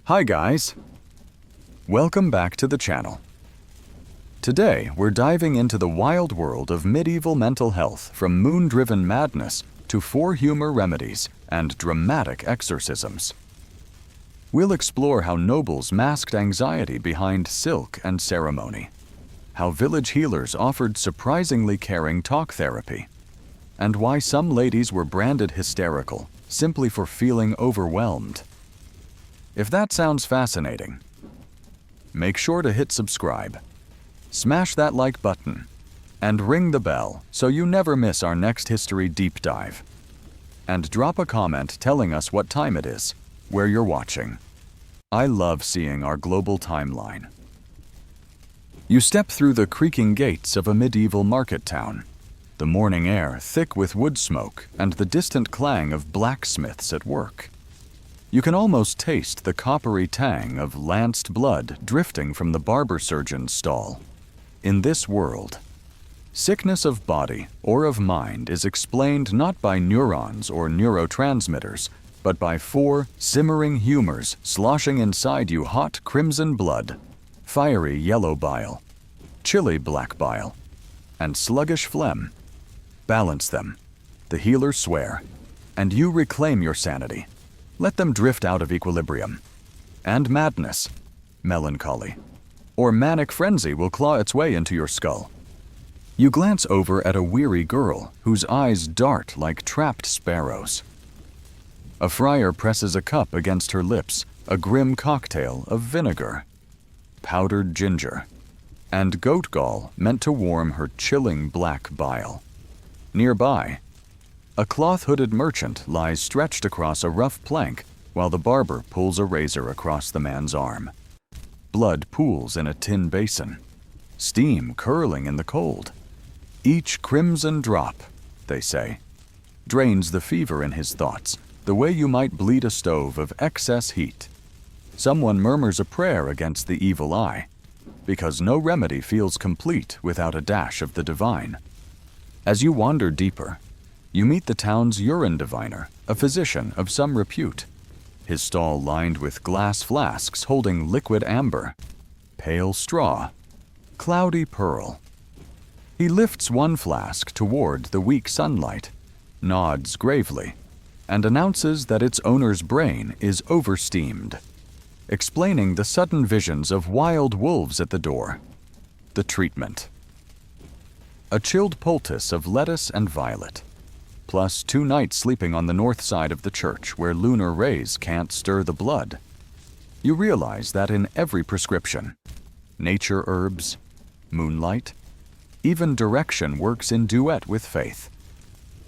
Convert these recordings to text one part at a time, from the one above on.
Hi guys! Welcome back to the channel. Today we're diving into the wild world of medieval mental health, from moon-driven madness to four-humor remedies and dramatic exorcisms. We'll explore how nobles masked anxiety behind silk and ceremony, how village healers offered surprisingly caring talk therapy, and why some ladies were branded hysterical simply for feeling overwhelmed. If that sounds fascinating, make sure to hit subscribe, smash that like button, and ring the bell so you never miss our next history deep dive. And drop a comment telling us what time it is, where you're watching. I love seeing our global timeline. You step through the creaking gates of a medieval market town, the morning air thick with wood smoke and the distant clang of blacksmiths at work. You can almost taste the coppery tang of lanced blood drifting from the barber surgeon's stall. In this world, sickness of body or of mind is explained not by neurons or neurotransmitters, but by four simmering humors sloshing inside you: hot crimson blood, fiery yellow bile, chilly black bile, and sluggish phlegm. Balance them, the healers swear, and you reclaim your sanity. Let them drift out of equilibrium. And madness, melancholy, or manic frenzy will claw its way into your skull. You glance over at a weary girl whose eyes dart like trapped sparrows. A friar presses a cup against her lips, a grim cocktail of vinegar, powdered ginger, and goat gall meant to warm her chilling black bile. Nearby, a cloth-hooded merchant lies stretched across a rough plank while the barber pulls a razor across the man's arm. Blood pools in a tin basin, steam curling in the cold. Each crimson drop, they say, drains the fever in his thoughts, the way you might bleed a stove of excess heat. Someone murmurs a prayer against the evil eye, because no remedy feels complete without a dash of the divine. As you wander deeper, you meet the town's urine diviner, a physician of some repute, his stall lined with glass flasks holding liquid amber, pale straw, cloudy pearl. He lifts one flask toward the weak sunlight, nods gravely, and announces that its owner's brain is oversteamed, explaining the sudden visions of wild wolves at the door. The treatment: a chilled poultice of lettuce and violet, plus 2 nights sleeping on the north side of the church where lunar rays can't stir the blood. You realize that in every prescription, nature herbs, moonlight, even direction works in duet with faith.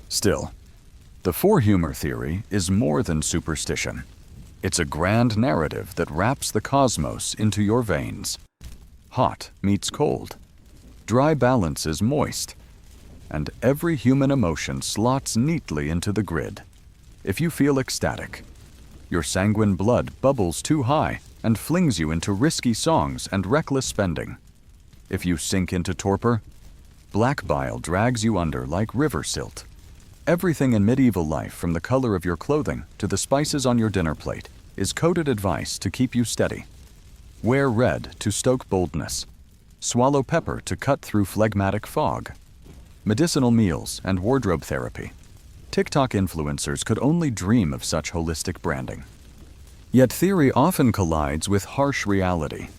Still, the four-humor theory is more than superstition. It's a grand narrative that wraps the cosmos into your veins. Hot meets cold. Dry balances moist. And every human emotion slots neatly into the grid. If you feel ecstatic, your sanguine blood bubbles too high and flings you into risky songs and reckless spending. If you sink into torpor, black bile drags you under like river silt. Everything in medieval life, from the color of your clothing to the spices on your dinner plate, is coded advice to keep you steady. Wear red to stoke boldness. Swallow pepper to cut through phlegmatic fog. Medicinal meals and wardrobe therapy. TikTok influencers could only dream of such holistic branding. Yet theory often collides with harsh reality.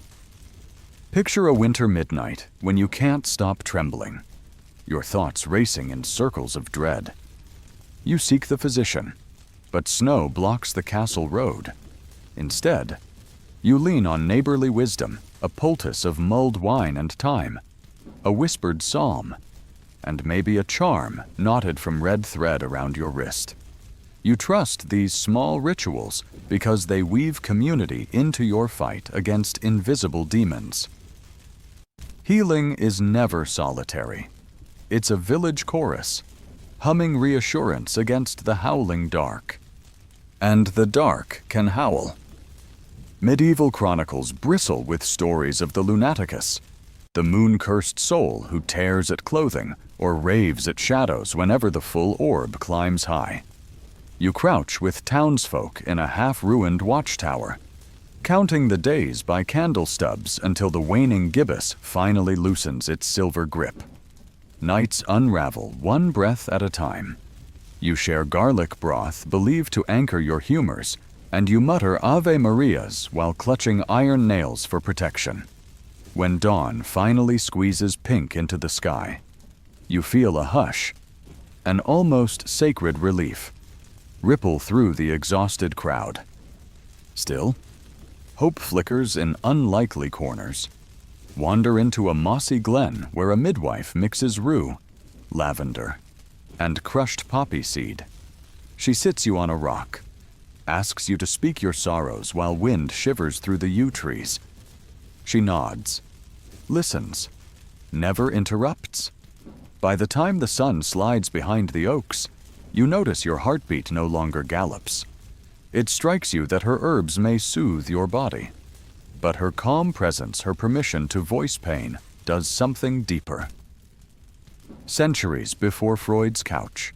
Picture a winter midnight when you can't stop trembling, your thoughts racing in circles of dread. You seek the physician, but snow blocks the castle road. Instead, you lean on neighborly wisdom, a poultice of mulled wine and thyme, a whispered psalm, and maybe a charm knotted from red thread around your wrist. You trust these small rituals because they weave community into your fight against invisible demons. Healing is never solitary. It's a village chorus, humming reassurance against the howling dark. And the dark can howl. Medieval chronicles bristle with stories of the lunaticus, the moon-cursed soul who tears at clothing or raves at shadows whenever the full orb climbs high. You crouch with townsfolk in a half-ruined watchtower, counting the days by candle stubs until the waning gibbous finally loosens its silver grip. Nights unravel one breath at a time. You share garlic broth believed to anchor your humors, and you mutter Ave Marias while clutching iron nails for protection. When dawn finally squeezes pink into the sky, you feel a hush, an almost sacred relief, ripple through the exhausted crowd. Still, hope flickers in unlikely corners. Wander into a mossy glen where a midwife mixes rue, lavender, and crushed poppy seed. She sits you on a rock, asks you to speak your sorrows while wind shivers through the yew trees. She nods, listens, never interrupts. By the time the sun slides behind the oaks, you notice your heartbeat no longer gallops. It strikes you that her herbs may soothe your body, but her calm presence, her permission to voice pain, does something deeper. Centuries before Freud's couch,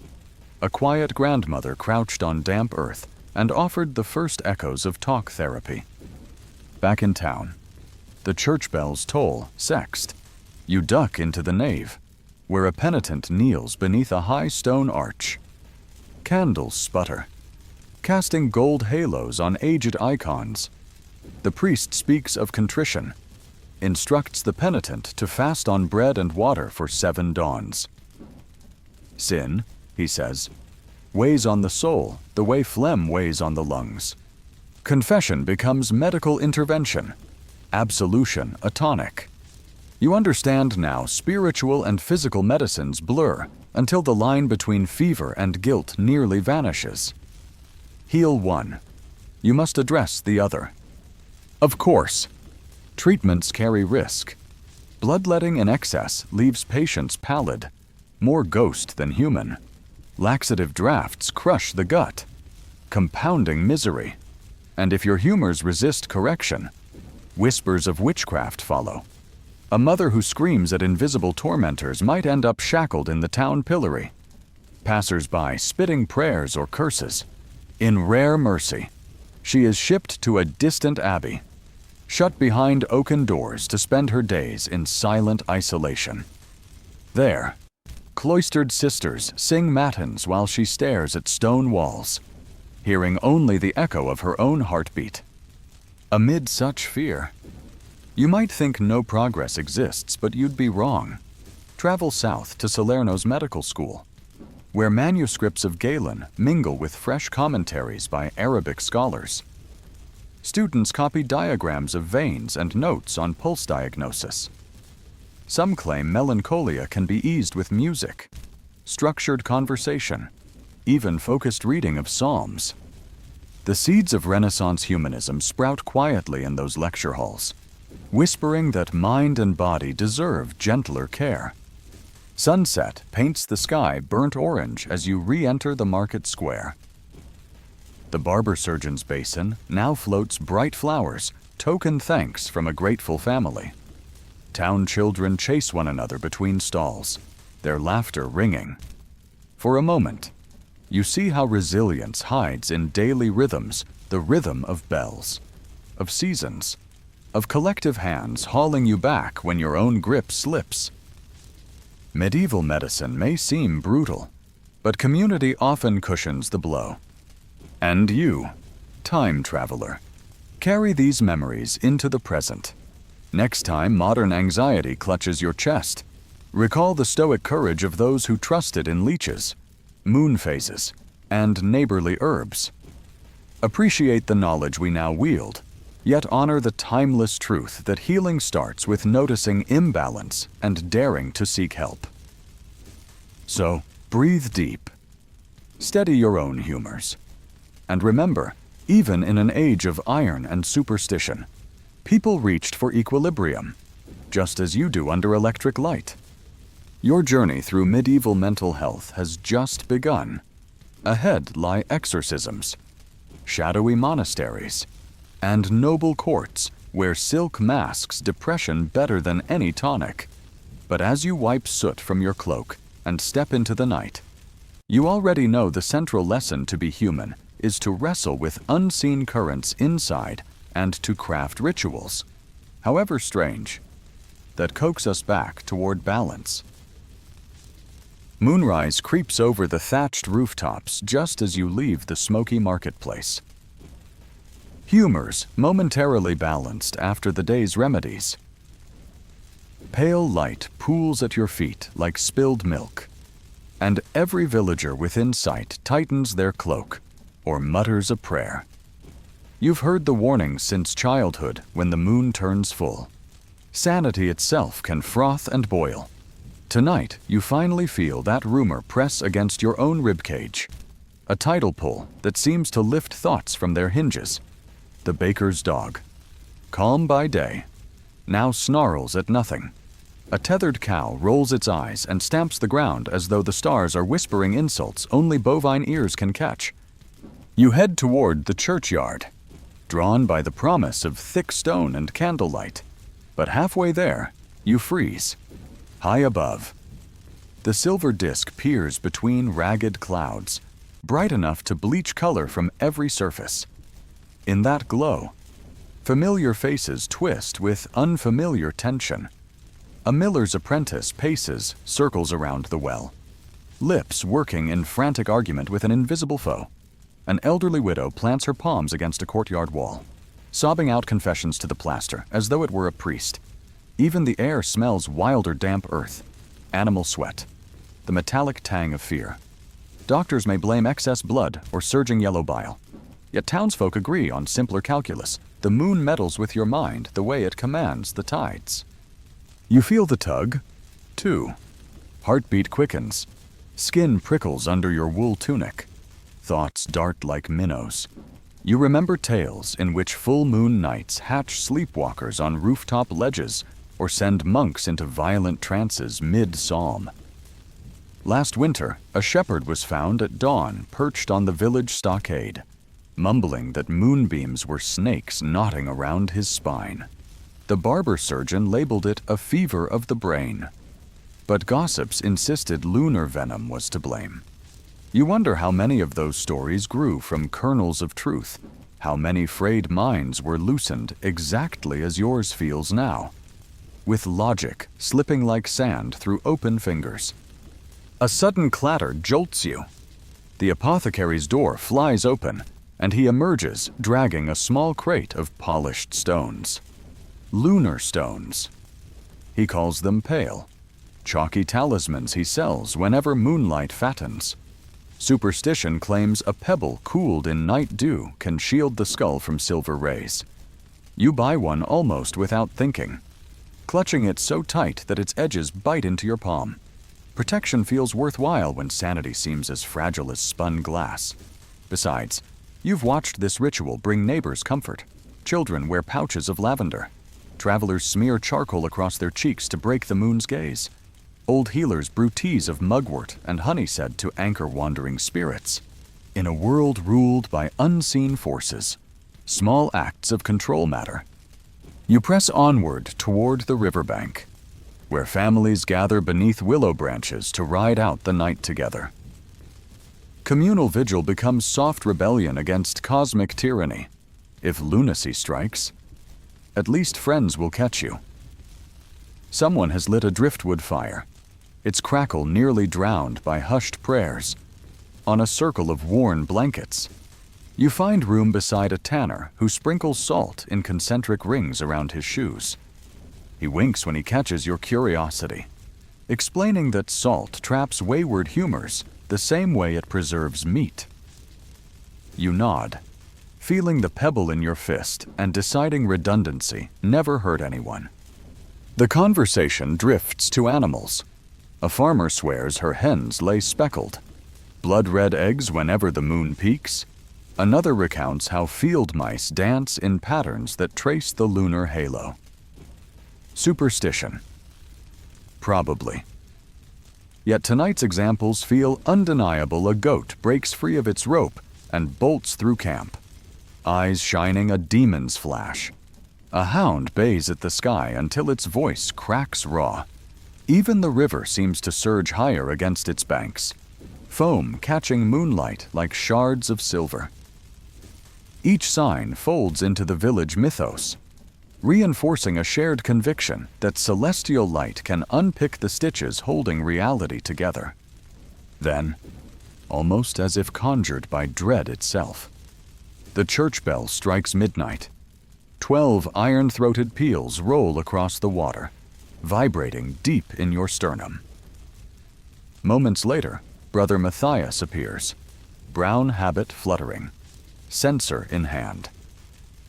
a quiet grandmother crouched on damp earth and offered the first echoes of talk therapy. Back in town, the church bells toll, sext. You duck into the nave, where a penitent kneels beneath a high stone arch. Candles sputter, casting gold halos on aged icons. The priest speaks of contrition, instructs the penitent to fast on bread and water for 7 dawns. Sin, he says, weighs on the soul the way phlegm weighs on the lungs. Confession becomes medical intervention, absolution a tonic. You understand now spiritual and physical medicines blur until the line between fever and guilt nearly vanishes. Heal one, you must address the other. Of course, treatments carry risk. Bloodletting in excess leaves patients pallid, more ghost than human. Laxative drafts crush the gut, compounding misery. And if your humors resist correction, whispers of witchcraft follow. A mother who screams at invisible tormentors might end up shackled in the town pillory. Passers-by spitting prayers or curses. In rare mercy, she is shipped to a distant abbey, shut behind oaken doors to spend her days in silent isolation. There, cloistered sisters sing matins while she stares at stone walls, hearing only the echo of her own heartbeat. Amid such fear, you might think no progress exists, but you'd be wrong. Travel south to Salerno's medical school, where manuscripts of Galen mingle with fresh commentaries by Arabic scholars. Students copy diagrams of veins and notes on pulse diagnosis. Some claim melancholia can be eased with music, structured conversation, even focused reading of psalms. The seeds of Renaissance humanism sprout quietly in those lecture halls, whispering that mind and body deserve gentler care. Sunset paints the sky burnt orange as you re-enter the market square. The barber surgeon's basin now floats bright flowers, token thanks from a grateful family. Town children chase one another between stalls, their laughter ringing. For a moment, you see how resilience hides in daily rhythms, the rhythm of bells, of seasons, of collective hands hauling you back when your own grip slips. Medieval medicine may seem brutal, but community often cushions the blow. And you, time traveler, carry these memories into the present. Next time modern anxiety clutches your chest, recall the stoic courage of those who trusted in leeches, moon phases, and neighborly herbs. Appreciate the knowledge we now wield, yet honor the timeless truth that healing starts with noticing imbalance and daring to seek help. So, breathe deep. Steady your own humors. And remember, even in an age of iron and superstition, people reached for equilibrium, just as you do under electric light. Your journey through medieval mental health has just begun. Ahead lie exorcisms, shadowy monasteries, and noble courts where silk masks depression better than any tonic. But as you wipe soot from your cloak and step into the night, you already know the central lesson to be human is to wrestle with unseen currents inside and to craft rituals, however strange, that coax us back toward balance. Moonrise creeps over the thatched rooftops just as you leave the smoky marketplace. Humors momentarily balanced after the day's remedies. Pale light pools at your feet like spilled milk, and every villager within sight tightens their cloak or mutters a prayer. You've heard the warnings since childhood when the moon turns full. Sanity itself can froth and boil. Tonight, you finally feel that rumor press against your own ribcage. A tidal pull that seems to lift thoughts from their hinges. The baker's dog, calm by day, now snarls at nothing. A tethered cow rolls its eyes and stamps the ground as though the stars are whispering insults only bovine ears can catch. You head toward the churchyard, drawn by the promise of thick stone and candlelight. But halfway there, you freeze. High above, the silver disk peers between ragged clouds, bright enough to bleach color from every surface. In that glow, familiar faces twist with unfamiliar tension. A miller's apprentice paces circles around the well, lips working in frantic argument with an invisible foe. An elderly widow plants her palms against a courtyard wall, sobbing out confessions to the plaster as though it were a priest. Even the air smells wilder damp earth, animal sweat, the metallic tang of fear. Doctors may blame excess blood or surging yellow bile. Yet townsfolk agree on simpler calculus. The moon meddles with your mind the way it commands the tides. You feel the tug, too. Heartbeat quickens. Skin prickles under your wool tunic. Thoughts dart like minnows. You remember tales in which full moon nights hatch sleepwalkers on rooftop ledges or send monks into violent trances mid-psalm. Last winter, a shepherd was found at dawn perched on the village stockade, mumbling that moonbeams were snakes knotting around his spine. The barber surgeon labeled it a fever of the brain, but gossips insisted lunar venom was to blame. You wonder how many of those stories grew from kernels of truth, how many frayed minds were loosened exactly as yours feels now, with logic slipping like sand through open fingers. A sudden clatter jolts you. The apothecary's door flies open, and he emerges dragging a small crate of polished stones. Lunar stones. He calls them pale, chalky talismans he sells whenever moonlight fattens. Superstition claims a pebble cooled in night dew can shield the skull from silver rays. You buy one almost without thinking, clutching it so tight that its edges bite into your palm. Protection feels worthwhile when sanity seems as fragile as spun glass. Besides, you've watched this ritual bring neighbors comfort. Children wear pouches of lavender. Travelers smear charcoal across their cheeks to break the moon's gaze. Old healers brew teas of mugwort and honey said to anchor wandering spirits. In a world ruled by unseen forces, small acts of control matter. You press onward toward the riverbank, where families gather beneath willow branches to ride out the night together. Communal vigil becomes soft rebellion against cosmic tyranny. If lunacy strikes, at least friends will catch you. Someone has lit a driftwood fire, its crackle nearly drowned by hushed prayers. On a circle of worn blankets, you find room beside a tanner who sprinkles salt in concentric rings around his shoes. He winks when he catches your curiosity, explaining that salt traps wayward humors the same way it preserves meat. You nod, feeling the pebble in your fist and deciding redundancy never hurt anyone. The conversation drifts to animals. A farmer swears her hens lay speckled, blood-red eggs whenever the moon peaks. Another recounts how field mice dance in patterns that trace the lunar halo. Superstition. Probably. Yet tonight's examples feel undeniable. A goat breaks free of its rope and bolts through camp. Eyes shining, a demon's flash. A hound bays at the sky until its voice cracks raw. Even the river seems to surge higher against its banks, foam catching moonlight like shards of silver. Each sign folds into the village mythos, reinforcing a shared conviction that celestial light can unpick the stitches holding reality together. Then, almost as if conjured by dread itself, the church bell strikes midnight. 12 iron-throated peals roll across the water, vibrating deep in your sternum. Moments later, Brother Matthias appears, brown habit fluttering, censer in hand.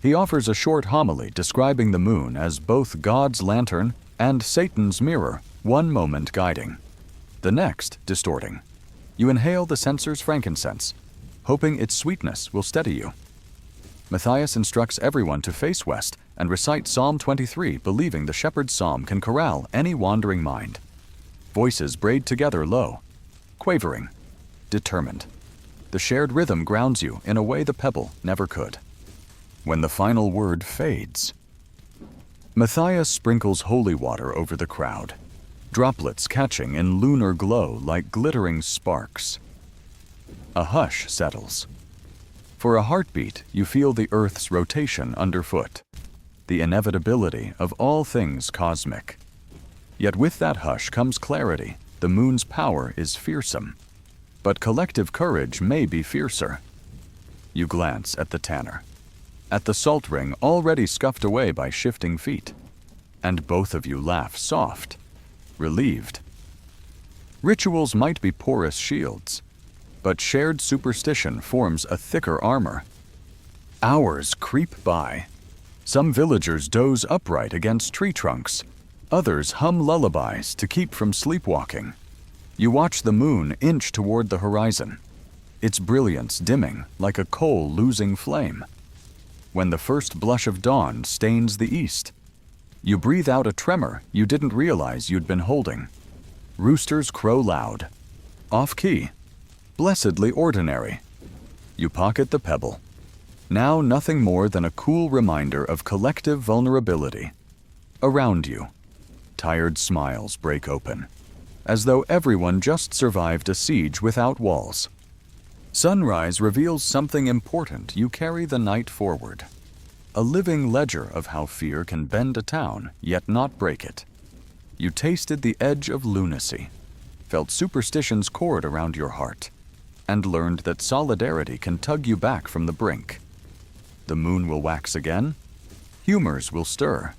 He offers a short homily describing the moon as both God's lantern and Satan's mirror, one moment guiding, the next distorting. You inhale the censer's frankincense, hoping its sweetness will steady you. Matthias instructs everyone to face west and recite Psalm 23, believing the shepherd's psalm can corral any wandering mind. Voices braid together low, quavering, determined. The shared rhythm grounds you in a way the pebble never could. When the final word fades, Matthias sprinkles holy water over the crowd, droplets catching in lunar glow like glittering sparks. A hush settles. For a heartbeat, you feel the Earth's rotation underfoot, the inevitability of all things cosmic. Yet with that hush comes clarity. The moon's power is fearsome, but collective courage may be fiercer. You glance at the tanner, at the salt ring already scuffed away by shifting feet, and both of you laugh soft, relieved. Rituals might be porous shields, but shared superstition forms a thicker armor. Hours creep by. Some villagers doze upright against tree trunks. Others hum lullabies to keep from sleepwalking. You watch the moon inch toward the horizon, its brilliance dimming like a coal losing flame. When the first blush of dawn stains the east, you breathe out a tremor you didn't realize you'd been holding. Roosters crow loud, off-key, blessedly ordinary. You pocket the pebble, now nothing more than a cool reminder of collective vulnerability. Around you, tired smiles break open, as though everyone just survived a siege without walls. Sunrise reveals something important you carry the night forward. A living ledger of how fear can bend a town, yet not break it. You tasted the edge of lunacy, felt superstition's cord around your heart, and learned that solidarity can tug you back from the brink. The moon will wax again, humors will stir,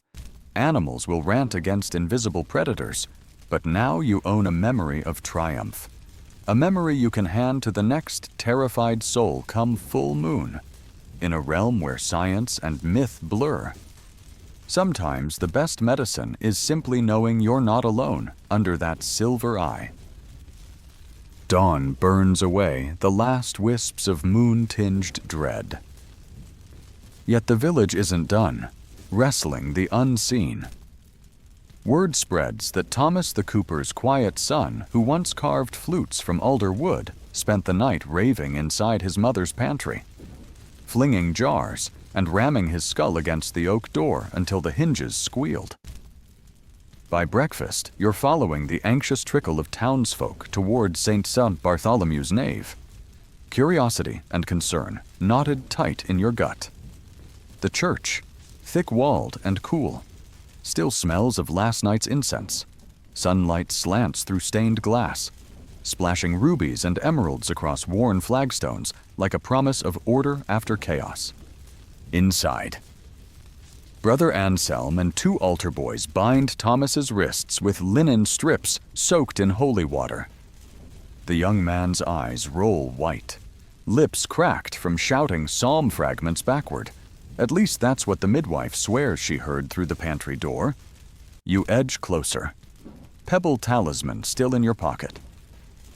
animals will rant against invisible predators, but now you own a memory of triumph. A memory you can hand to the next terrified soul come full moon, in a realm where science and myth blur. Sometimes the best medicine is simply knowing you're not alone under that silver eye. Dawn burns away the last wisps of moon-tinged dread. Yet the village isn't done, wrestling the unseen. Word spreads that Thomas the Cooper's quiet son, who once carved flutes from alder wood, spent the night raving inside his mother's pantry, flinging jars and ramming his skull against the oak door until the hinges squealed. By breakfast, you're following the anxious trickle of townsfolk toward St. Bartholomew's nave. Curiosity and concern knotted tight in your gut. The church, thick-walled and cool, still smells of last night's incense. Sunlight slants through stained glass, splashing rubies and emeralds across worn flagstones like a promise of order after chaos. Inside, Brother Anselm and 2 altar boys bind Thomas's wrists with linen strips soaked in holy water. The young man's eyes roll white, lips cracked from shouting psalm fragments backward. At least that's what the midwife swears she heard through the pantry door. You edge closer, pebble talisman still in your pocket,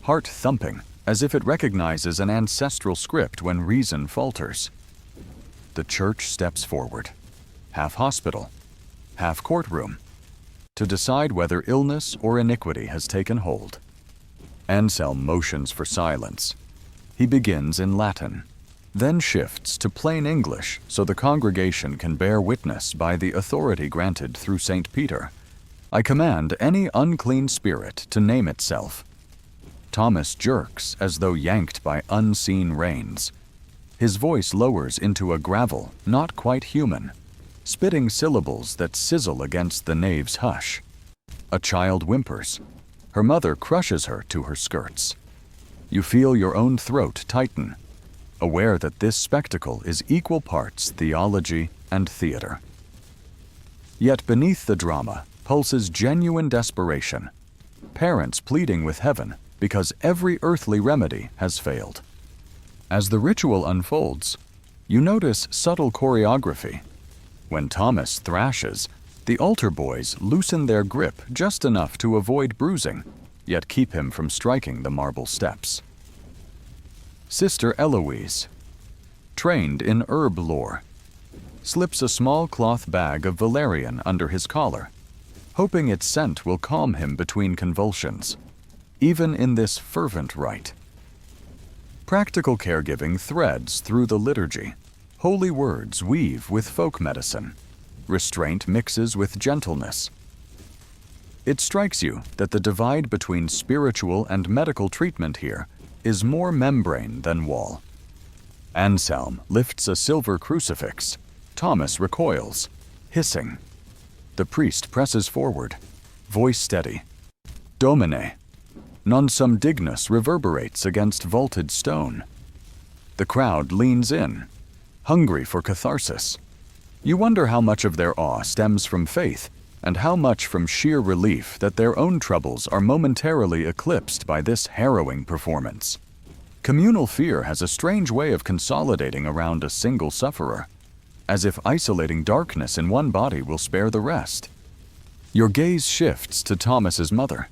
heart thumping as if it recognizes an ancestral script when reason falters. The church steps forward, half hospital, half courtroom, to decide whether illness or iniquity has taken hold. Anselm motions for silence. He begins in Latin, then shifts to plain English so the congregation can bear witness by the authority granted through St. Peter. I command any unclean spirit to name itself. Thomas jerks as though yanked by unseen reins. His voice lowers into a gravel not quite human, spitting syllables that sizzle against the nave's hush. A child whimpers. Her mother crushes her to her skirts. You feel your own throat tighten, aware that this spectacle is equal parts theology and theater. Yet beneath the drama pulses genuine desperation, parents pleading with heaven because every earthly remedy has failed. As the ritual unfolds, you notice subtle choreography. When Thomas thrashes, the altar boys loosen their grip just enough to avoid bruising, yet keep him from striking the marble steps. Sister Eloise, trained in herb lore, slips a small cloth bag of valerian under his collar, hoping its scent will calm him between convulsions, even in this fervent rite. Practical caregiving threads through the liturgy. Holy words weave with folk medicine. Restraint mixes with gentleness. It strikes you that the divide between spiritual and medical treatment here is more membrane than wall. Anselm lifts a silver crucifix. Thomas recoils, hissing. The priest presses forward, voice steady. Domine. Non sum dignus reverberates against vaulted stone. The crowd leans in, hungry for catharsis. You wonder how much of their awe stems from faith and how much from sheer relief that their own troubles are momentarily eclipsed by this harrowing performance. Communal fear has a strange way of consolidating around a single sufferer, as if isolating darkness in one body will spare the rest. Your gaze shifts to Thomas's mother.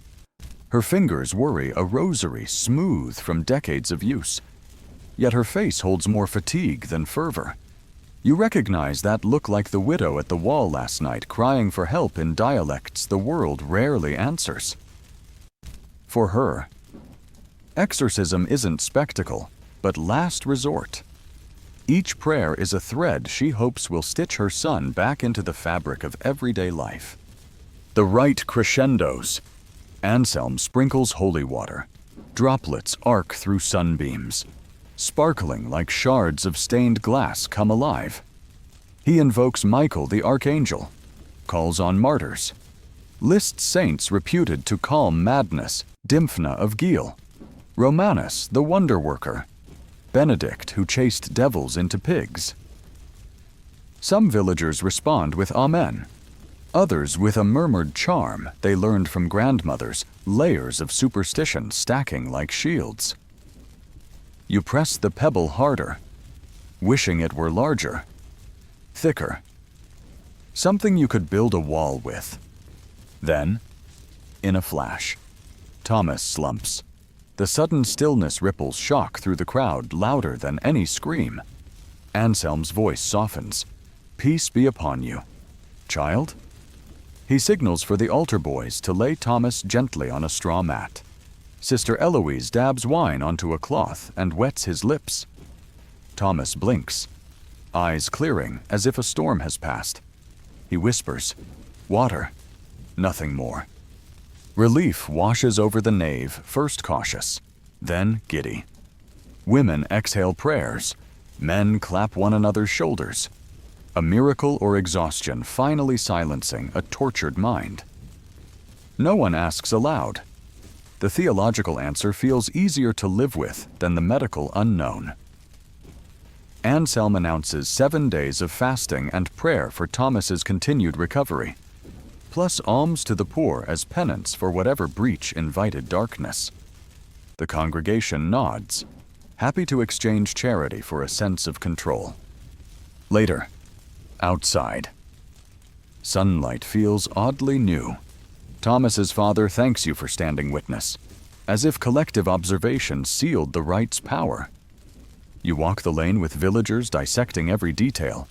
Her fingers worry a rosary smooth from decades of use, yet her face holds more fatigue than fervor. You recognize that look like the widow at the wall last night crying for help in dialects the world rarely answers. For her, exorcism isn't spectacle, but last resort. Each prayer is a thread she hopes will stitch her son back into the fabric of everyday life. The rite crescendos. Anselm sprinkles holy water. Droplets arc through sunbeams. Sparkling like shards of stained glass come alive. He invokes Michael the Archangel, calls on martyrs, lists saints reputed to calm madness, Dymphna of Geel, Romanus the wonder worker, Benedict who chased devils into pigs. Some villagers respond with Amen, others with a murmured charm they learned from grandmothers, layers of superstition stacking like shields. You press the pebble harder, wishing it were larger, thicker, something you could build a wall with. Then, in a flash, Thomas slumps. The sudden stillness ripples shock through the crowd louder than any scream. Anselm's voice softens. Peace be upon you, child. He signals for the altar boys to lay Thomas gently on a straw mat. Sister Eloise dabs wine onto a cloth and wets his lips. Thomas blinks, eyes clearing as if a storm has passed. He whispers, "Water," nothing more. Relief washes over the nave, first cautious, then giddy. Women exhale prayers, men clap one another's shoulders. A miracle or exhaustion finally silencing a tortured mind. No one asks aloud. The theological answer feels easier to live with than the medical unknown. Anselm announces 7 days of fasting and prayer for Thomas's continued recovery, plus alms to the poor as penance for whatever breach invited darkness. The congregation nods, happy to exchange charity for a sense of control. Later, outside. Sunlight feels oddly new. Thomas's father thanks you for standing witness, as if collective observation sealed the rite's power. You walk the lane with villagers dissecting every detail.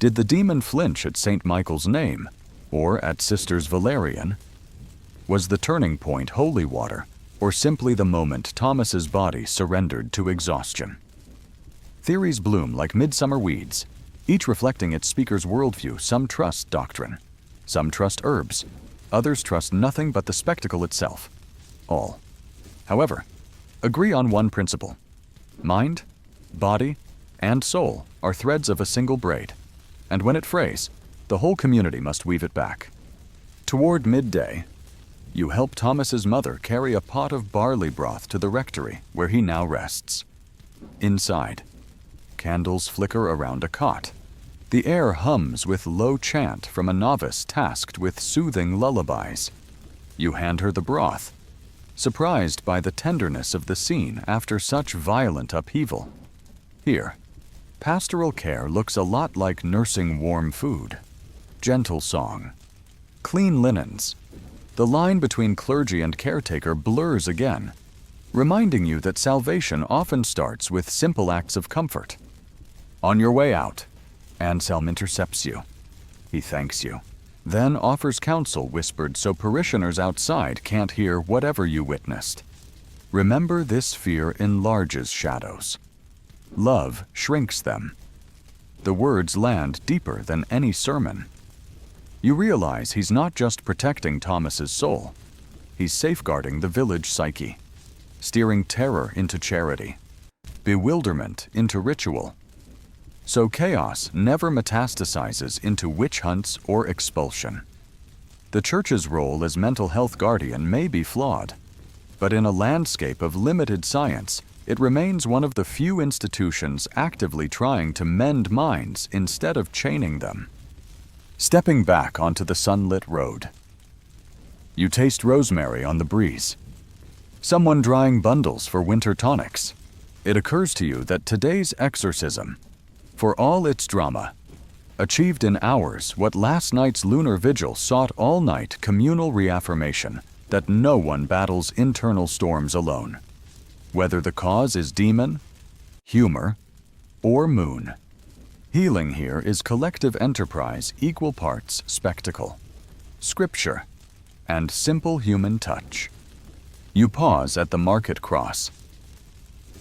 Did the demon flinch at St. Michael's name, or at Sister's valerian? Was the turning point holy water, or simply the moment Thomas's body surrendered to exhaustion? Theories bloom like midsummer weeds, each reflecting its speaker's worldview. Some trust doctrine, some trust herbs, others trust nothing but the spectacle itself. All, however, agree on one principle. Mind, body, and soul are threads of a single braid, and when it frays, the whole community must weave it back. Toward midday, you help Thomas's mother carry a pot of barley broth to the rectory where he now rests. Inside, candles flicker around a cot. The air hums with low chant from a novice tasked with soothing lullabies. You hand her the broth, surprised by the tenderness of the scene after such violent upheaval. Here, pastoral care looks a lot like nursing warm food. Gentle song, clean linens. The line between clergy and caretaker blurs again, reminding you that salvation often starts with simple acts of comfort. On your way out, Anselm intercepts you. He thanks you, then offers counsel whispered so parishioners outside can't hear whatever you witnessed. Remember, this fear enlarges shadows. Love shrinks them. The words land deeper than any sermon. You realize he's not just protecting Thomas's soul. He's safeguarding the village psyche, steering terror into charity, bewilderment into ritual. So chaos never metastasizes into witch hunts or expulsion. The Church's role as mental health guardian may be flawed, but in a landscape of limited science, it remains one of the few institutions actively trying to mend minds instead of chaining them. Stepping back onto the sunlit road, you taste rosemary on the breeze. Someone drying bundles for winter tonics. It occurs to you that today's exorcism, for all its drama, achieved in hours what last night's lunar vigil sought all night: communal reaffirmation that no one battles internal storms alone, whether the cause is demon, humor, or moon. Healing here is collective enterprise, equal parts spectacle, scripture, and simple human touch. You pause at the market cross,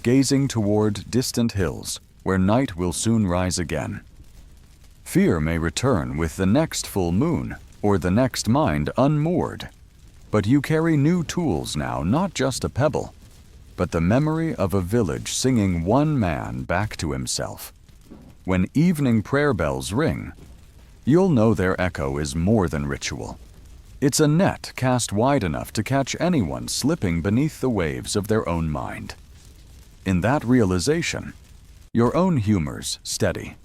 gazing toward distant hills where night will soon rise again. Fear may return with the next full moon or the next mind unmoored, but you carry new tools now, not just a pebble, but the memory of a village singing one man back to himself. When evening prayer bells ring, you'll know their echo is more than ritual. It's a net cast wide enough to catch anyone slipping beneath the waves of their own mind. In that realization, your own humors steady,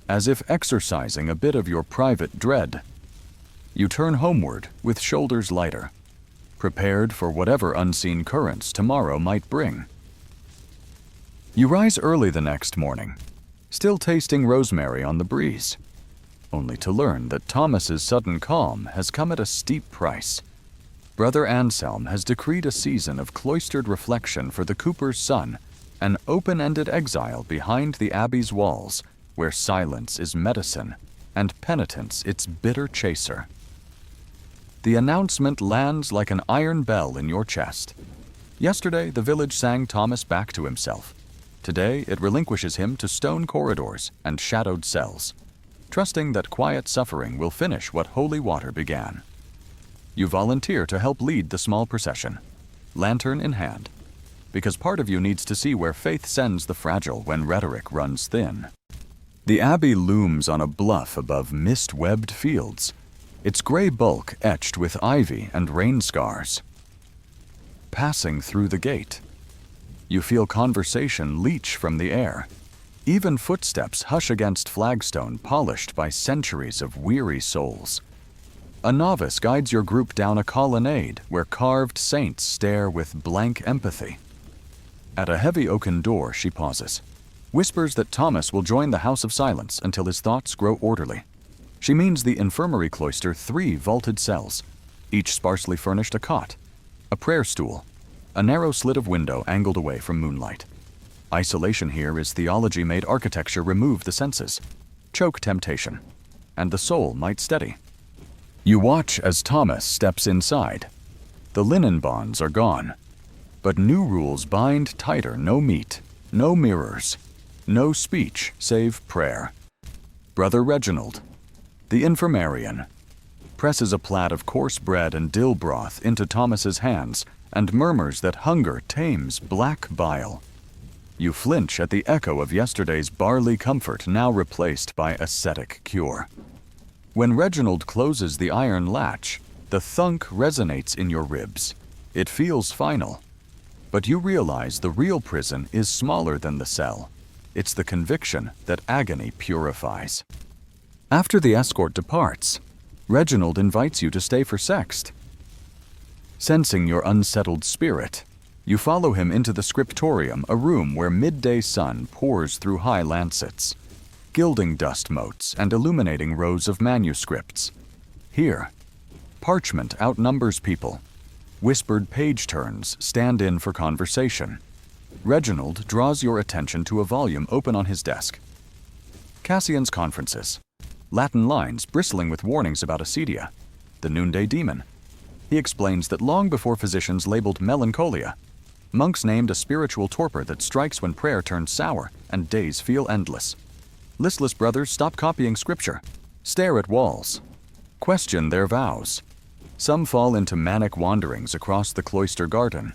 as if exercising a bit of your private dread. You turn homeward with shoulders lighter, prepared for whatever unseen currents tomorrow might bring. You rise early the next morning, still tasting rosemary on the breeze, only to learn that Thomas's sudden calm has come at a steep price. Brother Anselm has decreed a season of cloistered reflection for the cooper's son, an open-ended exile behind the abbey's walls, where silence is medicine and penitence its bitter chaser. The announcement lands like an iron bell in your chest. Yesterday, the village sang Thomas back to himself. Today, it relinquishes him to stone corridors and shadowed cells, trusting that quiet suffering will finish what holy water began. You volunteer to help lead the small procession, lantern in hand, because part of you needs to see where faith sends the fragile when rhetoric runs thin. The abbey looms on a bluff above mist-webbed fields, its gray bulk etched with ivy and rain scars. Passing through the gate, you feel conversation leach from the air. Even footsteps hush against flagstone polished by centuries of weary souls. A novice guides your group down a colonnade where carved saints stare with blank empathy. At a heavy oaken door, she pauses, whispers that Thomas will join the House of Silence until his thoughts grow orderly. She means the infirmary cloister 3 vaulted cells, each sparsely furnished a cot, a prayer stool, a narrow slit of window angled away from moonlight. Isolation here is theology made architecture remove the senses, choke temptation, and the soul might steady. You watch as Thomas steps inside. The linen bonds are gone, but new rules bind tighter: no meat, no mirrors, no speech save prayer. Brother Reginald, the infirmarian, presses a plat of coarse bread and dill broth into Thomas's hands and murmurs that hunger tames black bile. You flinch at the echo of yesterday's barley comfort now replaced by ascetic cure. When Reginald closes the iron latch, the thunk resonates in your ribs. It feels final. But you realize the real prison is smaller than the cell. It's the conviction that agony purifies. After the escort departs, Reginald invites you to stay for sext. Sensing your unsettled spirit, you follow him into the scriptorium, a room where midday sun pours through high lancets, gilding dust motes and illuminating rows of manuscripts. Here, parchment outnumbers people. Whispered page turns stand in for conversation. Reginald draws your attention to a volume open on his desk. Cassian's Conferences. Latin lines bristling with warnings about acedia, the noonday demon. He explains that long before physicians labeled melancholia, monks named a spiritual torpor that strikes when prayer turns sour and days feel endless. Listless brothers stop copying scripture, stare at walls, question their vows. Some fall into manic wanderings across the cloister garden.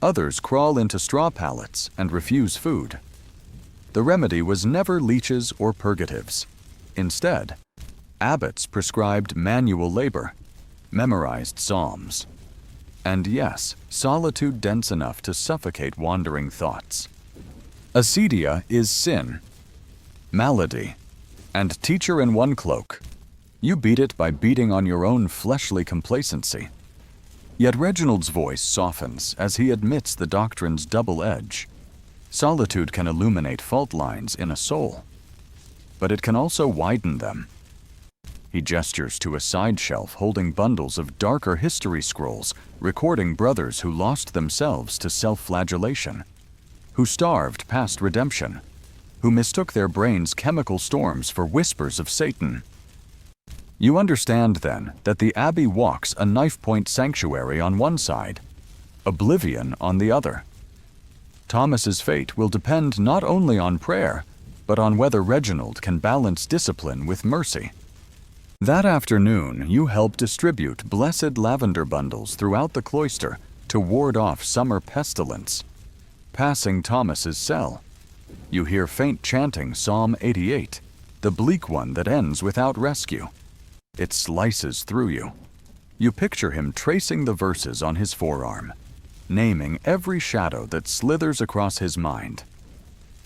Others crawl into straw pallets and refuse food. The remedy was never leeches or purgatives. Instead, abbots prescribed manual labor, memorized psalms, and yes, solitude dense enough to suffocate wandering thoughts. Acedia is sin, malady, and teacher in one cloak. You beat it by beating on your own fleshly complacency. Yet Reginald's voice softens as he admits the doctrine's double edge. Solitude can illuminate fault lines in a soul, but it can also widen them. He gestures to a side shelf holding bundles of darker history scrolls, recording brothers who lost themselves to self-flagellation, who starved past redemption, who mistook their brains' chemical storms for whispers of Satan. You understand, then, that the Abbey walks a knife-point sanctuary on one side, oblivion on the other. Thomas's fate will depend not only on prayer, but on whether Reginald can balance discipline with mercy. That afternoon, you help distribute blessed lavender bundles throughout the cloister to ward off summer pestilence. Passing Thomas's cell, you hear faint chanting Psalm 88, the bleak one that ends without rescue. It slices through you. You picture him tracing the verses on his forearm, naming every shadow that slithers across his mind.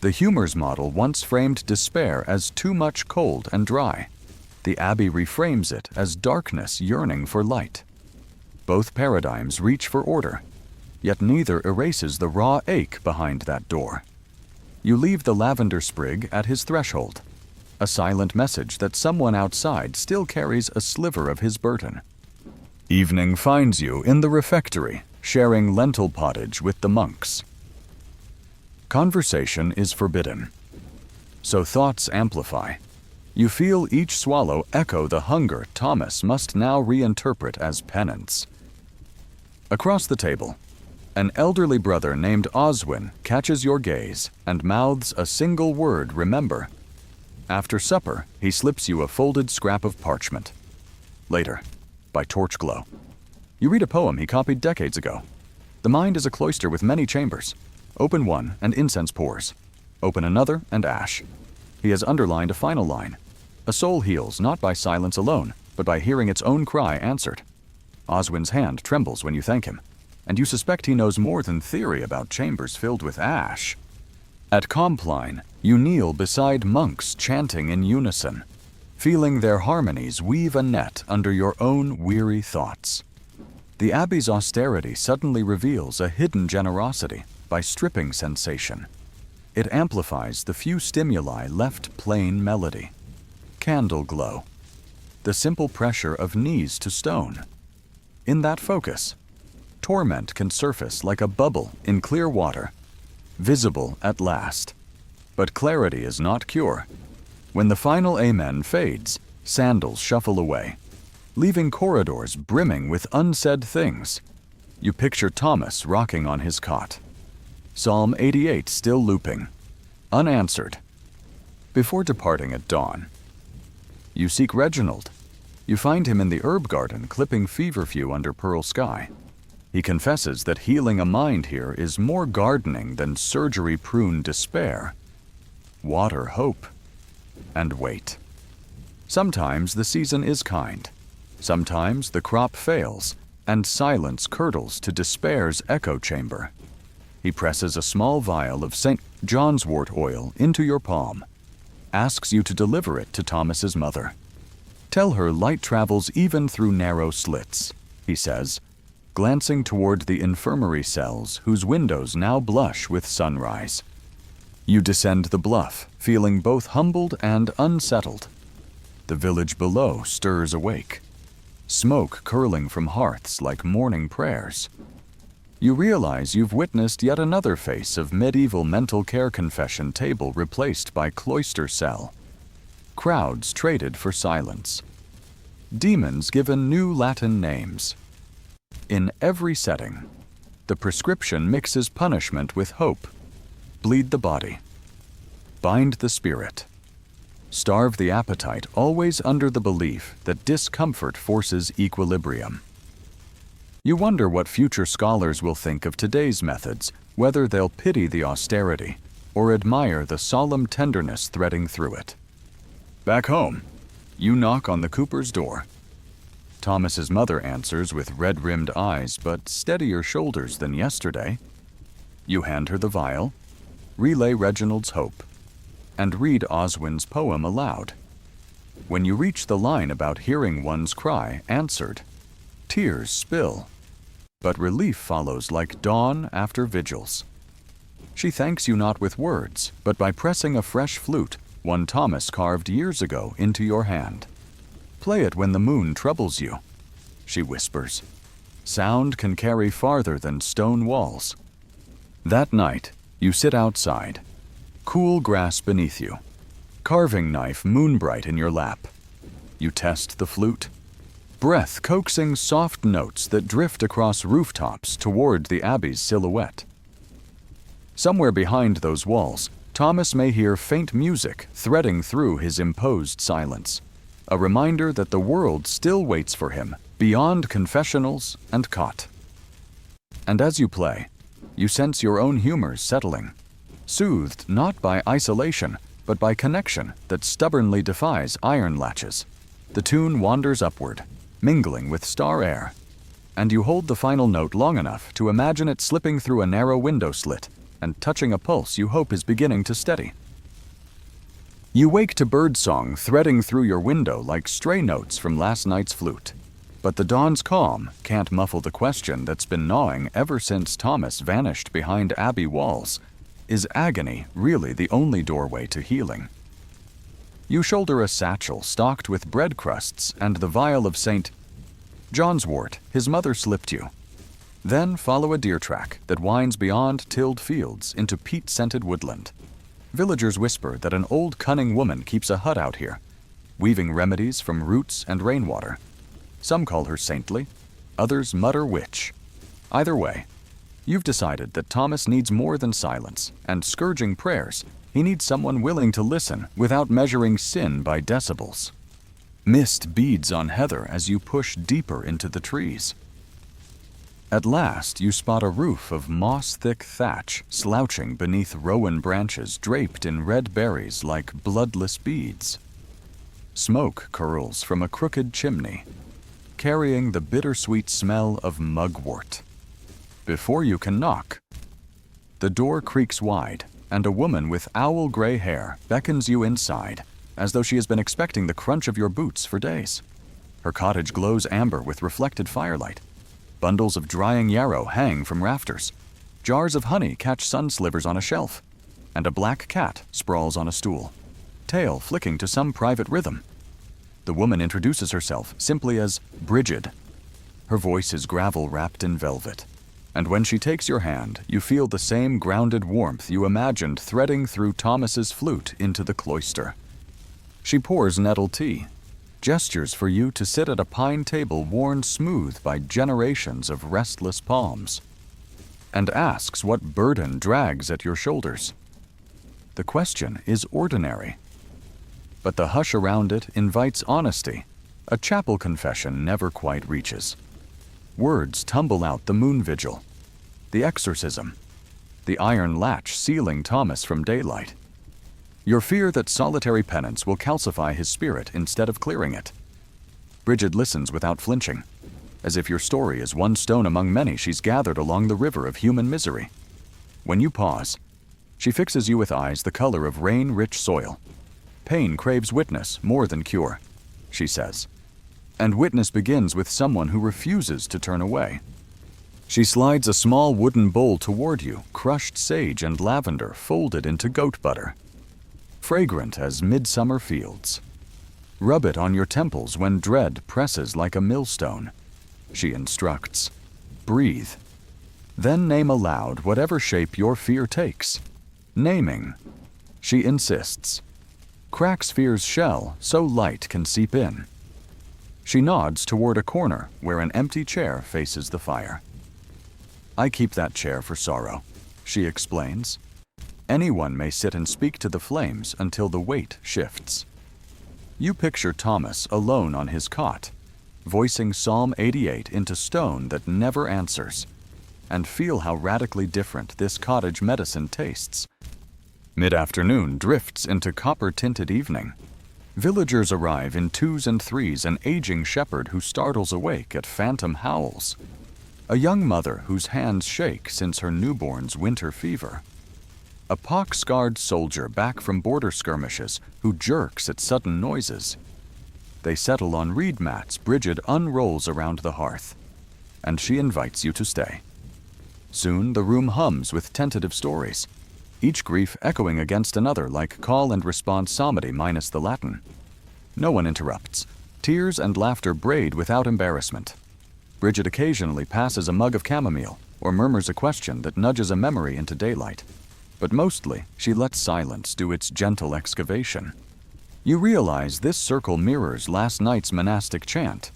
The humor's model once framed despair as too much cold and dry. The Abbey reframes it as darkness yearning for light. Both paradigms reach for order, yet neither erases the raw ache behind that door. You leave the lavender sprig at his threshold, a silent message that someone outside still carries a sliver of his burden. Evening finds you in the refectory, sharing lentil pottage with the monks. Conversation is forbidden, so thoughts amplify. You feel each swallow echo the hunger Thomas must now reinterpret as penance. Across the table, an elderly brother named Oswin catches your gaze and mouths a single word, remember. After supper, he slips you a folded scrap of parchment. Later, by torch glow, you read a poem he copied decades ago. The mind is a cloister with many chambers. Open one and incense pours. Open another and ash. He has underlined a final line. A soul heals not by silence alone, but by hearing its own cry answered. Oswin's hand trembles when you thank him, and you suspect he knows more than theory about chambers filled with ash. At Compline, you kneel beside monks chanting in unison, feeling their harmonies weave a net under your own weary thoughts. The Abbey's austerity suddenly reveals a hidden generosity by stripping sensation. It amplifies the few stimuli left plain melody. Candle glow, the simple pressure of knees to stone. In that focus, torment can surface like a bubble in clear water, visible at last. But clarity is not cure. When the final amen fades, sandals shuffle away, leaving corridors brimming with unsaid things. You picture Thomas rocking on his cot, Psalm 88 still looping, unanswered. Before departing at dawn, you seek Reginald. You find him in the herb garden clipping feverfew under pearl sky. He confesses that healing a mind here is more gardening than surgery-prune despair. Water hope, and wait. Sometimes the season is kind. Sometimes the crop fails, and silence curdles to despair's echo chamber. He presses a small vial of St. John's wort oil into your palm, asks you to deliver it to Thomas's mother. Tell her light travels even through narrow slits, he says, glancing toward the infirmary cells whose windows now blush with sunrise. You descend the bluff, feeling both humbled and unsettled. The village below stirs awake, smoke curling from hearths like morning prayers. You realize you've witnessed yet another face of medieval mental care confession table replaced by cloister cell. Crowds traded for silence. Demons given new Latin names. In every setting, the prescription mixes punishment with hope. Bleed the body. Bind the spirit. Starve the appetite, always under the belief that discomfort forces equilibrium. You wonder what future scholars will think of today's methods, whether they'll pity the austerity or admire the solemn tenderness threading through it. Back home, you knock on the cooper's door. Thomas's mother answers with red-rimmed eyes but steadier shoulders than yesterday. You hand her the vial, relay Reginald's hope, and read Oswin's poem aloud. When you reach the line about hearing one's cry answered, tears spill, but relief follows like dawn after vigils. She thanks you not with words, but by pressing a fresh flute, one Thomas carved years ago, into your hand. Play it when the moon troubles you, she whispers. Sound can carry farther than stone walls. That night, you sit outside, cool grass beneath you, carving knife moonbright in your lap. You test the flute, breath coaxing soft notes that drift across rooftops toward the abbey's silhouette. Somewhere behind those walls, Thomas may hear faint music threading through his imposed silence, a reminder that the world still waits for him beyond confessionals and cot. And as you play, you sense your own humors settling, soothed not by isolation, but by connection that stubbornly defies iron latches. The tune wanders upward, mingling with star air, and you hold the final note long enough to imagine it slipping through a narrow window slit and touching a pulse you hope is beginning to steady. You wake to birdsong threading through your window like stray notes from last night's flute. But the dawn's calm can't muffle the question that's been gnawing ever since Thomas vanished behind abbey walls. Is agony really the only doorway to healing? You shoulder a satchel stocked with bread crusts and the vial of St. John's wort his mother slipped you. Then follow a deer track that winds beyond tilled fields into peat-scented woodland. Villagers whisper that an old cunning woman keeps a hut out here, weaving remedies from roots and rainwater. Some call her saintly, others mutter witch. Either way, you've decided that Thomas needs more than silence and scourging prayers. He needs someone willing to listen without measuring sin by decibels. Mist beads on heather as you push deeper into the trees. At last, you spot a roof of moss-thick thatch slouching beneath rowan branches draped in red berries like bloodless beads. Smoke curls from a crooked chimney, carrying the bittersweet smell of mugwort. Before you can knock, the door creaks wide, and a woman with owl-gray hair beckons you inside, as though she has been expecting the crunch of your boots for days. Her cottage glows amber with reflected firelight. Bundles of drying yarrow hang from rafters. Jars of honey catch sun slivers on a shelf, and a black cat sprawls on a stool, tail flicking to some private rhythm. The woman introduces herself simply as Brigid. Her voice is gravel wrapped in velvet, and when she takes your hand, you feel the same grounded warmth you imagined threading through Thomas's flute into the cloister. She pours nettle tea, gestures for you to sit at a pine table worn smooth by generations of restless palms, and asks what burden drags at your shoulders. The question is ordinary, but the hush around it invites honesty, a chapel confession never quite reaches. Words tumble out: the moon vigil, the exorcism, the iron latch sealing Thomas from daylight. Your fear that solitary penance will calcify his spirit instead of clearing it. Bridget listens without flinching, as if your story is one stone among many she's gathered along the river of human misery. When you pause, she fixes you with eyes the color of rain-rich soil. Pain craves witness more than cure, she says. And witness begins with someone who refuses to turn away. She slides a small wooden bowl toward you, crushed sage and lavender folded into goat butter, fragrant as midsummer fields. Rub it on your temples when dread presses like a millstone, she instructs. Breathe. Then name aloud whatever shape your fear takes. Naming, she insists, cracks fear's shell so light can seep in. She nods toward a corner where an empty chair faces the fire. I keep that chair for sorrow, she explains. Anyone may sit and speak to the flames until the weight shifts. You picture Thomas alone on his cot, voicing Psalm 88 into stone that never answers, and feel how radically different this cottage medicine tastes. Mid-afternoon drifts into copper-tinted evening. Villagers arrive in twos and threes, an aging shepherd who startles awake at phantom howls, a young mother whose hands shake since her newborn's winter fever, a pock-scarred soldier back from border skirmishes who jerks at sudden noises. They settle on reed mats Bridget unrolls around the hearth, and she invites you to stay. Soon the room hums with tentative stories, each grief echoing against another like call and response psalmody minus the Latin. No one interrupts. Tears and laughter braid without embarrassment. Bridget occasionally passes a mug of chamomile or murmurs a question that nudges a memory into daylight. But mostly, she lets silence do its gentle excavation. You realize this circle mirrors last night's monastic chant,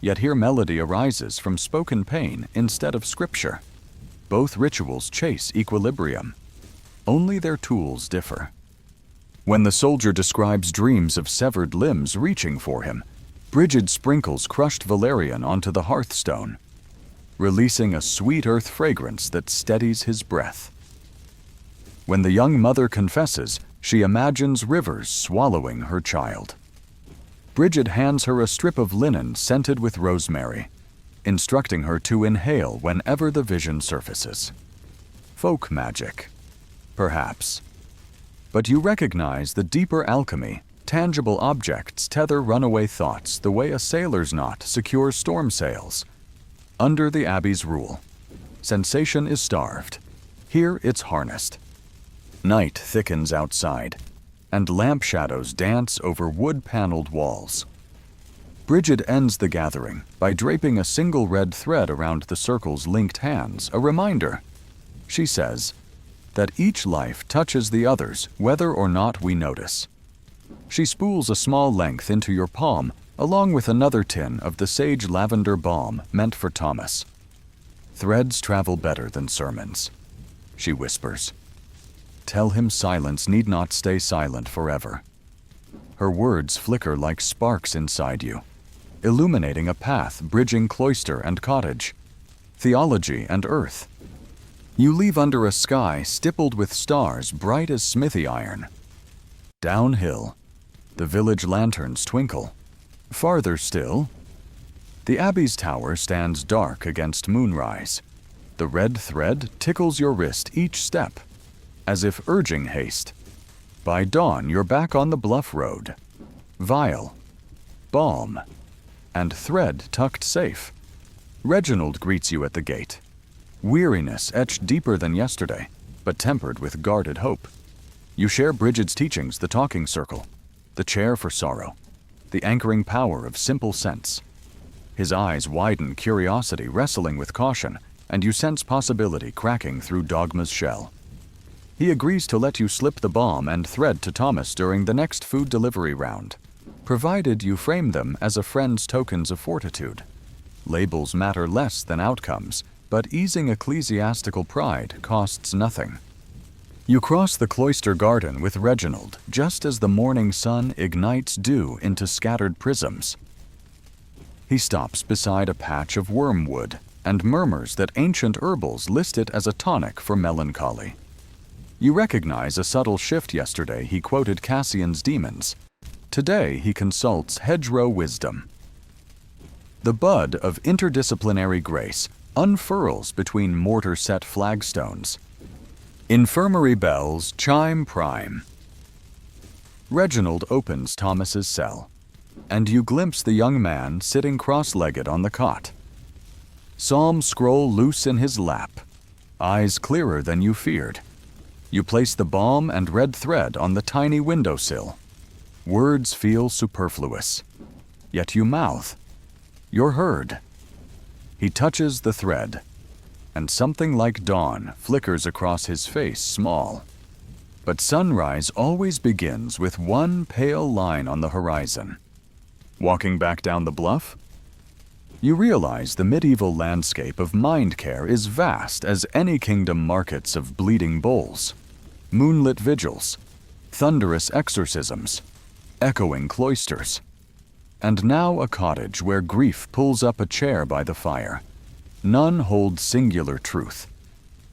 yet here melody arises from spoken pain instead of scripture. Both rituals chase equilibrium. Only their tools differ. When the soldier describes dreams of severed limbs reaching for him, Bridget sprinkles crushed valerian onto the hearthstone, releasing a sweet earth fragrance that steadies his breath. When the young mother confesses, she imagines rivers swallowing her child. Bridget hands her a strip of linen scented with rosemary, instructing her to inhale whenever the vision surfaces. Folk magic, perhaps. But you recognize the deeper alchemy. Tangible objects tether runaway thoughts the way a sailor's knot secures storm sails. Under the Abbey's rule, sensation is starved. Here it's harnessed. Night thickens outside, and lamp shadows dance over wood-paneled walls. Bridget ends the gathering by draping a single red thread around the circle's linked hands, a reminder, she says, that each life touches the others whether or not we notice. She spools a small length into your palm along with another tin of the sage lavender balm meant for Thomas. Threads travel better than sermons, she whispers. Tell him silence need not stay silent forever. Her words flicker like sparks inside you, illuminating a path bridging cloister and cottage, theology and earth. You leave under a sky stippled with stars bright as smithy iron. Downhill, the village lanterns twinkle. Farther still, the Abbey's tower stands dark against moonrise. The red thread tickles your wrist each step, as if urging haste. By dawn, you're back on the bluff road. Vial, balm, and thread tucked safe. Reginald greets you at the gate. Weariness etched deeper than yesterday, but tempered with guarded hope. You share Bridget's teachings, the talking circle, the chair for sorrow, the anchoring power of simple sense. His eyes widen, curiosity wrestling with caution, and you sense possibility cracking through dogma's shell. He agrees to let you slip the balm and thread to Thomas during the next food delivery round, provided you frame them as a friend's tokens of fortitude. Labels matter less than outcomes, but easing ecclesiastical pride costs nothing. You cross the cloister garden with Reginald just as the morning sun ignites dew into scattered prisms. He He stops beside a patch of wormwood and murmurs that ancient herbals list it as a tonic for melancholy. You recognize a subtle shift. Yesterday he quoted Cassian's demons. Today he consults hedgerow wisdom. The bud of interdisciplinary grace unfurls between mortar-set flagstones. Infirmary bells chime prime. Reginald opens Thomas's cell, and you glimpse the young man sitting cross-legged on the cot. Psalm scroll loose in his lap, eyes clearer than you feared. You place the balm and red thread on the tiny windowsill. Words feel superfluous, yet you mouth. You're heard. He touches the thread, and something like dawn flickers across his face small. But sunrise always begins with one pale line on the horizon. Walking back down the bluff, you realize the medieval landscape of mind care is vast as any kingdom markets of bleeding bowls, moonlit vigils, thunderous exorcisms, echoing cloisters, and now a cottage where grief pulls up a chair by the fire. None hold singular truth,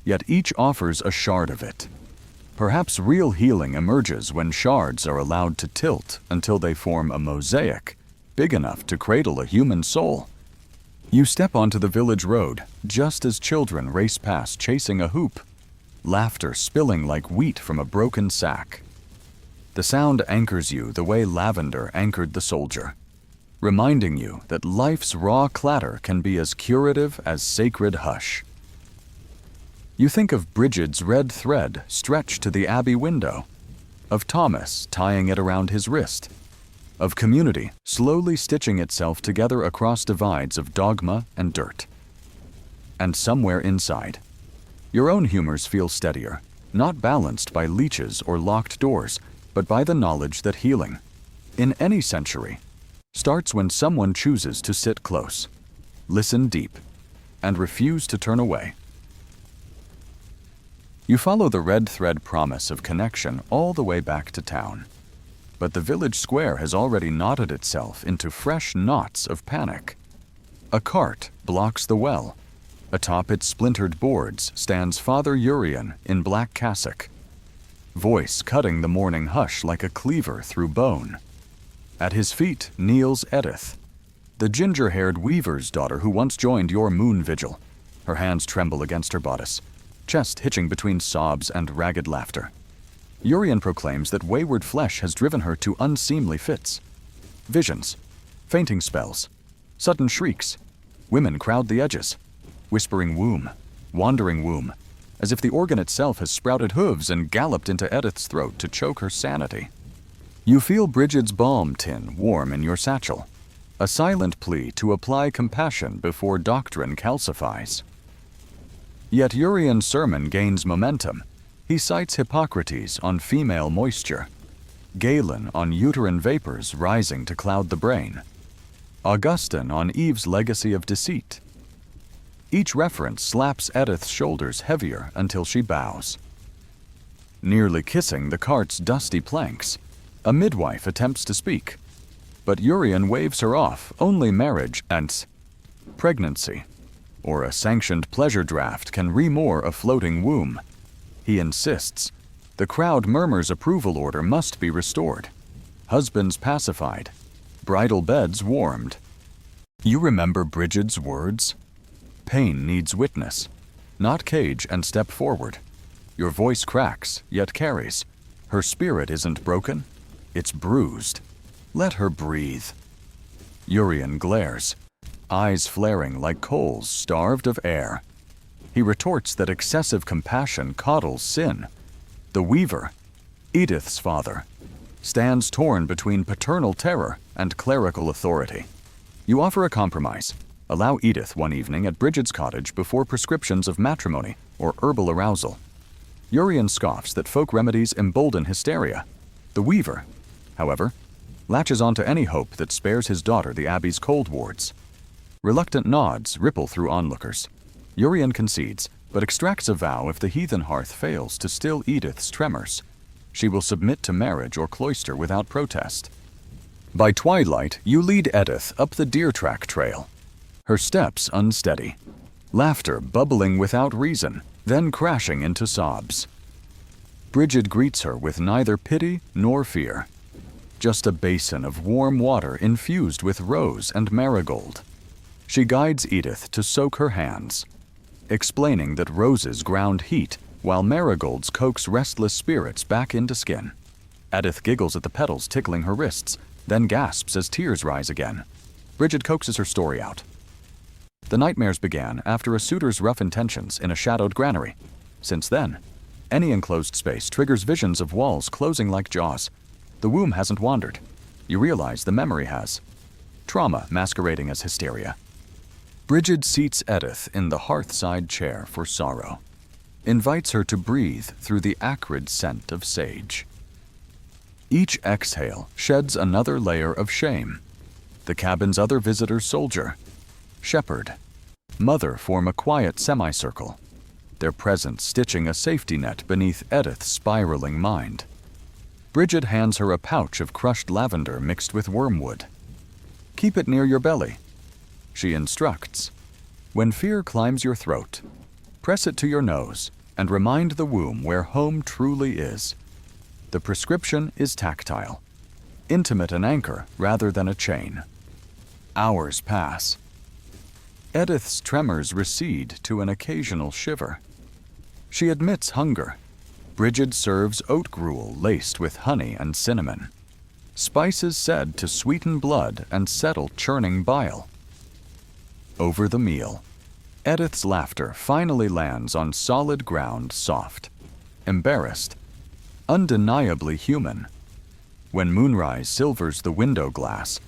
yet each offers a shard of it. Perhaps real healing emerges when shards are allowed to tilt until they form a mosaic big enough to cradle a human soul. You step onto the village road just as children race past chasing a hoop, laughter spilling like wheat from a broken sack. The sound anchors you the way lavender anchored the soldier, reminding you that life's raw clatter can be as curative as sacred hush. You think of Bridget's red thread stretched to the abbey window, of Thomas tying it around his wrist, of community slowly stitching itself together across divides of dogma and dirt. And somewhere inside, your own humors feel steadier, not balanced by leeches or locked doors, but by the knowledge that healing, in any century, starts when someone chooses to sit close, listen deep, and refuse to turn away. You follow the red thread promise of connection all the way back to town, but the village square has already knotted itself into fresh knots of panic. A cart blocks the well. Atop its splintered boards stands Father Urian in black cassock, voice cutting the morning hush like a cleaver through bone. At his feet kneels Edith, the ginger-haired weaver's daughter who once joined your moon vigil. Her hands tremble against her bodice, chest hitching between sobs and ragged laughter. Urian proclaims that wayward flesh has driven her to unseemly fits. Visions, fainting spells, sudden shrieks. Women crowd the edges, whispering womb, wandering womb, as if the organ itself has sprouted hooves and galloped into Edith's throat to choke her sanity. You feel Bridget's balm tin warm in your satchel, a silent plea to apply compassion before doctrine calcifies. Yet Urian's sermon gains momentum. He cites Hippocrates on female moisture, Galen on uterine vapors rising to cloud the brain, Augustine on Eve's legacy of deceit. Each reference slaps Edith's shoulders heavier until she bows. Nearly kissing the cart's dusty planks, a midwife attempts to speak, but Urian waves her off. Only marriage and pregnancy, or a sanctioned pleasure draft, can remoor a floating womb. He insists. The crowd murmurs approval order must be restored. Husbands pacified, bridal beds warmed. You remember Bridget's words? Pain needs witness, not cage and step forward. Your voice cracks, yet carries. Her spirit isn't broken, it's bruised. Let her breathe. Urian glares, eyes flaring like coals starved of air. He retorts that excessive compassion coddles sin. The weaver, Edith's father, stands torn between paternal terror and clerical authority. You offer a compromise. Allow Edith one evening at Bridget's cottage before prescriptions of matrimony or herbal arousal. Urian scoffs that folk remedies embolden hysteria. The weaver, however, latches onto any hope that spares his daughter the abbey's cold wards. Reluctant nods ripple through onlookers. Urian concedes, but extracts a vow if the heathen hearth fails to still Edith's tremors. She will submit to marriage or cloister without protest. By twilight, you lead Edith up the deer track trail. Her steps unsteady, laughter bubbling without reason, then crashing into sobs. Bridget greets her with neither pity nor fear. Just a basin of warm water infused with rose and marigold. She guides Edith to soak her hands, explaining that roses ground heat while marigolds coax restless spirits back into skin. Edith giggles at the petals tickling her wrists, then gasps as tears rise again. Bridget coaxes her story out. The nightmares began after a suitor's rough intentions in a shadowed granary. Since then, any enclosed space triggers visions of walls closing like jaws. The womb hasn't wandered. You realize the memory has. Trauma masquerading as hysteria. Bridget seats Edith in the hearthside chair for sorrow, invites her to breathe through the acrid scent of sage. Each exhale sheds another layer of shame. The cabin's other visitors soldier, shepherd, mother form a quiet semicircle, their presence stitching a safety net beneath Edith's spiraling mind. Bridget hands her a pouch of crushed lavender mixed with wormwood. Keep it near your belly, she instructs. When fear climbs your throat, press it to your nose and remind the womb where home truly is. The prescription is tactile, intimate an anchor rather than a chain. Hours pass. Edith's tremors recede to an occasional shiver. She admits hunger. Bridget serves oat gruel laced with honey and cinnamon, spices said to sweeten blood and settle churning bile. Over the meal, Edith's laughter finally lands on solid ground, soft, embarrassed, undeniably human. When moonrise silvers the window glass,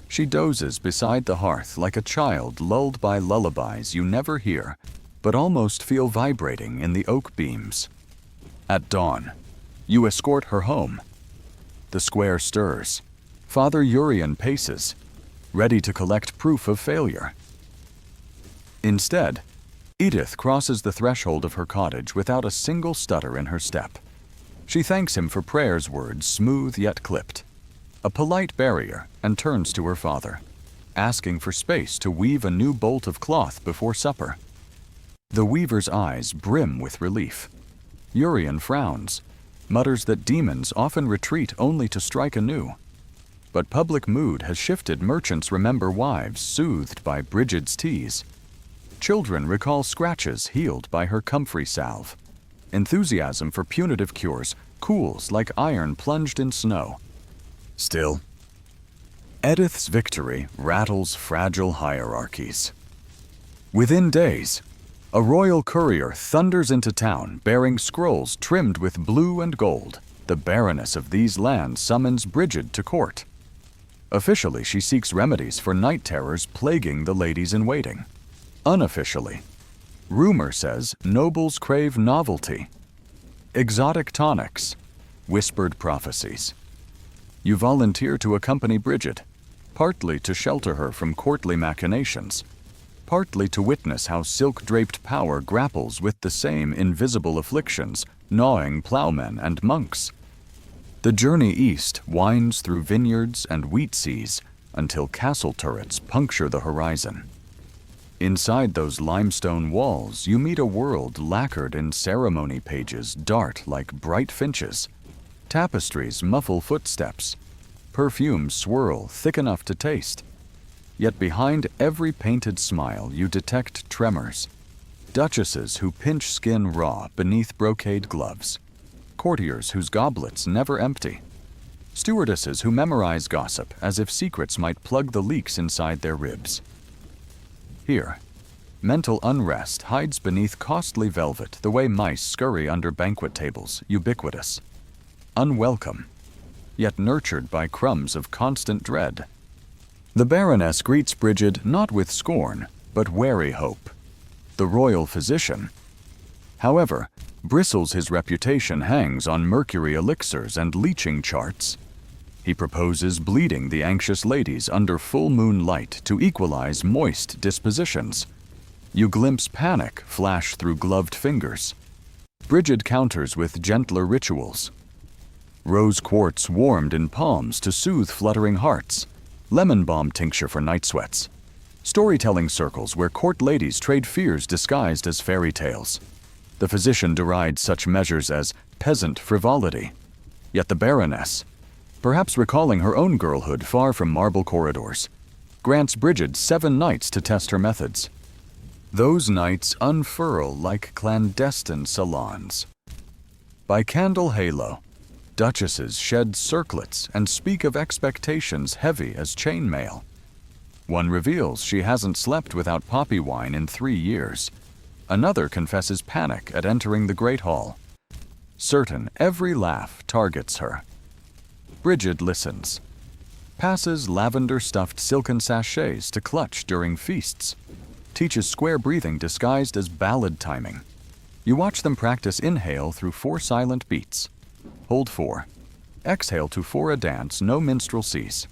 she dozes beside the hearth like a child lulled by lullabies you never hear, but almost feel vibrating in the oak beams. At dawn, you escort her home. The square stirs. Father Urian paces, ready to collect proof of failure. Instead, Edith crosses the threshold of her cottage without a single stutter in her step. She thanks him for prayer's words smooth yet clipped, a polite barrier, and turns to her father, asking for space to weave a new bolt of cloth before supper. The weaver's eyes brim with relief. Urian frowns, mutters that demons often retreat only to strike anew. But public mood has shifted. Merchants remember wives soothed by Bridget's tease. Children recall scratches healed by her comfrey salve. Enthusiasm for punitive cures cools like iron plunged in snow. Still, Edith's victory rattles fragile hierarchies. Within days, a royal courier thunders into town bearing scrolls trimmed with blue and gold. The baroness of these lands summons Bridget to court. Officially, she seeks remedies for night terrors plaguing the ladies-in-waiting. Unofficially, rumor says nobles crave novelty, exotic tonics, whispered prophecies. You volunteer to accompany Bridget, partly to shelter her from courtly machinations, partly to witness how silk-draped power grapples with the same invisible afflictions gnawing plowmen and monks. The journey east winds through vineyards and wheat seas until castle turrets puncture the horizon. Inside those limestone walls, you meet a world lacquered in ceremony pages dart like bright finches. Tapestries muffle footsteps. Perfumes swirl thick enough to taste. Yet behind every painted smile you detect tremors. Duchesses who pinch skin raw beneath brocade gloves. Courtiers whose goblets never empty. Stewardesses who memorize gossip as if secrets might plug the leaks inside their ribs. Here, mental unrest hides beneath costly velvet the way mice scurry under banquet tables, ubiquitous. Unwelcome, yet nurtured by crumbs of constant dread. The Baroness greets Bridget not with scorn, but wary hope. The royal physician, however, bristles his reputation hangs on mercury elixirs and leeching charts. He proposes bleeding the anxious ladies under full moon light to equalize moist dispositions. You glimpse panic flash through gloved fingers. Bridget counters with gentler rituals. Rose quartz warmed in palms to soothe fluttering hearts. Lemon balm tincture for night sweats. Storytelling circles where court ladies trade fears disguised as fairy tales. The physician derides such measures as peasant frivolity. Yet the Baroness, perhaps recalling her own girlhood far from marble corridors, grants Bridget 7 nights to test her methods. Those nights unfurl like clandestine salons. By candle halo, duchesses shed circlets and speak of expectations heavy as chainmail. One reveals she hasn't slept without poppy wine in 3 years. Another confesses panic at entering the Great Hall. Certain every laugh targets her. Bridget listens. Passes lavender-stuffed silken sachets to clutch during feasts. Teaches square breathing disguised as ballad timing. You watch them practice inhale through 4 silent beats. Hold 4. Exhale to 4 a dance no minstrel sees.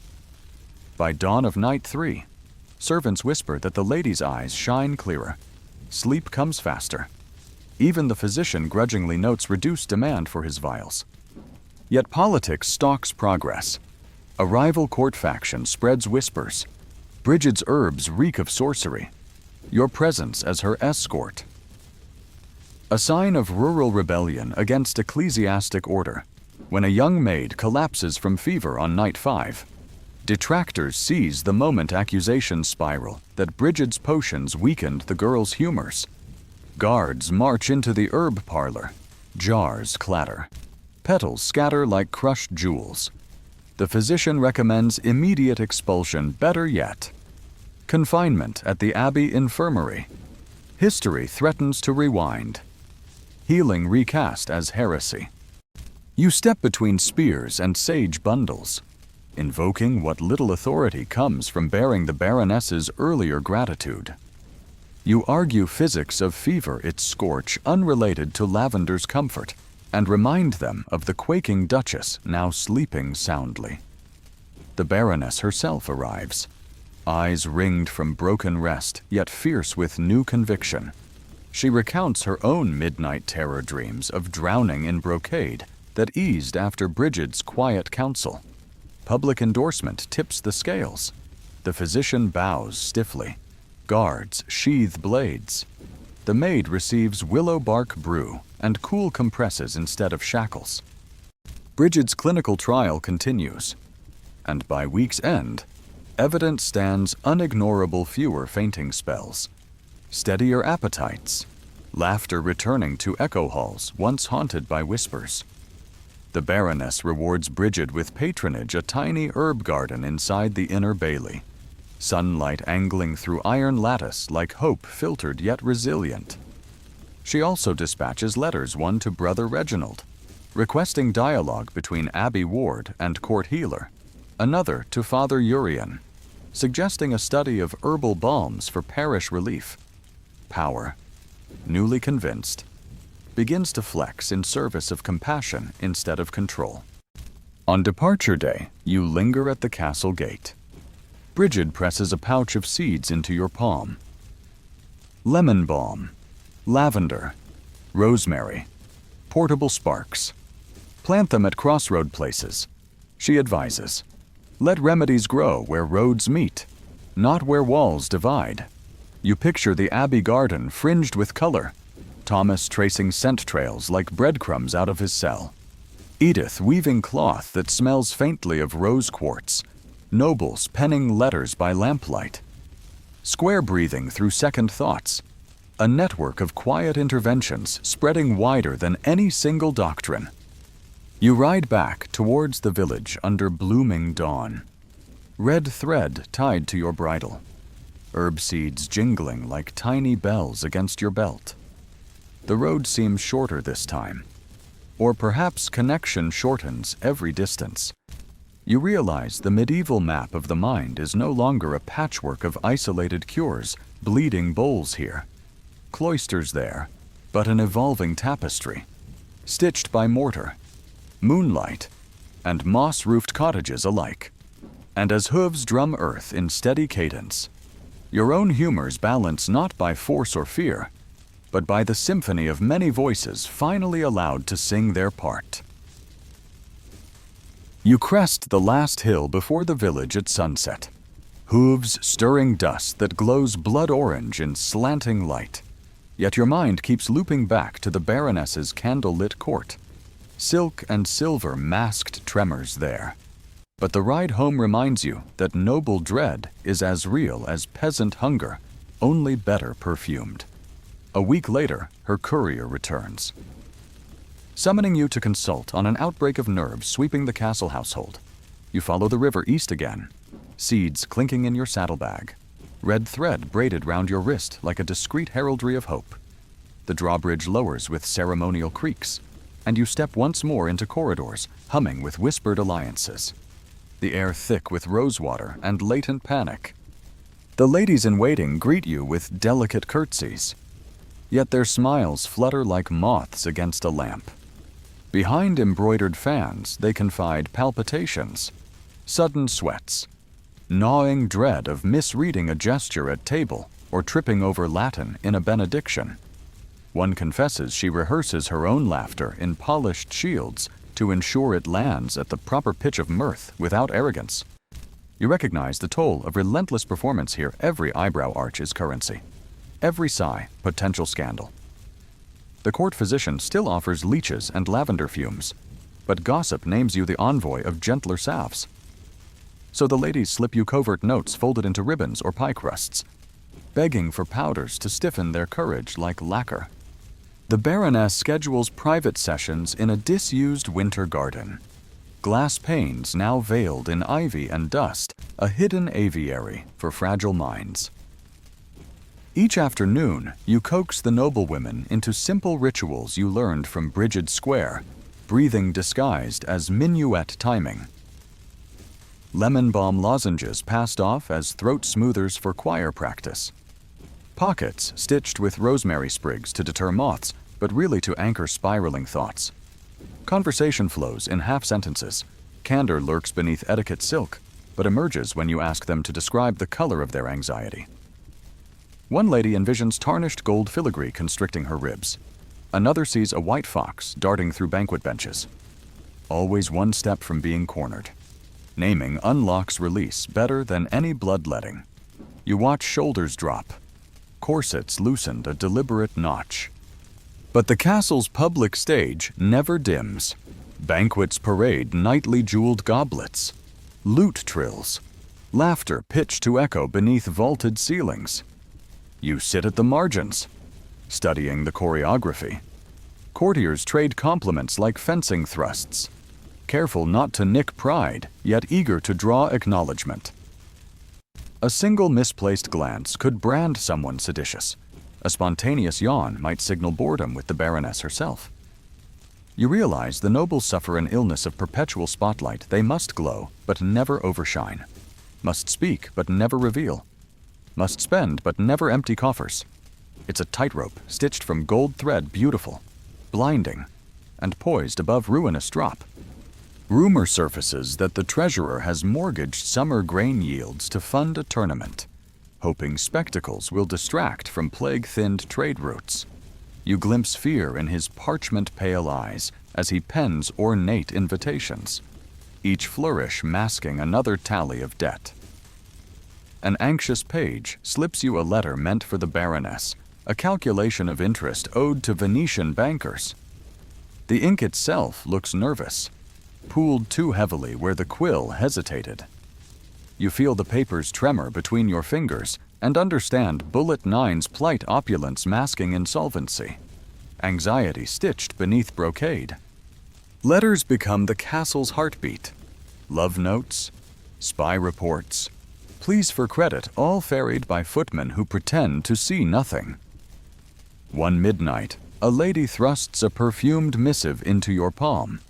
By dawn of night 3, servants whisper that the lady's eyes shine clearer. Sleep comes faster. Even the physician grudgingly notes reduced demand for his vials. Yet politics stalks progress. A rival court faction spreads whispers. Bridget's herbs reek of sorcery. Your presence as her escort. A sign of rural rebellion against ecclesiastic order. When a young maid collapses from fever on night 5, detractors seize the moment accusations spiral that Bridget's potions weakened the girl's humors. Guards march into the herb parlor. Jars clatter. Petals scatter like crushed jewels. The physician recommends immediate expulsion, better yet. Confinement at the Abbey Infirmary. History threatens to rewind. Healing recast as heresy. You step between spears and sage bundles, invoking what little authority comes from bearing the Baroness's earlier gratitude. You argue physics of fever its scorch unrelated to lavender's comfort, and remind them of the quaking Duchess now sleeping soundly. The Baroness herself arrives, eyes ringed from broken rest, yet fierce with new conviction. She recounts her own midnight terror dreams of drowning in brocade that eased after Bridget's quiet counsel. Public endorsement tips the scales. The physician bows stiffly. Guards sheathe blades. The maid receives willow bark brew and cool compresses instead of shackles. Bridget's clinical trial continues, and by week's end, evidence stands unignorable fewer fainting spells, steadier appetites, laughter returning to echo halls once haunted by whispers. The Baroness rewards Bridget with patronage a tiny herb garden inside the inner bailey, sunlight angling through iron lattice like hope filtered yet resilient. She also dispatches letters, one to Brother Reginald, requesting dialogue between Abbey Ward and court healer, another to Father Urian, suggesting a study of herbal balms for parish relief. Power, newly convinced, begins to flex in service of compassion instead of control. On departure day, you linger at the castle gate. Bridget presses a pouch of seeds into your palm. Lemon balm, lavender, rosemary, portable sparks. Plant them at crossroad places. She advises. Let remedies grow where roads meet, not where walls divide. You picture the Abbey garden fringed with color, Thomas tracing scent trails like breadcrumbs out of his cell, Edith weaving cloth that smells faintly of rose quartz, nobles penning letters by lamplight. Square breathing through second thoughts, a network of quiet interventions spreading wider than any single doctrine. You ride back towards the village under blooming dawn. Red thread tied to your bridle, herb seeds jingling like tiny bells against your belt. The road seems shorter this time, or perhaps connection shortens every distance. You realize the medieval map of the mind is no longer a patchwork of isolated cures, bleeding bowls here, cloisters there, but an evolving tapestry, stitched by mortar, moonlight, and moss-roofed cottages alike. And as hooves drum earth in steady cadence, your own humors balance not by force or fear, but by the symphony of many voices finally allowed to sing their part. You crest the last hill before the village at sunset. Hooves stirring dust that glows blood orange in slanting light. Yet your mind keeps looping back to the Baroness's candle-lit court. Silk and silver masked tremors there. But the ride home reminds you that noble dread is as real as peasant hunger, only better perfumed. A week later, her courier returns, summoning you to consult on an outbreak of nerves sweeping the castle household. You follow the river east again, seeds clinking in your saddlebag, red thread braided round your wrist like a discreet heraldry of hope. The drawbridge lowers with ceremonial creaks, and you step once more into corridors, humming with whispered alliances. The air thick with rosewater and latent panic. The ladies-in-waiting greet you with delicate curtsies, yet their smiles flutter like moths against a lamp. Behind embroidered fans, they confide palpitations, sudden sweats, gnawing dread of misreading a gesture at table or tripping over Latin in a benediction. One confesses she rehearses her own laughter in polished shields to ensure it lands at the proper pitch of mirth without arrogance. You recognize the toll of relentless performance here. Every eyebrow arch is currency. Every sigh, potential scandal. The court physician still offers leeches and lavender fumes, but gossip names you the envoy of gentler salves. So the ladies slip you covert notes folded into ribbons or pie crusts, begging for powders to stiffen their courage like lacquer. The Baroness schedules private sessions in a disused winter garden. Glass panes now veiled in ivy and dust, a hidden aviary for fragile minds. Each afternoon, you coax the noblewomen into simple rituals you learned from Brigid Square, breathing disguised as minuet timing. Lemon balm lozenges passed off as throat smoothers for choir practice. Pockets stitched with rosemary sprigs to deter moths, but really to anchor spiraling thoughts. Conversation flows in half-sentences. Candor lurks beneath etiquette silk, but emerges when you ask them to describe the color of their anxiety. One lady envisions tarnished gold filigree constricting her ribs. Another sees a white fox darting through banquet benches. Always one step from being cornered. Naming unlocks release better than any bloodletting. You watch shoulders drop. Corsets loosened a deliberate notch. But the castle's public stage never dims. Banquets parade nightly jeweled goblets. Lute trills. Laughter pitched to echo beneath vaulted ceilings. You sit at the margins, studying the choreography. Courtiers trade compliments like fencing thrusts. Careful not to nick pride, yet eager to draw acknowledgement. A single misplaced glance could brand someone seditious. A spontaneous yawn might signal boredom with the Baroness herself. You realize the nobles suffer an illness of perpetual spotlight. They must glow, but never overshine. Must speak, but never reveal. Must spend, but never empty coffers. It's a tightrope stitched from gold thread, beautiful, blinding, and poised above ruinous drop. Rumor surfaces that the treasurer has mortgaged summer grain yields to fund a tournament, hoping spectacles will distract from plague-thinned trade routes. You glimpse fear in his parchment-pale eyes as he pens ornate invitations, each flourish masking another tally of debt. An anxious page slips you a letter meant for the Baroness, a calculation of interest owed to Venetian bankers. The ink itself looks nervous, pooled too heavily where the quill hesitated. You feel the paper's tremor between your fingers and understand Bullet 9's plight, opulence masking insolvency, anxiety stitched beneath brocade. Letters become the castle's heartbeat. Love notes, spy reports, pleas for credit, all ferried by footmen who pretend to see nothing. One midnight, a lady thrusts a perfumed missive into your palm,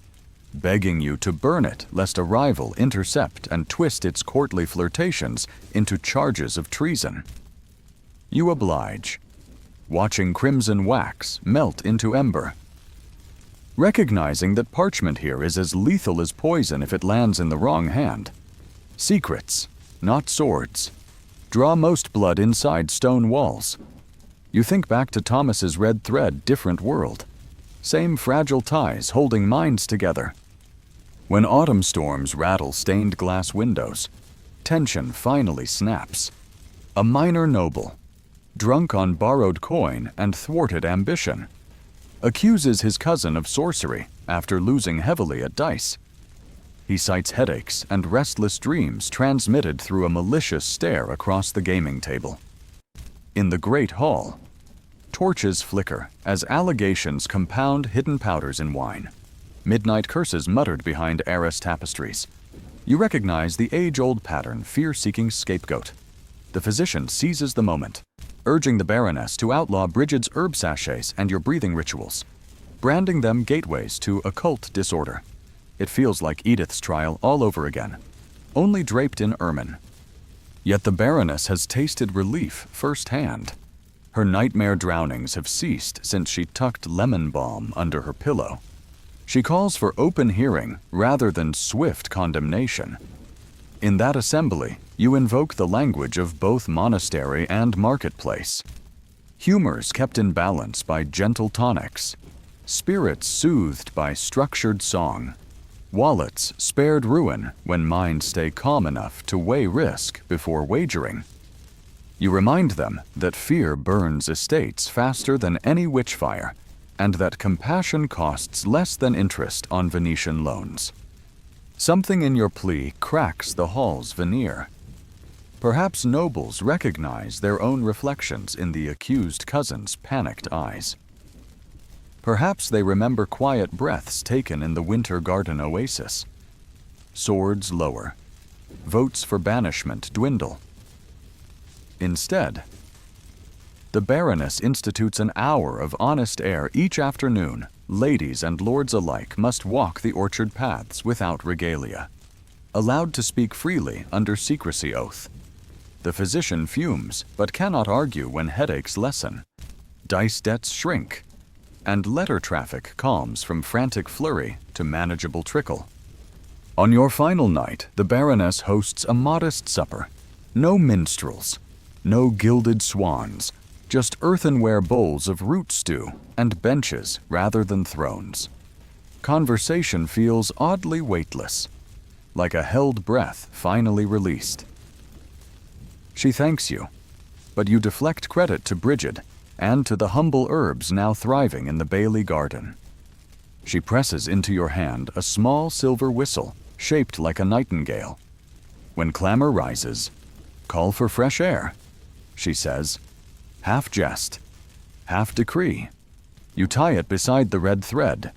begging you to burn it lest a rival intercept and twist its courtly flirtations into charges of treason. You oblige, watching crimson wax melt into ember. Recognizing that parchment here is as lethal as poison if it lands in the wrong hand. Secrets, not swords, draw most blood inside stone walls. You think back to Thomas's red thread, different world. Same fragile ties holding minds together. When autumn storms rattle stained glass windows, tension finally snaps. A minor noble, drunk on borrowed coin and thwarted ambition, accuses his cousin of sorcery after losing heavily at dice. He cites headaches and restless dreams transmitted through a malicious stare across the gaming table. In the great hall, torches flicker as allegations compound hidden powders in wine. Midnight curses muttered behind arras tapestries. You recognize the age-old pattern, fear-seeking scapegoat. The physician seizes the moment, urging the Baroness to outlaw Brigid's herb sachets and your breathing rituals, branding them gateways to occult disorder. It feels like Edith's trial all over again, only draped in ermine. Yet the Baroness has tasted relief firsthand. Her nightmare drownings have ceased since she tucked lemon balm under her pillow. She calls for open hearing rather than swift condemnation. In that assembly, you invoke the language of both monastery and marketplace. Humors kept in balance by gentle tonics, spirits soothed by structured song, wallets spared ruin when minds stay calm enough to weigh risk before wagering. You remind them that fear burns estates faster than any witchfire, and that compassion costs less than interest on Venetian loans. Something in your plea cracks the hall's veneer. Perhaps nobles recognize their own reflections in the accused cousin's panicked eyes. Perhaps they remember quiet breaths taken in the winter garden oasis. Swords lower. Votes for banishment dwindle. Instead, the Baroness institutes an hour of honest air each afternoon. Ladies and lords alike must walk the orchard paths without regalia, allowed to speak freely under secrecy oath. The physician fumes, but cannot argue when headaches lessen. Dice debts shrink, and letter traffic calms from frantic flurry to manageable trickle. On your final night, the Baroness hosts a modest supper. No minstrels, no gilded swans, just earthenware bowls of root stew and benches rather than thrones. Conversation feels oddly weightless, like a held breath finally released. She thanks you, but you deflect credit to Brigid and to the humble herbs now thriving in the Bailey garden. She presses into your hand a small silver whistle shaped like a nightingale. When clamor rises, call for fresh air, she says, half jest, half decree. You tie it beside the red thread,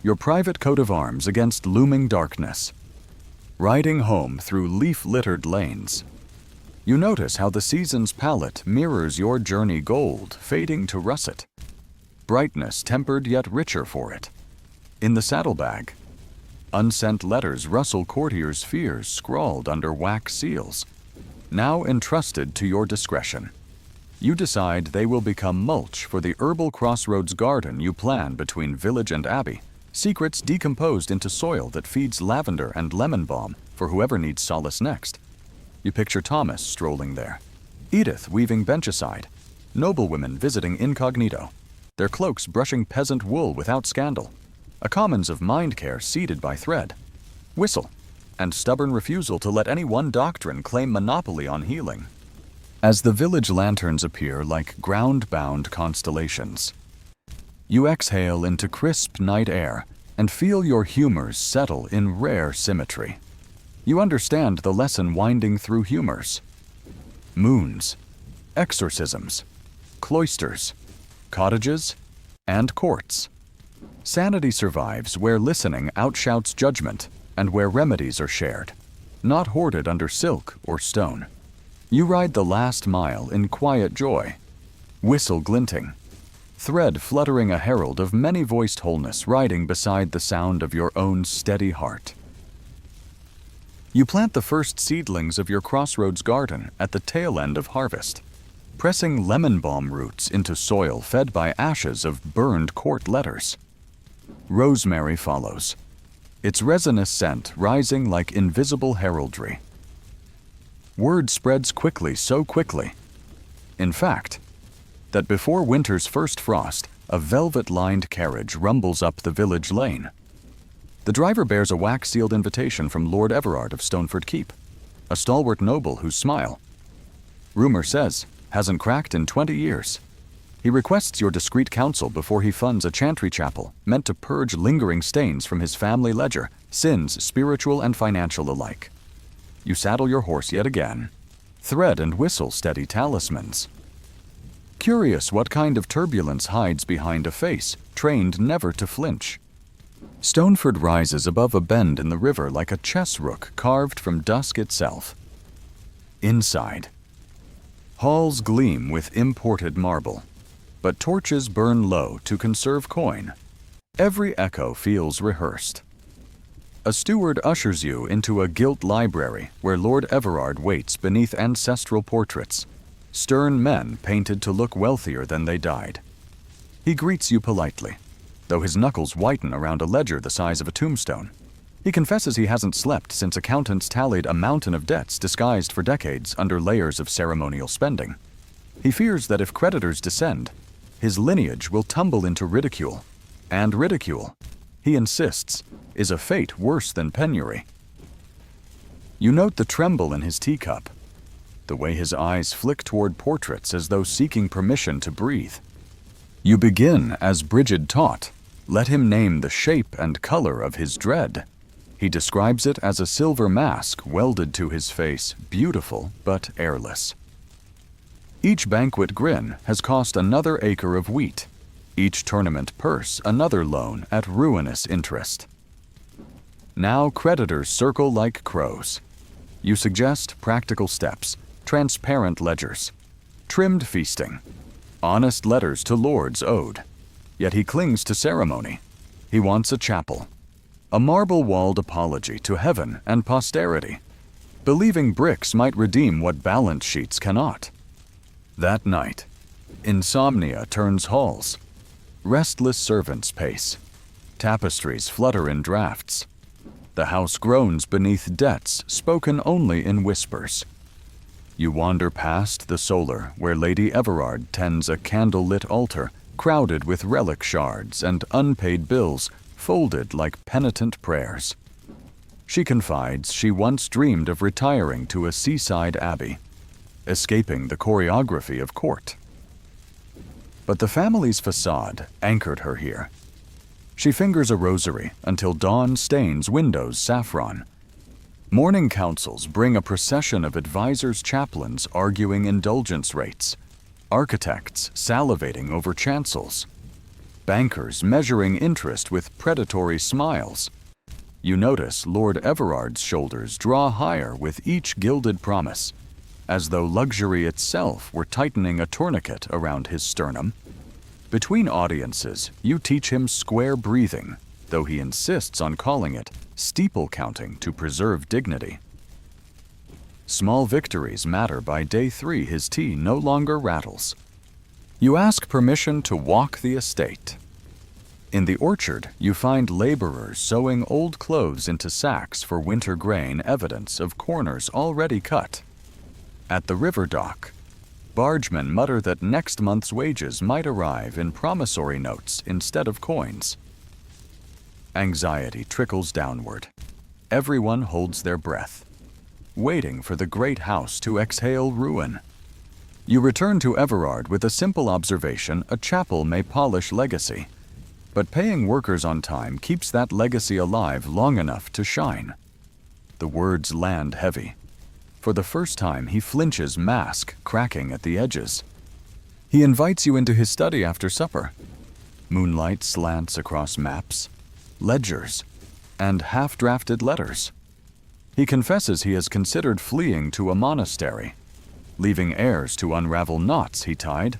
your private coat of arms against looming darkness. Riding home through leaf-littered lanes, you notice how the season's palette mirrors your journey gold, fading to russet. Brightness tempered yet richer for it. In the saddlebag, unsent letters rustle courtiers' fears scrawled under wax seals, now entrusted to your discretion. You decide they will become mulch for the herbal crossroads garden you plan between village and abbey, secrets decomposed into soil that feeds lavender and lemon balm for whoever needs solace next. You picture Thomas strolling there, Edith weaving bencheside, noblewomen visiting incognito, their cloaks brushing peasant wool without scandal, a commons of mind care seeded by thread, whistle, and stubborn refusal to let any one doctrine claim monopoly on healing. As the village lanterns appear like ground-bound constellations, you exhale into crisp night air and feel your humors settle in rare symmetry. You understand the lesson winding through humors. Moons, exorcisms, cloisters, cottages, and courts. Sanity survives where listening outshouts judgment and where remedies are shared, not hoarded under silk or stone. You ride the last mile in quiet joy, whistle glinting, thread fluttering a herald of many-voiced wholeness riding beside the sound of your own steady heart. You plant the first seedlings of your crossroads garden at the tail end of harvest, pressing lemon balm roots into soil fed by ashes of burned court letters. Rosemary follows, its resinous scent rising like invisible heraldry. Word spreads quickly, so quickly, in fact, that before winter's first frost, a velvet-lined carriage rumbles up the village lane. The driver bears a wax-sealed invitation from Lord Everard of Stoneford Keep, a stalwart noble whose smile, rumor says, hasn't cracked in 20 years. He requests your discreet counsel before he funds a chantry chapel meant to purge lingering stains from his family ledger, sins spiritual and financial alike. You saddle your horse yet again. Thread and whistle steady talismans. Curious what kind of turbulence hides behind a face trained never to flinch. Stoneford rises above a bend in the river like a chess rook carved from dusk itself. Inside, halls gleam with imported marble, but torches burn low to conserve coin. Every echo feels rehearsed. A steward ushers you into a gilt library where Lord Everard waits beneath ancestral portraits, stern men painted to look wealthier than they died. He greets you politely, though his knuckles whiten around a ledger the size of a tombstone. He confesses he hasn't slept since accountants tallied a mountain of debts disguised for decades under layers of ceremonial spending. He fears that if creditors descend, his lineage will tumble into ridicule, and ridicule, he insists, is a fate worse than penury. You note the tremble in his teacup, the way his eyes flick toward portraits as though seeking permission to breathe. You begin as Brigid taught. Let him name the shape and color of his dread. He describes it as a silver mask welded to his face, beautiful but airless. Each banquet grin has cost another acre of wheat, each tournament purse another loan at ruinous interest. Now creditors circle like crows. You suggest practical steps, transparent ledgers, trimmed feasting, honest letters to lords owed. Yet he clings to ceremony. He wants a chapel, a marble-walled apology to heaven and posterity, believing bricks might redeem what balance sheets cannot. That night, insomnia turns halls. Restless servants pace. Tapestries flutter in drafts. The house groans beneath debts spoken only in whispers. You wander past the solar where Lady Everard tends a candle-lit altar crowded with relic shards and unpaid bills folded like penitent prayers. She confides she once dreamed of retiring to a seaside abbey, escaping the choreography of court. But the family's facade anchored her here. She fingers a rosary until dawn stains windows saffron. Morning councils bring a procession of advisors' chaplains arguing indulgence rates, architects salivating over chancels, bankers measuring interest with predatory smiles. You notice Lord Everard's shoulders draw higher with each gilded promise, as though luxury itself were tightening a tourniquet around his sternum. Between audiences, you teach him square breathing, though he insists on calling it steeple counting to preserve dignity. Small victories matter. By day 3, his tea no longer rattles. You ask permission to walk the estate. In the orchard, you find laborers sewing old clothes into sacks for winter grain, evidence of corners already cut. At the river dock, bargemen mutter that next month's wages might arrive in promissory notes instead of coins. Anxiety trickles downward. Everyone holds their breath, waiting for the great house to exhale ruin. You return to Everard with a simple observation: a chapel may polish legacy, but paying workers on time keeps that legacy alive long enough to shine. The words land heavy. For the first time, he flinches, mask cracking at the edges. He invites you into his study after supper. Moonlight slants across maps, ledgers, and half-drafted letters. He confesses he has considered fleeing to a monastery, leaving heirs to unravel knots he tied.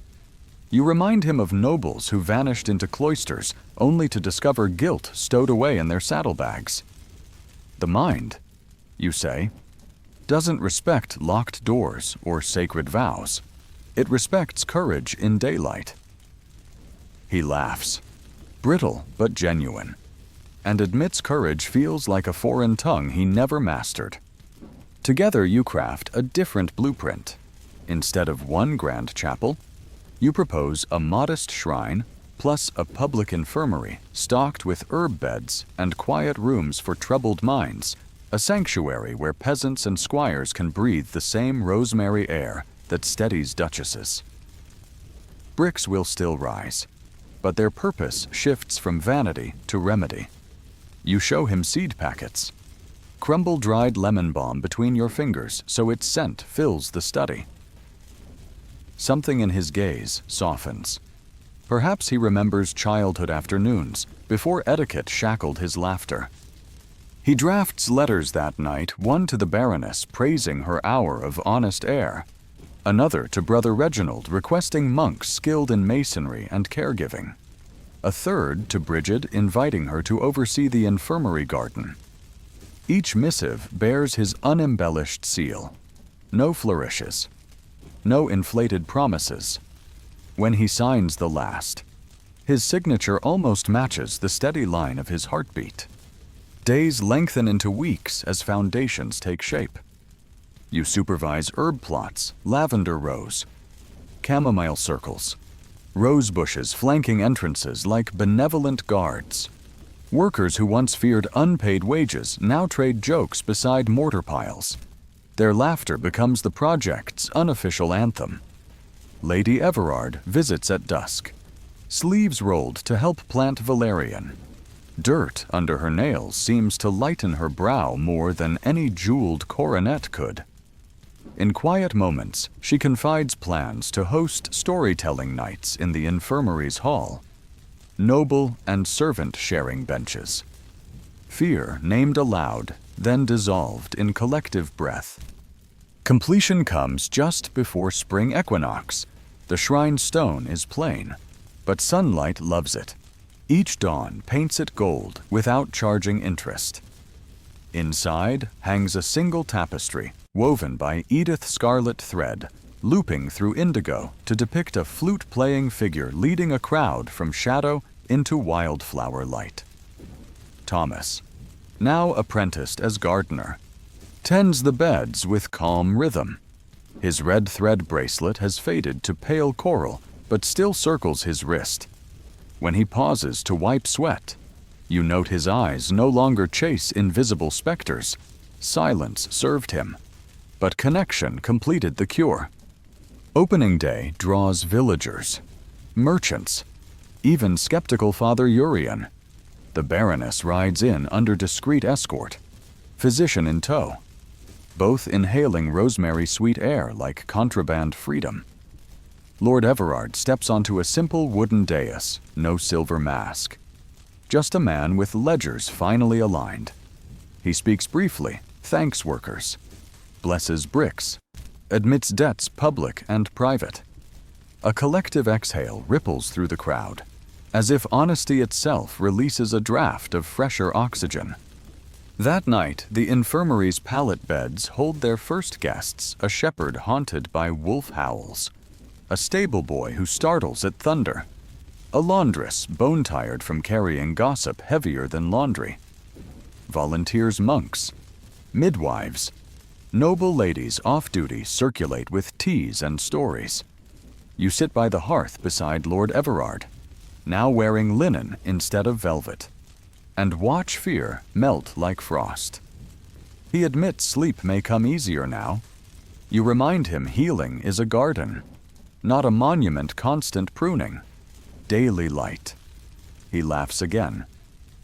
You remind him of nobles who vanished into cloisters only to discover guilt stowed away in their saddlebags. The mind, you say, doesn't respect locked doors or sacred vows. It respects courage in daylight. He laughs, brittle but genuine, and admits courage feels like a foreign tongue he never mastered. Together you craft a different blueprint. Instead of one grand chapel, you propose a modest shrine, plus a public infirmary stocked with herb beds and quiet rooms for troubled minds, a sanctuary where peasants and squires can breathe the same rosemary air that steadies duchesses. Bricks will still rise, but their purpose shifts from vanity to remedy. You show him seed packets. Crumble dried lemon balm between your fingers so its scent fills the study. Something in his gaze softens. Perhaps he remembers childhood afternoons before etiquette shackled his laughter. He drafts letters that night, one to the Baroness praising her hour of honest air, another to Brother Reginald requesting monks skilled in masonry and caregiving, a third to Bridget inviting her to oversee the infirmary garden. Each missive bears his unembellished seal. No flourishes. No inflated promises. When he signs the last, his signature almost matches the steady line of his heartbeat. Days lengthen into weeks as foundations take shape. You supervise herb plots, lavender rows, chamomile circles, rose bushes flanking entrances like benevolent guards. Workers who once feared unpaid wages now trade jokes beside mortar piles. Their laughter becomes the project's unofficial anthem. Lady Everard visits at dusk, sleeves rolled to help plant valerian. Dirt under her nails seems to lighten her brow more than any jeweled coronet could. In quiet moments, she confides plans to host storytelling nights in the infirmary's hall. Noble and servant-sharing benches. Fear named aloud, then dissolved in collective breath. Completion comes just before spring equinox. The shrine stone is plain, but sunlight loves it. Each dawn paints it gold without charging interest. Inside hangs a single tapestry woven by Edith scarlet thread, looping through indigo to depict a flute-playing figure leading a crowd from shadow into wildflower light. Thomas, now apprenticed as gardener, tends the beds with calm rhythm. His red thread bracelet has faded to pale coral, but still circles his wrist. When he pauses to wipe sweat, you note his eyes no longer chase invisible specters. Silence served him, but connection completed the cure. Opening day draws villagers, merchants, even skeptical Father Urian. The Baroness rides in under discreet escort, physician in tow, both inhaling rosemary sweet air like contraband freedom. Lord Everard steps onto a simple wooden dais, no silver mask. Just a man with ledgers finally aligned. He speaks briefly, thanks workers, blesses bricks, admits debts public and private. A collective exhale ripples through the crowd, as if honesty itself releases a draft of fresher oxygen. That night, the infirmary's pallet beds hold their first guests, a shepherd haunted by wolf howls, a stable boy who startles at thunder, a laundress bone-tired from carrying gossip heavier than laundry, volunteers monks, midwives, noble ladies off-duty circulate with teas and stories. You sit by the hearth beside Lord Everard, now wearing linen instead of velvet, and watch fear melt like frost. He admits sleep may come easier now. You remind him healing is a garden, not a monument constant pruning. Daily light. He laughs again,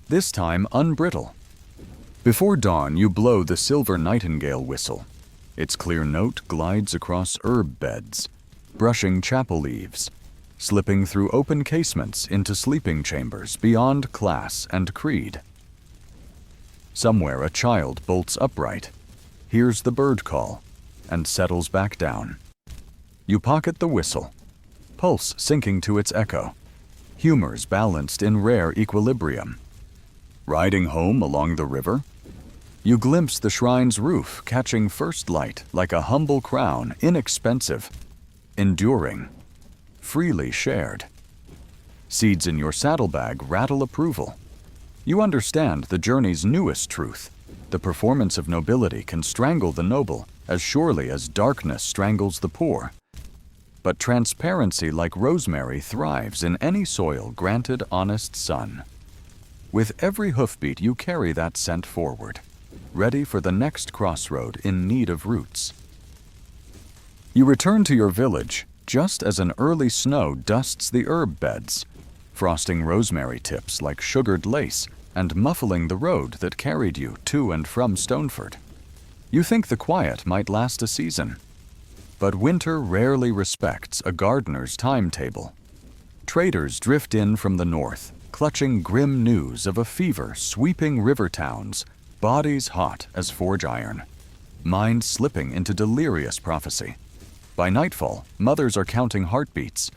this time unbrittle. Before dawn, you blow the silver nightingale whistle. Its clear note glides across herb beds, brushing chapel eaves, slipping through open casements into sleeping chambers beyond class and creed. Somewhere a child bolts upright, hears the bird call, and settles back down. You pocket the whistle, pulse sinking to its echo, humors balanced in rare equilibrium. Riding home along the river, you glimpse the shrine's roof catching first light like a humble crown, inexpensive, enduring, freely shared. Seeds in your saddlebag rattle approval. You understand the journey's newest truth. The performance of nobility can strangle the noble as surely as darkness strangles the poor. but transparency like rosemary thrives in any soil granted honest sun. With every hoofbeat you carry that scent forward, ready for the next crossroad in need of roots. You return to your village just as an early snow dusts the herb beds, frosting rosemary tips like sugared lace and muffling the road that carried you to and from Stoneford. You think the quiet might last a season, but winter rarely respects a gardener's timetable. Traders drift in from the north, clutching grim news of a fever sweeping river towns, bodies hot as forge iron, minds slipping into delirious prophecy. By nightfall, mothers are counting heartbeats,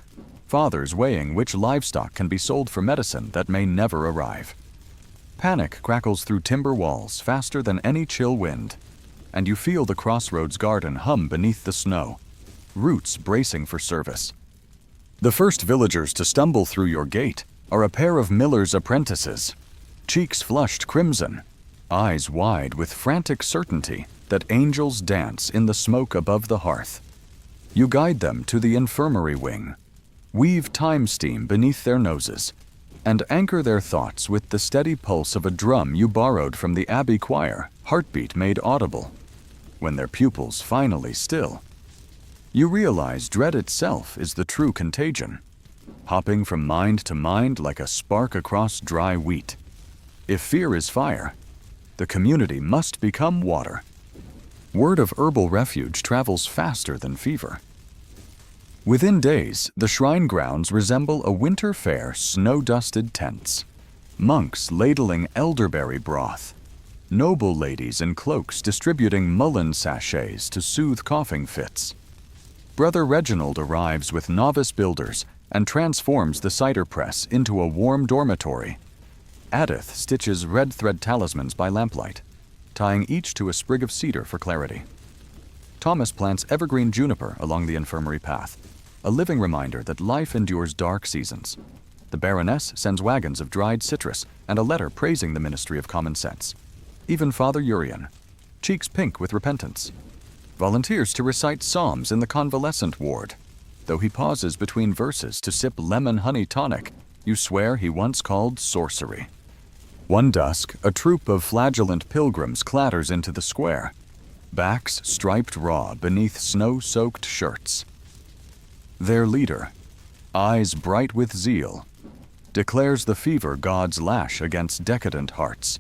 fathers weighing which livestock can be sold for medicine that may never arrive. Panic crackles through timber walls faster than any chill wind, and you feel the crossroads garden hum beneath the snow, roots bracing for service. The first villagers to stumble through your gate are a pair of miller's apprentices, cheeks flushed crimson, eyes wide with frantic certainty that angels dance in the smoke above the hearth. You guide them to the infirmary wing, weave time steam beneath their noses, and anchor their thoughts with the steady pulse of a drum you borrowed from the Abbey choir, heartbeat made audible. When their pupils finally still, you realize dread itself is the true contagion, hopping from mind to mind like a spark across dry wheat. If fear is fire, the community must become water. Word of herbal refuge travels faster than fever. Within days, the shrine grounds resemble a winter fair snow-dusted tents. Monks ladling elderberry broth, noble ladies in cloaks distributing mullein sachets to soothe coughing fits. Brother Reginald arrives with novice builders and transforms the cider press into a warm dormitory. Adith stitches red thread talismans by lamplight, tying each to a sprig of cedar for clarity. Thomas plants evergreen juniper along the infirmary path, a living reminder that life endures dark seasons. The Baroness sends wagons of dried citrus and a letter praising the ministry of common sense. Even Father Urian, cheeks pink with repentance, volunteers to recite psalms in the convalescent ward. Though he pauses between verses to sip lemon honey tonic, you swear he once called sorcery. One dusk, a troop of flagellant pilgrims clatters into the square, backs striped raw beneath snow-soaked shirts. Their leader, eyes bright with zeal, declares the fever gods lash against decadent hearts.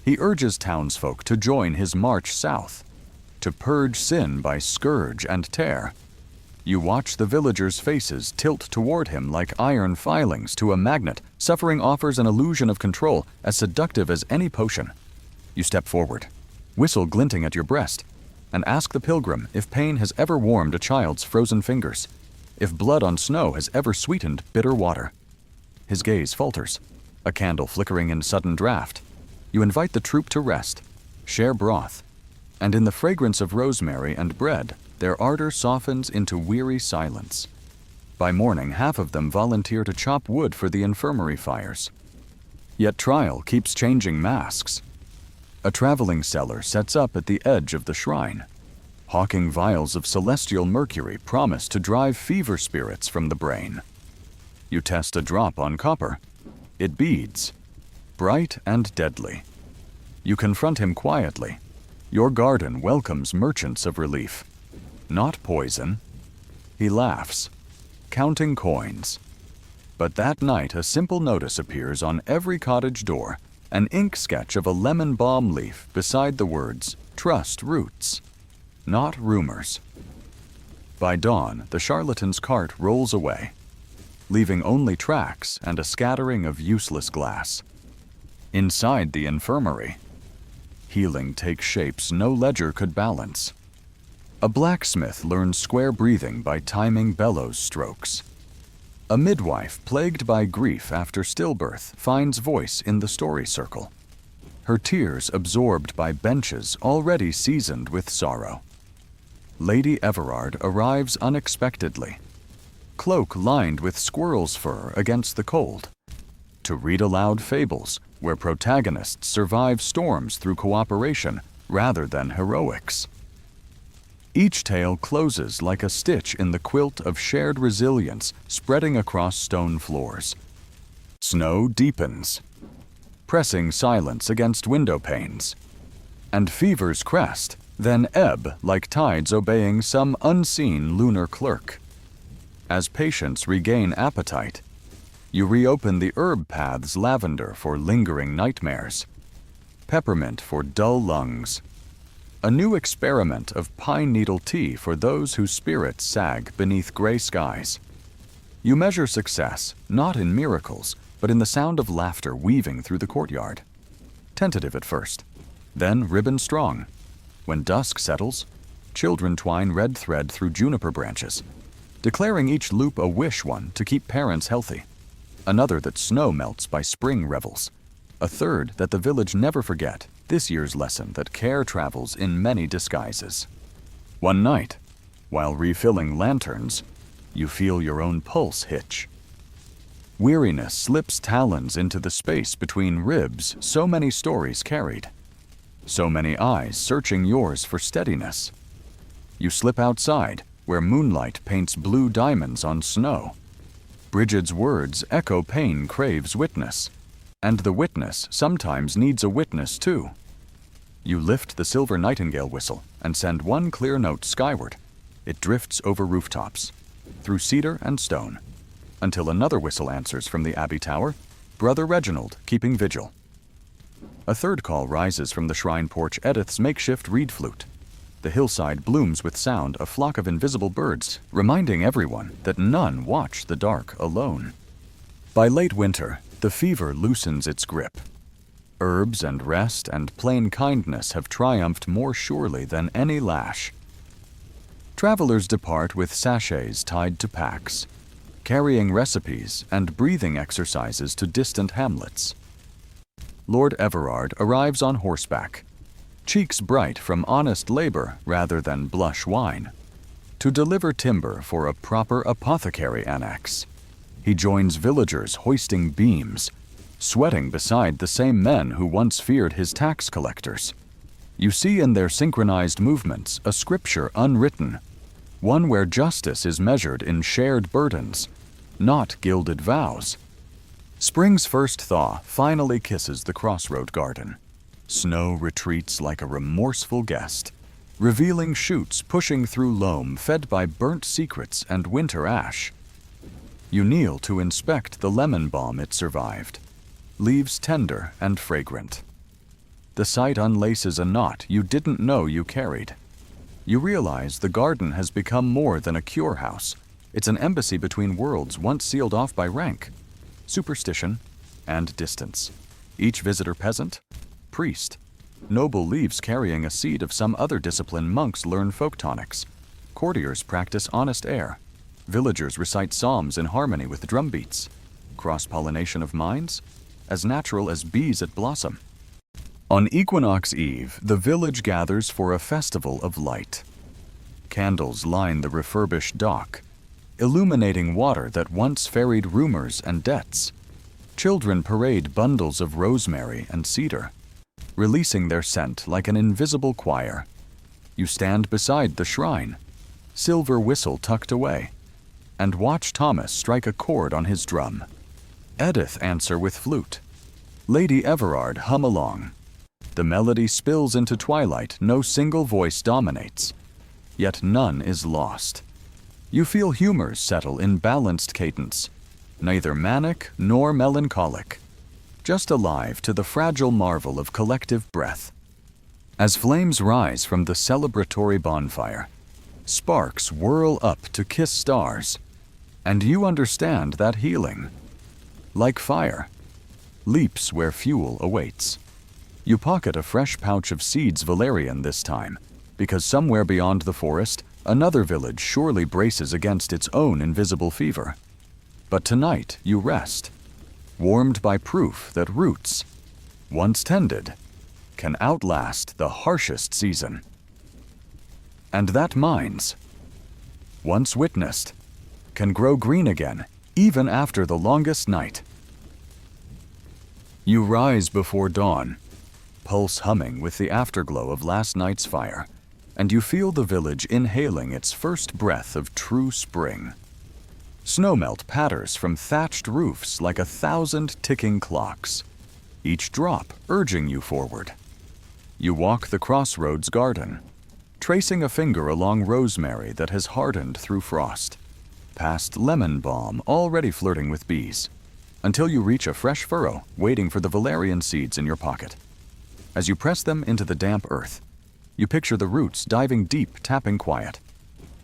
He urges townsfolk to join his march south, to purge sin by scourge and tear. You watch the villagers' faces tilt toward him like iron filings to a magnet. Suffering offers an illusion of control as seductive as any potion. You step forward, whistle glinting at your breast, and ask the pilgrim if pain has ever warmed a child's frozen fingers, if blood on snow has ever sweetened bitter water. His gaze falters, a candle flickering in sudden draft. You invite the troop to rest, share broth, and in the fragrance of rosemary and bread, their ardor softens into weary silence. By morning, half of them volunteer to chop wood for the infirmary fires. Yet trial keeps changing masks. A traveling seller sets up at the edge of the shrine, hawking vials of celestial mercury promise to drive fever spirits from the brain. You test a drop on copper. It beads, bright and deadly. You confront him quietly. Your garden welcomes merchants of relief. Not poison. He laughs, counting coins. But that night a simple notice appears on every cottage door, an ink sketch of a lemon balm leaf beside the words, "Trust roots, not rumors." By dawn, the charlatan's cart rolls away, leaving only tracks and a scattering of useless glass. Inside the infirmary, healing takes shapes no ledger could balance. A blacksmith learns square breathing by timing bellows strokes. A midwife plagued by grief after stillbirth finds voice in the story circle, her tears absorbed by benches already seasoned with sorrow. Lady Everard arrives unexpectedly, cloak lined with squirrel's fur against the cold, to read aloud fables where protagonists survive storms through cooperation rather than heroics. Each tale closes like a stitch in the quilt of shared resilience spreading across stone floors. Snow deepens, pressing silence against window panes. And fevers crest, then ebb like tides obeying some unseen lunar clerk. As patients regain appetite, you reopen the herb paths: lavender for lingering nightmares, peppermint for dull lungs, a new experiment of pine needle tea for those whose spirits sag beneath gray skies. You measure success not in miracles, but in the sound of laughter weaving through the courtyard. Tentative at first, then ribbon strong. When dusk settles, children twine red thread through juniper branches, declaring each loop a wish, one to keep parents healthy, another that snow melts by spring revels, a third that the village never forget this year's lesson that care travels in many disguises. One night, while refilling lanterns, you feel your own pulse hitch. Weariness slips talons into the space between ribs so many stories carried, so many eyes searching yours for steadiness. You slip outside, where moonlight paints blue diamonds on snow. Bridget's words echo pain craves witness, and the witness sometimes needs a witness too. You lift the silver nightingale whistle and send one clear note skyward. It drifts over rooftops, through cedar and stone, until another whistle answers from the Abbey Tower, Brother Reginald keeping vigil. A third call rises from the shrine porch, Edith's makeshift reed flute. The hillside blooms with sound, a flock of invisible birds, reminding everyone that none watch the dark alone. By late winter, the fever loosens its grip. Herbs and rest and plain kindness have triumphed more surely than any lash. Travelers depart with sachets tied to packs, carrying recipes and breathing exercises to distant hamlets. Lord Everard arrives on horseback, cheeks bright from honest labor rather than blush wine, to deliver timber for a proper apothecary annex. He joins villagers hoisting beams, sweating beside the same men who once feared his tax collectors. You see in their synchronized movements a scripture unwritten, one where justice is measured in shared burdens, not gilded vows. Spring's first thaw finally kisses the crossroad garden. Snow retreats like a remorseful guest, revealing shoots pushing through loam fed by burnt secrets and winter ash. You kneel to inspect the lemon balm it survived, leaves tender and fragrant. The sight unlaces a knot you didn't know you carried. You realize the garden has become more than a cure house. It's an embassy between worlds once sealed off by rank, superstition, and distance. Each visitor peasant, priest, noble leaves carrying a seed of some other discipline. Monks learn folk tonics, courtiers practice honest air, villagers recite psalms in harmony with drumbeats. Cross-pollination of minds, as natural as bees at blossom. On Equinox Eve, the village gathers for a festival of light. Candles line the refurbished dock, illuminating water that once ferried rumors and debts. Children parade bundles of rosemary and cedar, releasing their scent like an invisible choir. You stand beside the shrine, silver whistle tucked away, and watch Thomas strike a chord on his drum. Edith answer with flute. Lady Everard hum along. The melody spills into twilight, no single voice dominates, yet none is lost. You feel humors settle in balanced cadence, neither manic nor melancholic, just alive to the fragile marvel of collective breath. As flames rise from the celebratory bonfire, sparks whirl up to kiss stars, and you understand that healing, like fire, leaps where fuel awaits. You pocket a fresh pouch of seeds valerian this time, because somewhere beyond the forest, another village surely braces against its own invisible fever. But tonight you rest, warmed by proof that roots, once tended, can outlast the harshest season. And that minds, once witnessed, can grow green again, even after the longest night. You rise before dawn, pulse humming with the afterglow of last night's fire, and you feel the village inhaling its first breath of true spring. Snowmelt patters from thatched roofs like 1,000 ticking clocks, each drop urging you forward. You walk the crossroads garden, tracing a finger along rosemary that has hardened through frost, past lemon balm already flirting with bees, until you reach a fresh furrow waiting for the valerian seeds in your pocket. As you press them into the damp earth, you picture the roots diving deep, tapping quiet.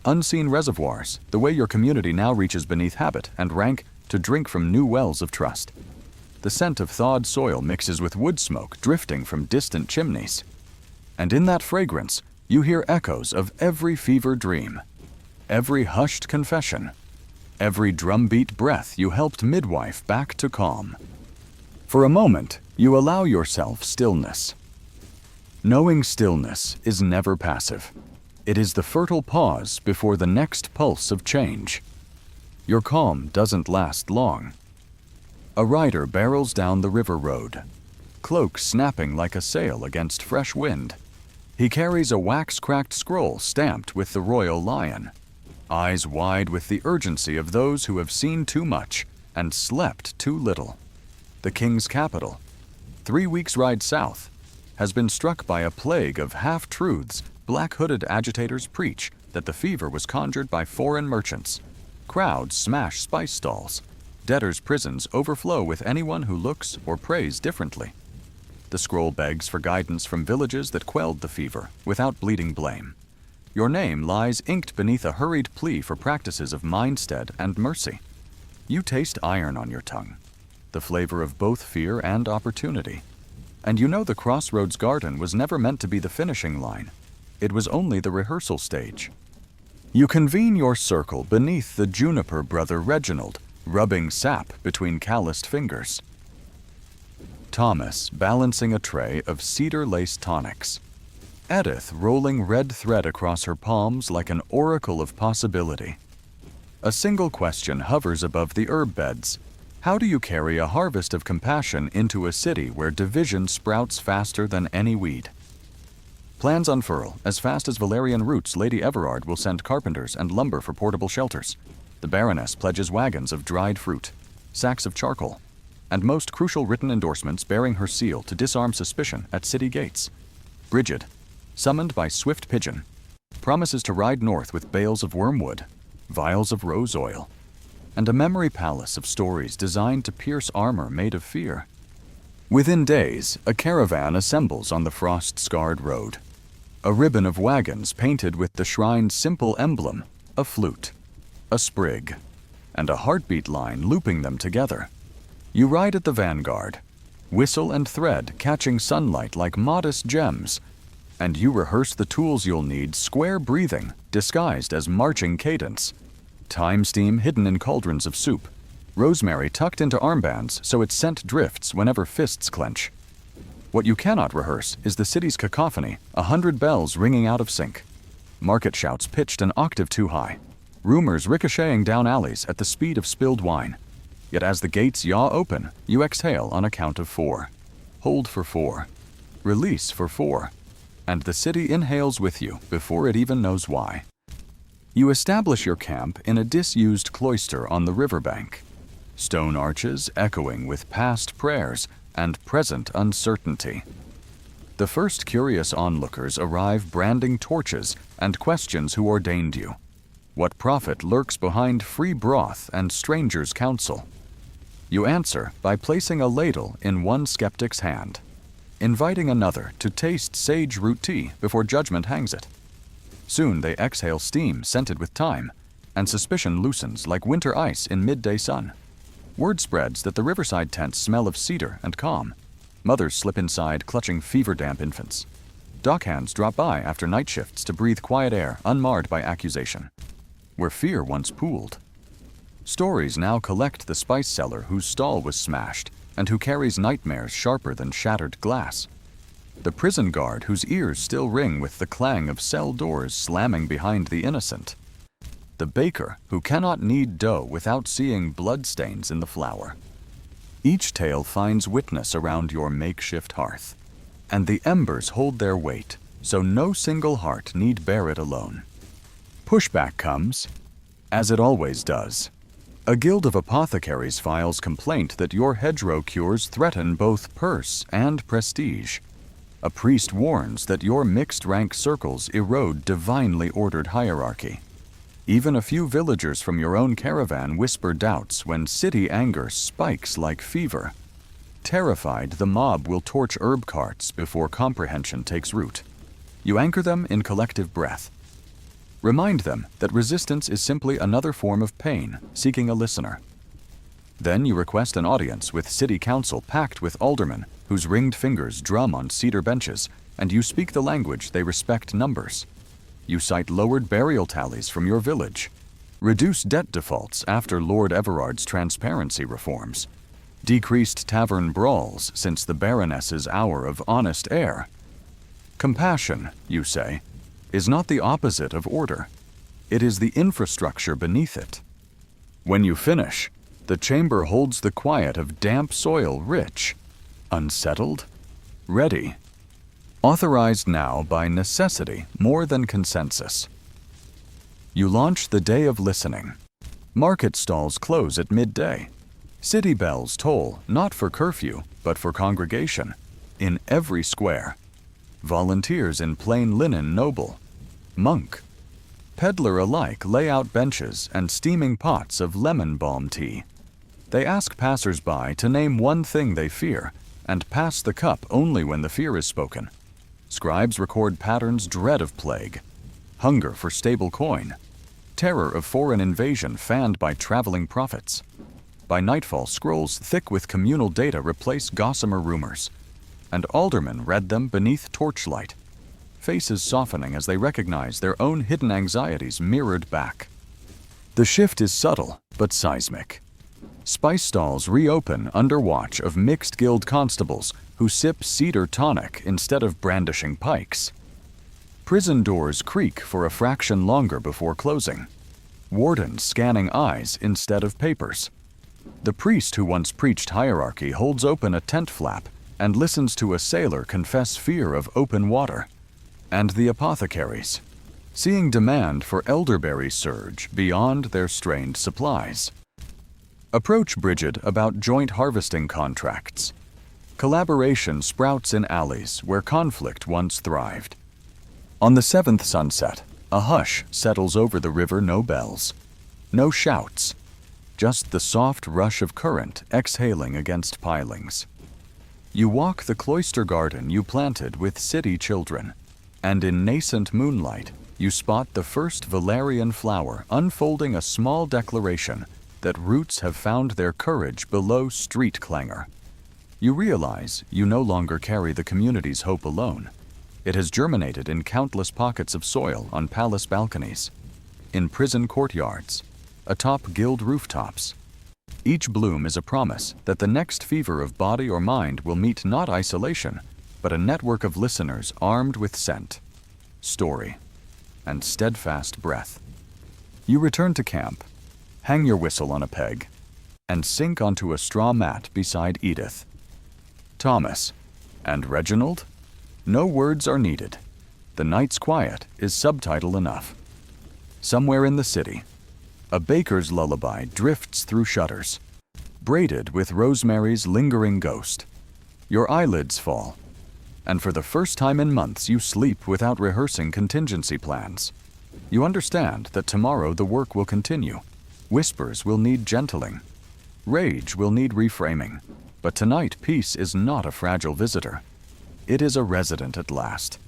Unseen reservoirs, the way your community now reaches beneath habit and rank to drink from new wells of trust. The scent of thawed soil mixes with wood smoke drifting from distant chimneys. And in that fragrance, you hear echoes of every fever dream, every hushed confession, every drumbeat breath you helped midwife back to calm. For a moment, you allow yourself stillness. Knowing stillness is never passive. It is the fertile pause before the next pulse of change. Your calm doesn't last long. A rider barrels down the river road, cloak snapping like a sail against fresh wind. He carries a wax-cracked scroll stamped with the royal lion, eyes wide with the urgency of those who have seen too much and slept too little. The king's capital, 3 weeks' ride south, has been struck by a plague of half-truths. Black-hooded agitators preach that the fever was conjured by foreign merchants. Crowds smash spice stalls. Debtors' prisons overflow with anyone who looks or prays differently. The scroll begs for guidance from villages that quelled the fever without bleeding blame. Your name lies inked beneath a hurried plea for practices of mindstead and mercy. You taste iron on your tongue, the flavor of both fear and opportunity. And you know the crossroads garden was never meant to be the finishing line. It was only the rehearsal stage. You convene your circle beneath the juniper brother Reginald, rubbing sap between calloused fingers. Thomas balancing a tray of cedar-laced tonics. Edith rolling red thread across her palms like an oracle of possibility. A single question hovers above the herb beds. How do you carry a harvest of compassion into a city where division sprouts faster than any weed? Plans unfurl. As fast as valerian roots, Lady Everard will send carpenters and lumber for portable shelters. The Baroness pledges wagons of dried fruit, sacks of charcoal, and most crucial written endorsements bearing her seal to disarm suspicion at city gates. Bridget, summoned by swift pigeon, promises to ride north with bales of wormwood, vials of rose oil, and a memory palace of stories designed to pierce armor made of fear. Within days, a caravan assembles on the frost-scarred road. A ribbon of wagons painted with the shrine's simple emblem, a flute, a sprig, and a heartbeat line looping them together. You ride at the vanguard, whistle and thread catching sunlight like modest gems, and you rehearse the tools you'll need, square breathing disguised as marching cadence, thyme steam hidden in cauldrons of soup, rosemary tucked into armbands so its scent drifts whenever fists clench. What you cannot rehearse is the city's cacophony, 100 bells ringing out of sync, market shouts pitched an octave too high, rumors ricocheting down alleys at the speed of spilled wine. Yet as the gates yaw open, you exhale on a count of 4. Hold for 4. Release for 4. And the city inhales with you before it even knows why. You establish your camp in a disused cloister on the riverbank. Stone arches echoing with past prayers and present uncertainty. The first curious onlookers arrive branding torches and questions who ordained you. What profit lurks behind free broth and strangers' counsel? You answer by placing a ladle in one skeptic's hand, inviting another to taste sage root tea before judgment hangs it. Soon they exhale steam scented with thyme, and suspicion loosens like winter ice in midday sun. Word spreads that the riverside tents smell of cedar and calm. Mothers slip inside clutching fever-damp infants. Dockhands drop by after night shifts to breathe quiet air unmarred by accusation. Where fear once pooled. Stories now collect the spice seller whose stall was smashed and who carries nightmares sharper than shattered glass. The prison guard whose ears still ring with the clang of cell doors slamming behind the innocent. The baker who cannot knead dough without seeing bloodstains in the flour. Each tale finds witness around your makeshift hearth, and the embers hold their weight, so no single heart need bear it alone. Pushback comes, as it always does. A guild of apothecaries files complaint that your hedgerow cures threaten both purse and prestige. A priest warns that your mixed-rank circles erode divinely ordered hierarchy. Even a few villagers from your own caravan whisper doubts when city anger spikes like fever. Terrified, the mob will torch herb carts before comprehension takes root. You anchor them in collective breath. Remind them that resistance is simply another form of pain, seeking a listener. Then you request an audience with city council packed with aldermen whose ringed fingers drum on cedar benches, and you speak the language they respect: numbers. You cite lowered burial tallies from your village, reduced debt defaults after Lord Everard's transparency reforms, decreased tavern brawls since the Baroness's hour of honest air. Compassion, you say, is not the opposite of order. It is the infrastructure beneath it. When you finish, the chamber holds the quiet of damp soil, rich, unsettled, ready. Authorized now by necessity more than consensus. You launch the day of listening. Market stalls close at midday. City bells toll not for curfew, but for congregation, in every square. Volunteers in plain linen noble, monk, peddler alike lay out benches and steaming pots of lemon balm tea. They ask passers-by to name one thing they fear and pass the cup only when the fear is spoken. Scribes record patterns dread of plague, hunger for stable coin, terror of foreign invasion fanned by traveling prophets. By nightfall, scrolls thick with communal data replace gossamer rumors, and aldermen read them beneath torchlight, faces softening as they recognize their own hidden anxieties mirrored back. The shift is subtle but seismic. Spice stalls reopen under watch of mixed guild constables who sip cedar tonic instead of brandishing pikes. Prison doors creak for a fraction longer before closing, wardens scanning eyes instead of papers. The priest who once preached hierarchy holds open a tent flap and listens to a sailor confess fear of open water. And the apothecaries, seeing demand for elderberries surge beyond their strained supplies. Approach Bridget about joint harvesting contracts. Collaboration sprouts in alleys where conflict once thrived. On the seventh sunset, a hush settles over the river. No bells, no shouts, just the soft rush of current exhaling against pilings. You walk the cloister garden you planted with city children, and in nascent moonlight, you spot the first valerian flower unfolding a small declaration that roots have found their courage below street clangor. You realize you no longer carry the community's hope alone. It has germinated in countless pockets of soil on palace balconies, in prison courtyards, atop guild rooftops. Each bloom is a promise that the next fever of body or mind will meet not isolation, but a network of listeners armed with scent, story, and steadfast breath. You return to camp, hang your whistle on a peg, and sink onto a straw mat beside Edith. Thomas and Reginald? No words are needed. The night's quiet is subtitle enough. Somewhere in the city, a baker's lullaby drifts through shutters, braided with Rosemary's lingering ghost. Your eyelids fall, and for the first time in months you sleep without rehearsing contingency plans. You understand that tomorrow the work will continue. Whispers will need gentling. Rage will need reframing. But tonight peace is not a fragile visitor. It is a resident at last,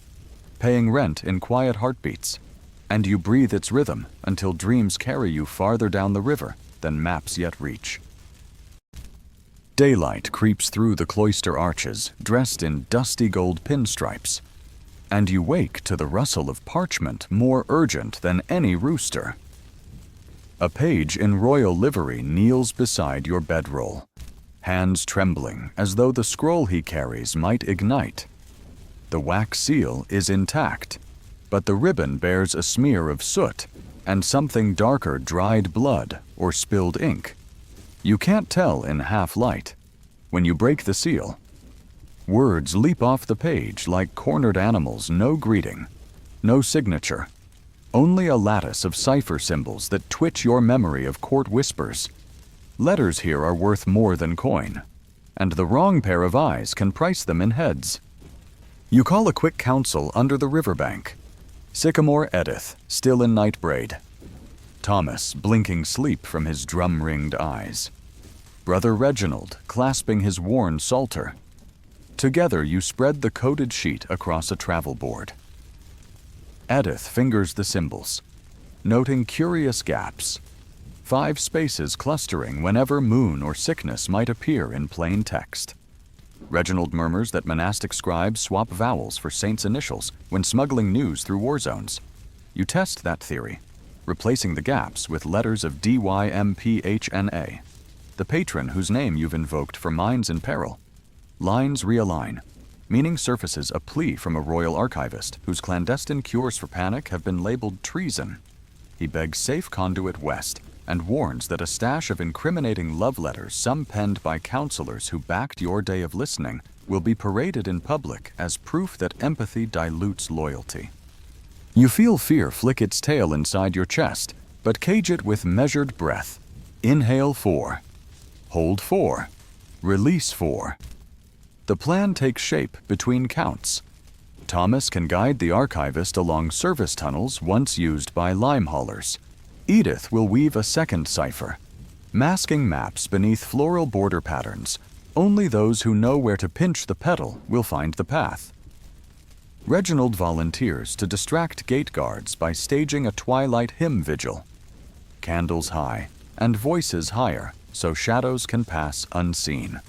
paying rent in quiet heartbeats, and you breathe its rhythm until dreams carry you farther down the river than maps yet reach. Daylight creeps through the cloister arches, dressed in dusty gold pinstripes, and you wake to the rustle of parchment more urgent than any rooster. A page in royal livery kneels beside your bedroll, hands trembling as though the scroll he carries might ignite. The wax seal is intact, but the ribbon bears a smear of soot and something darker: dried blood or spilled ink. You can't tell in half light. When you break the seal, Words leap off the page like cornered animals, no greeting, no signature. Only a lattice of cipher symbols that twitch your memory of court whispers. Letters here are worth more than coin, and the wrong pair of eyes can price them in heads. You call a quick council under the riverbank. Sycamore Edith, still in night braid. Thomas, blinking sleep from his drum-ringed eyes. Brother Reginald, clasping his worn psalter. Together you spread the coded sheet across a travel board. Edith fingers the symbols, noting curious gaps. 5 spaces clustering whenever moon or sickness might appear in plain text. Reginald murmurs that monastic scribes swap vowels for saints' initials when smuggling news through war zones. You test that theory, replacing the gaps with letters of DYMPHNA, the patron whose name you've invoked for minds in peril. Lines realign. Meaning surfaces a plea from a royal archivist whose clandestine cures for panic have been labeled treason. He begs safe conduit west and warns that a stash of incriminating love letters, some penned by counselors who backed your day of listening, will be paraded in public as proof that empathy dilutes loyalty. You feel fear flick its tail inside your chest, but cage it with measured breath. Inhale 4. Hold 4. Release 4. The plan takes shape between counts. Thomas can guide the archivist along service tunnels once used by lime haulers. Edith will weave a second cipher, masking maps beneath floral border patterns. Only those who know where to pinch the pedal will find the path. Reginald volunteers to distract gate guards by staging a twilight hymn vigil. Candles high and voices higher so shadows can pass unseen.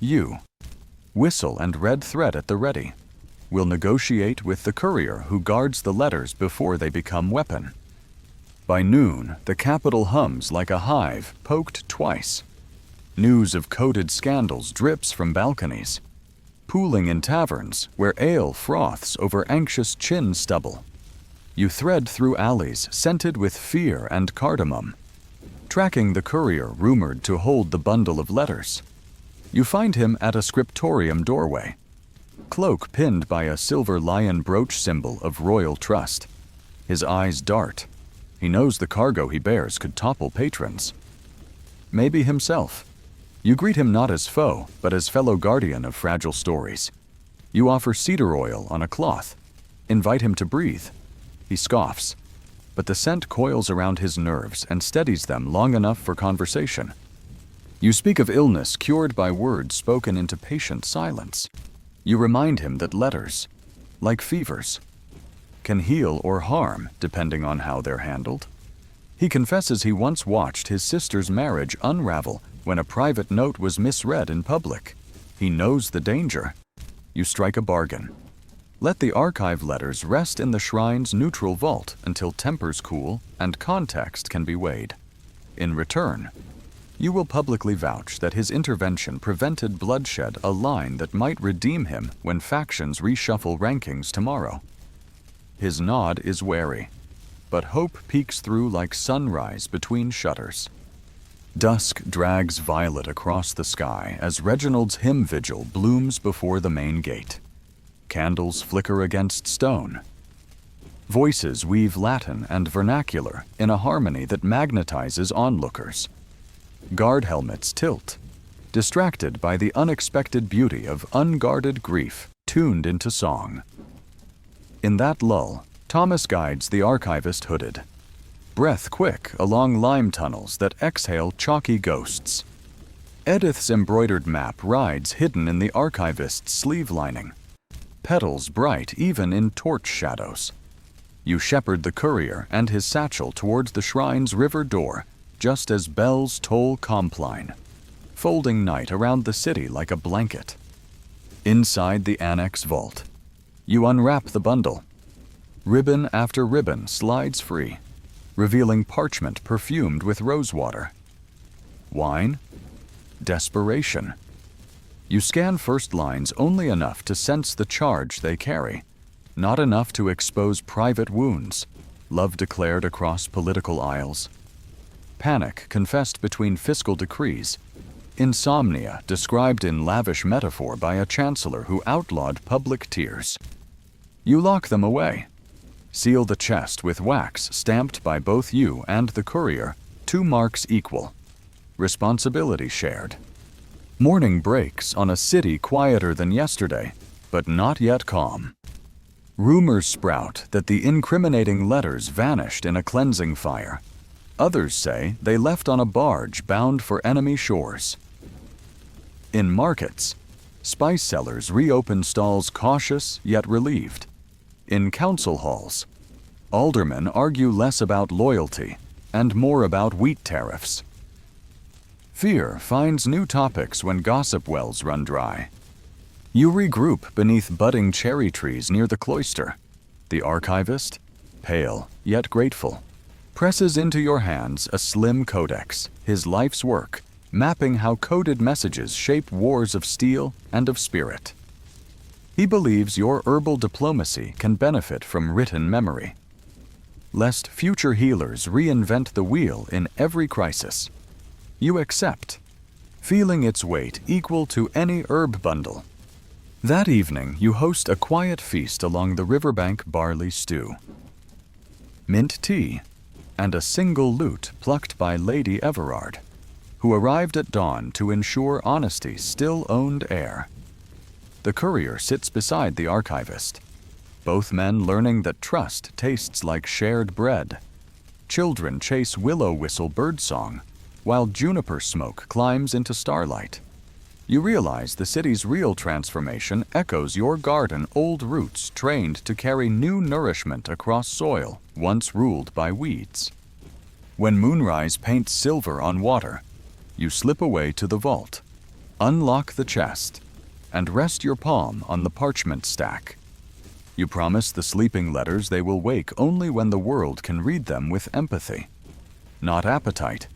You, whistle and red thread at the ready, will negotiate with the courier who guards the letters before they become weapon. By noon, the capital hums like a hive poked twice. News of coded scandals drips from balconies, pooling in taverns where ale froths over anxious chin stubble. You thread through alleys scented with fear and cardamom, tracking the courier rumored to hold the bundle of letters. You find him at a scriptorium doorway, cloak pinned by a silver lion brooch symbol of royal trust. His eyes dart. He knows the cargo he bears could topple patrons. Maybe himself. You greet him not as foe, but as fellow guardian of fragile stories. You offer cedar oil on a cloth, invite him to breathe. He scoffs, but the scent coils around his nerves and steadies them long enough for conversation. You speak of illness cured by words spoken into patient silence. You remind him that letters, like fevers, can heal or harm depending on how they're handled. He confesses he once watched his sister's marriage unravel when a private note was misread in public. He knows the danger. You strike a bargain. Let the archive letters rest in the shrine's neutral vault until tempers cool and context can be weighed. In return, you will publicly vouch that his intervention prevented bloodshed, a line that might redeem him when factions reshuffle rankings tomorrow. His nod is wary, but hope peeks through like sunrise between shutters. Dusk drags violet across the sky as Reginald's hymn vigil blooms before the main gate. Candles flicker against stone. Voices weave Latin and vernacular in a harmony that magnetizes onlookers. Guard helmets tilt, distracted by the unexpected beauty of unguarded grief tuned into song. In that lull, Thomas guides the archivist hooded, breath quick along lime tunnels that exhale chalky ghosts. Edith's embroidered map rides hidden in the archivist's sleeve lining, petals bright even in torch shadows. You shepherd the courier and his satchel towards the shrine's river door, just as bells toll Compline, folding night around the city like a blanket. Inside the annex vault, you unwrap the bundle. Ribbon after ribbon slides free, revealing parchment perfumed with rosewater. Wine? Desperation. You scan first lines only enough to sense the charge they carry, not enough to expose private wounds, love declared across political aisles. Panic confessed between fiscal decrees, insomnia described in lavish metaphor by a chancellor who outlawed public tears. You lock them away. Seal the chest with wax stamped by both you and the courier, 2 marks equal. Responsibility shared. Morning breaks on a city quieter than yesterday, but not yet calm. Rumors sprout that the incriminating letters vanished in a cleansing fire. Others say they left on a barge bound for enemy shores. In markets, spice sellers reopen stalls cautious yet relieved. In council halls, aldermen argue less about loyalty and more about wheat tariffs. Fear finds new topics when gossip wells run dry. You regroup beneath budding cherry trees near the cloister. The archivist, pale yet grateful, presses into your hands a slim codex, his life's work, mapping how coded messages shape wars of steel and of spirit. He believes your herbal diplomacy can benefit from written memory, lest future healers reinvent the wheel in every crisis. You accept, feeling its weight equal to any herb bundle. That evening, you host a quiet feast along the riverbank barley stew. Mint tea, and a single lute plucked by Lady Everard, who arrived at dawn to ensure honesty still owned air. The courier sits beside the archivist, both men learning that trust tastes like shared bread. Children chase willow whistle birdsong, while juniper smoke climbs into starlight. You realize the city's real transformation echoes your garden old roots trained to carry new nourishment across soil once ruled by weeds. When moonrise paints silver on water, you slip away to the vault, unlock the chest, and rest your palm on the parchment stack. You promise the sleeping letters they will wake only when the world can read them with empathy, not appetite.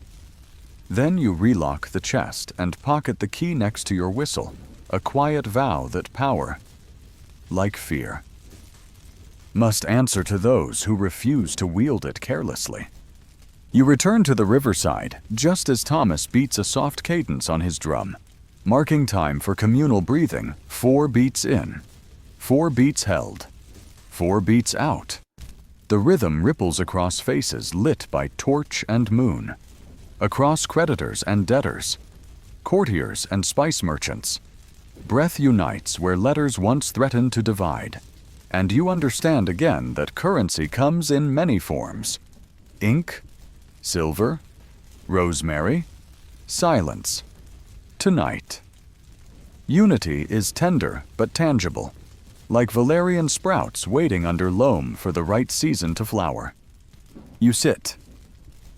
Then you relock the chest and pocket the key next to your whistle, a quiet vow that power, like fear, must answer to those who refuse to wield it carelessly. You return to the riverside just as Thomas beats a soft cadence on his drum, marking time for communal breathing. 4 beats in, 4 beats held, 4 beats out. The rhythm ripples across faces lit by torch and moon, across creditors and debtors, courtiers and spice merchants. Breath unites where letters once threatened to divide, and you understand again that currency comes in many forms: ink, silver, rosemary, silence. Tonight, unity is tender but tangible, like valerian sprouts waiting under loam for the right season to flower. You sit,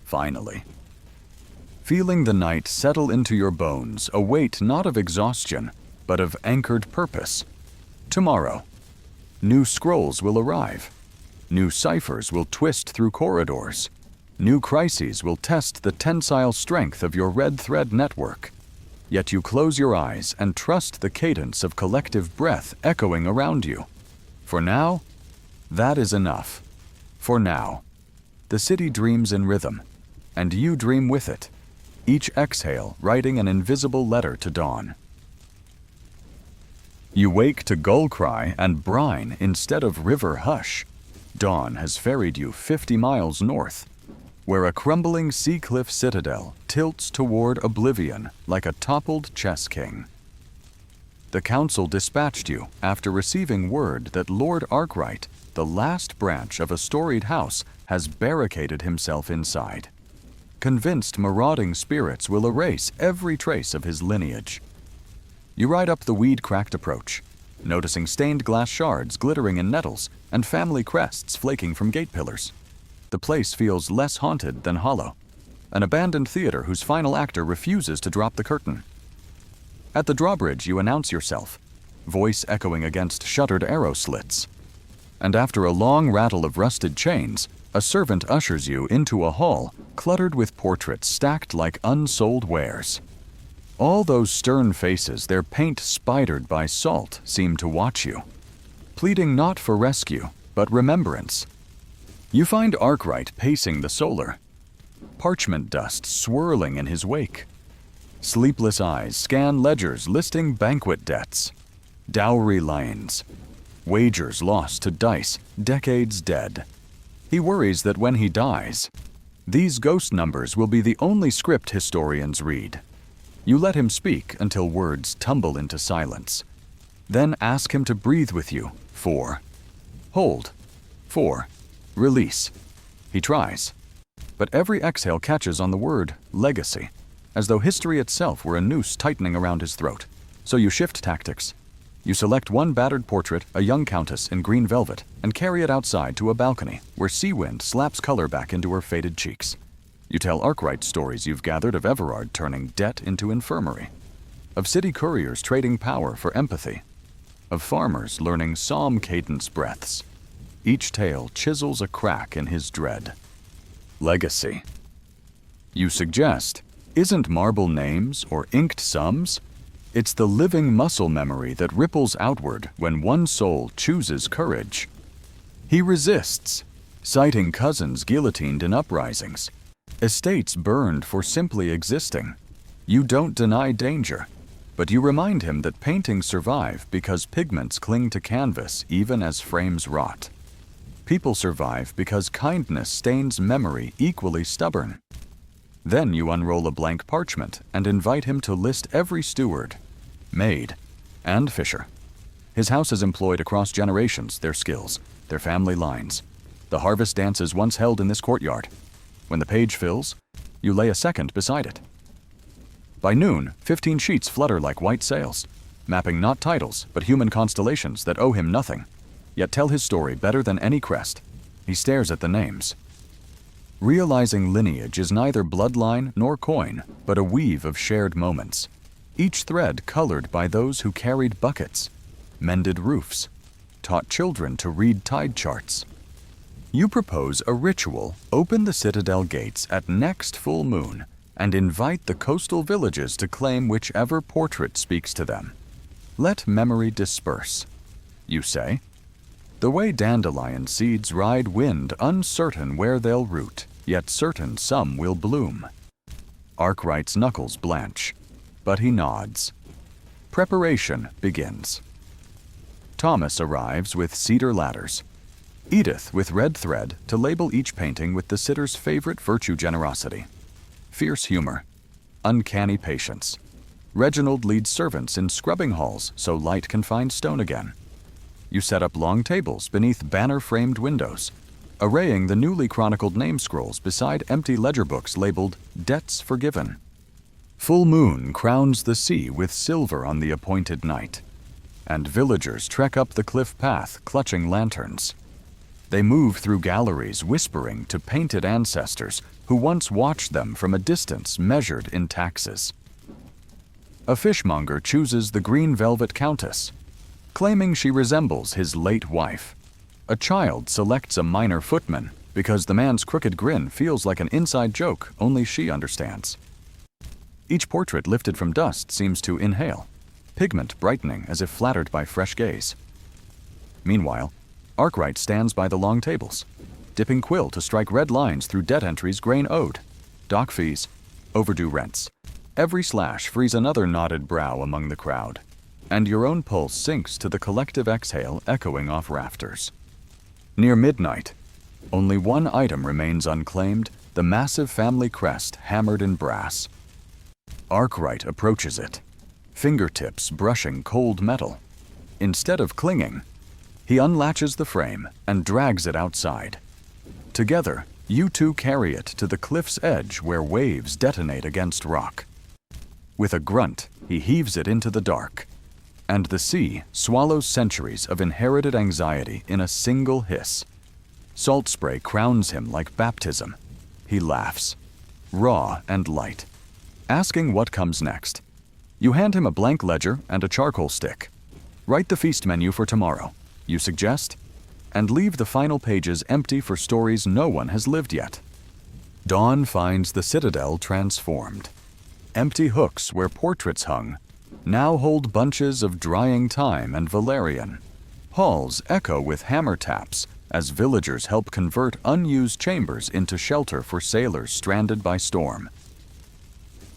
finally, feeling the night settle into your bones, a weight not of exhaustion, but of anchored purpose. Tomorrow, new scrolls will arrive. New ciphers will twist through corridors. New crises will test the tensile strength of your red thread network. Yet you close your eyes and trust the cadence of collective breath echoing around you. For now, that is enough. For now, the city dreams in rhythm, and you dream with it, each exhale writing an invisible letter to dawn. You wake to gull cry and brine instead of river hush. Dawn has ferried you 50 miles north, where a crumbling sea cliff citadel tilts toward oblivion like a toppled chess king. The council dispatched you after receiving word that Lord Arkwright, the last branch of a storied house, has barricaded himself inside, convinced marauding spirits will erase every trace of his lineage. You ride up the weed-cracked approach, noticing stained glass shards glittering in nettles and family crests flaking from gate pillars. The place feels less haunted than hollow, an abandoned theater whose final actor refuses to drop the curtain. At the drawbridge, you announce yourself, voice echoing against shuttered arrow slits. And after a long rattle of rusted chains, a servant ushers you into a hall cluttered with portraits stacked like unsold wares. All those stern faces, their paint spidered by salt, seem to watch you, pleading not for rescue, but remembrance. You find Arkwright pacing the solar, parchment dust swirling in his wake. Sleepless eyes scan ledgers listing banquet debts, dowry lines, wagers lost to dice, decades dead. He worries that when he dies, these ghost numbers will be the only script historians read. You let him speak until words tumble into silence. Then ask him to breathe with you. 4. Hold. 4. Release. He tries. But every exhale catches on the word legacy, as though history itself were a noose tightening around his throat. So you shift tactics. You select one battered portrait, a young countess in green velvet, and carry it outside to a balcony where sea wind slaps color back into her faded cheeks. You tell Arkwright stories you've gathered of Everard turning debt into infirmary, of city couriers trading power for empathy, of farmers learning psalm cadence breaths. Each tale chisels a crack in his dread. Legacy. You suggest, isn't marble names or inked sums? It's the living muscle memory that ripples outward when one soul chooses courage. He resists, citing cousins guillotined in uprisings, estates burned for simply existing. You don't deny danger, but you remind him that paintings survive because pigments cling to canvas even as frames rot. People survive because kindness stains memory equally stubborn. Then you unroll a blank parchment and invite him to list every steward, maid, and fisher. His house has employed across generations their skills, their family lines, the harvest dances once held in this courtyard. When the page fills, you lay a second beside it. By noon, 15 sheets flutter like white sails, mapping not titles but human constellations that owe him nothing, yet tell his story better than any crest. He stares at the names. Realizing lineage is neither bloodline nor coin, but a weave of shared moments, each thread colored by those who carried buckets, mended roofs, taught children to read tide charts. You propose a ritual, open the citadel gates at next full moon, and invite the coastal villages to claim whichever portrait speaks to them. Let memory disperse, you say. The way dandelion seeds ride wind, uncertain where they'll root, yet certain some will bloom. Arkwright's knuckles blanch, but he nods. Preparation begins. Thomas arrives with cedar ladders. Edith with red thread to label each painting with the sitter's favorite virtue: generosity, fierce humor, uncanny patience. Reginald leads servants in scrubbing halls so light can find stone again. You set up long tables beneath banner-framed windows, arraying the newly chronicled name scrolls beside empty ledger books labeled Debts Forgiven. Full moon crowns the sea with silver on the appointed night, and villagers trek up the cliff path clutching lanterns. They move through galleries whispering to painted ancestors who once watched them from a distance measured in taxes. A fishmonger chooses the green velvet countess, claiming she resembles his late wife. A child selects a minor footman because the man's crooked grin feels like an inside joke only she understands. Each portrait lifted from dust seems to inhale, pigment brightening as if flattered by fresh gaze. Meanwhile, Arkwright stands by the long tables, dipping quill to strike red lines through debt entries grain owed, dock fees, overdue rents. Every slash frees another knotted brow among the crowd, and your own pulse sinks to the collective exhale echoing off rafters. Near midnight, only one item remains unclaimed, the massive family crest hammered in brass. Arkwright approaches it, fingertips brushing cold metal. Instead of clinging, he unlatches the frame and drags it outside. Together, you two carry it to the cliff's edge where waves detonate against rock. With a grunt, he heaves it into the dark, and the sea swallows centuries of inherited anxiety in a single hiss. Salt spray crowns him like baptism. He laughs, raw and light, asking what comes next. You hand him a blank ledger and a charcoal stick. Write the feast menu for tomorrow, you suggest, and leave the final pages empty for stories no one has lived yet. Dawn finds the citadel transformed. Empty hooks where portraits hung now hold bunches of drying thyme and valerian. Halls echo with hammer taps as villagers help convert unused chambers into shelter for sailors stranded by storm.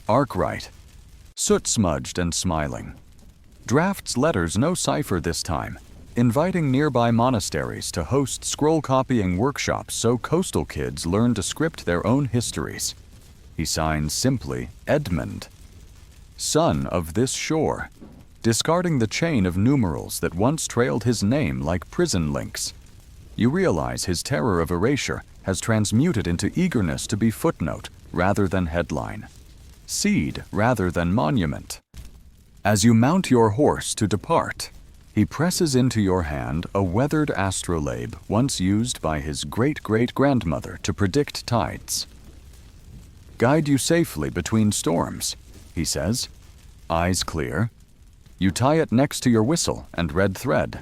Arkwright, soot-smudged and smiling. Drafts letters no cipher this time, inviting nearby monasteries to host scroll-copying workshops so coastal kids learn to script their own histories. He signs simply Edmund, son of this shore, discarding the chain of numerals that once trailed his name like prison links. You realize his terror of erasure has transmuted into eagerness to be footnote rather than headline, seed rather than monument. As you mount your horse to depart, he presses into your hand a weathered astrolabe once used by his great-great-grandmother to predict tides. Guide you safely between storms, he says, eyes clear. You tie it next to your whistle and red thread,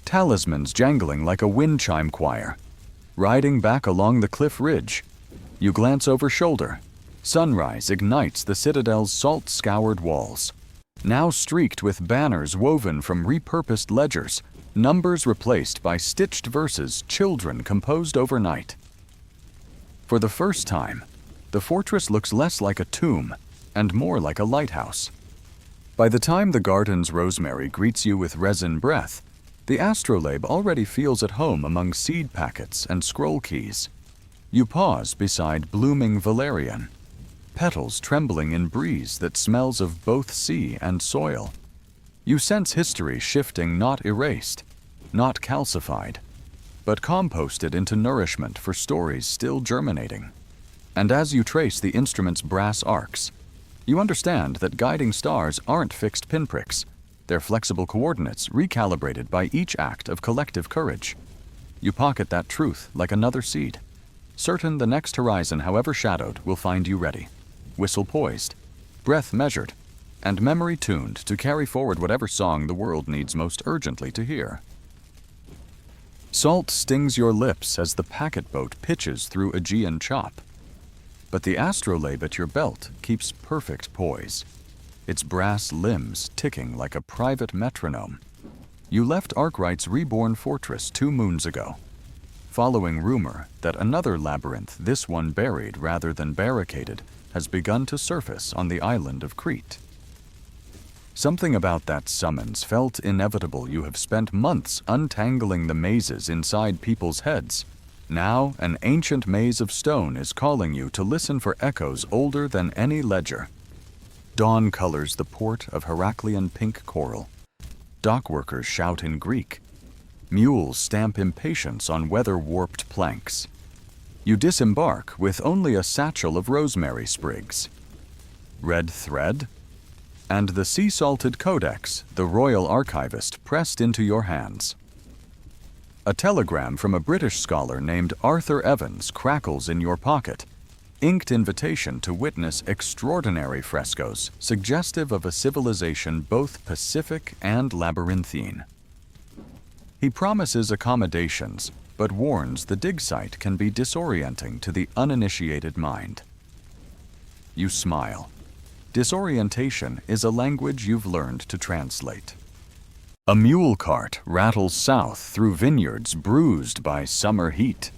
talismans jangling like a wind chime choir. Riding back along the cliff ridge, you glance over shoulder. Sunrise ignites the citadel's salt-scoured walls, now streaked with banners woven from repurposed ledgers, numbers replaced by stitched verses children composed overnight. For the first time, the fortress looks less like a tomb and more like a lighthouse. By the time the garden's rosemary greets you with resin breath, the astrolabe already feels at home among seed packets and scroll keys. You pause beside blooming valerian, petals trembling in breeze that smells of both sea and soil. You sense history shifting, not erased, not calcified, but composted into nourishment for stories still germinating. And as you trace the instrument's brass arcs, you understand that guiding stars aren't fixed pinpricks. They're flexible coordinates recalibrated by each act of collective courage. You pocket that truth like another seed, certain the next horizon, however shadowed, will find you ready, whistle poised, breath measured, and memory tuned to carry forward whatever song the world needs most urgently to hear. Salt stings your lips as the packet boat pitches through Aegean chop. But the astrolabe at your belt keeps perfect poise, its brass limbs ticking like a private metronome. You left Arkwright's reborn fortress 2 moons ago, following rumor that another labyrinth, this one buried rather than barricaded, has begun to surface on the island of Crete. Something about that summons felt inevitable. You have spent months untangling the mazes inside people's heads. Now, an ancient maze of stone is calling you to listen for echoes older than any ledger. Dawn colors the port of Heraclean pink coral. Dockworkers shout in Greek. Mules stamp impatience on weather-warped planks. You disembark with only a satchel of rosemary sprigs, red thread, and the sea-salted codex the royal archivist pressed into your hands. A telegram from a British scholar named Arthur Evans crackles in your pocket, inked invitation to witness extraordinary frescoes suggestive of a civilization both Pacific and labyrinthine. He promises accommodations, but warns the dig site can be disorienting to the uninitiated mind. You smile. Disorientation is a language you've learned to translate. A mule cart rattles south through vineyards bruised by summer heat,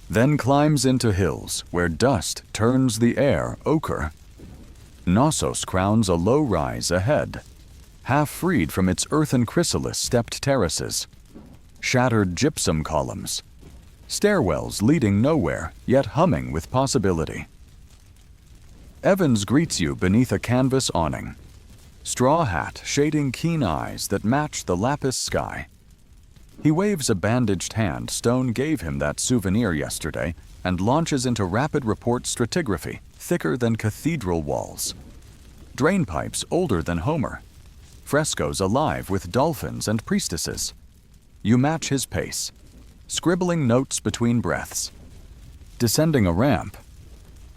then climbs into hills where dust turns the air ochre. Knossos crowns a low rise ahead, half freed from its earthen chrysalis-stepped terraces, shattered gypsum columns, stairwells leading nowhere, yet humming with possibility. Evans greets you beneath a canvas awning, straw hat shading keen eyes that match the lapis sky. He waves a bandaged hand Stone gave him that souvenir yesterday and launches into rapid report stratigraphy, thicker than cathedral walls. Drainpipes older than Homer. Frescoes alive with dolphins and priestesses. You match his pace, scribbling notes between breaths. Descending a ramp,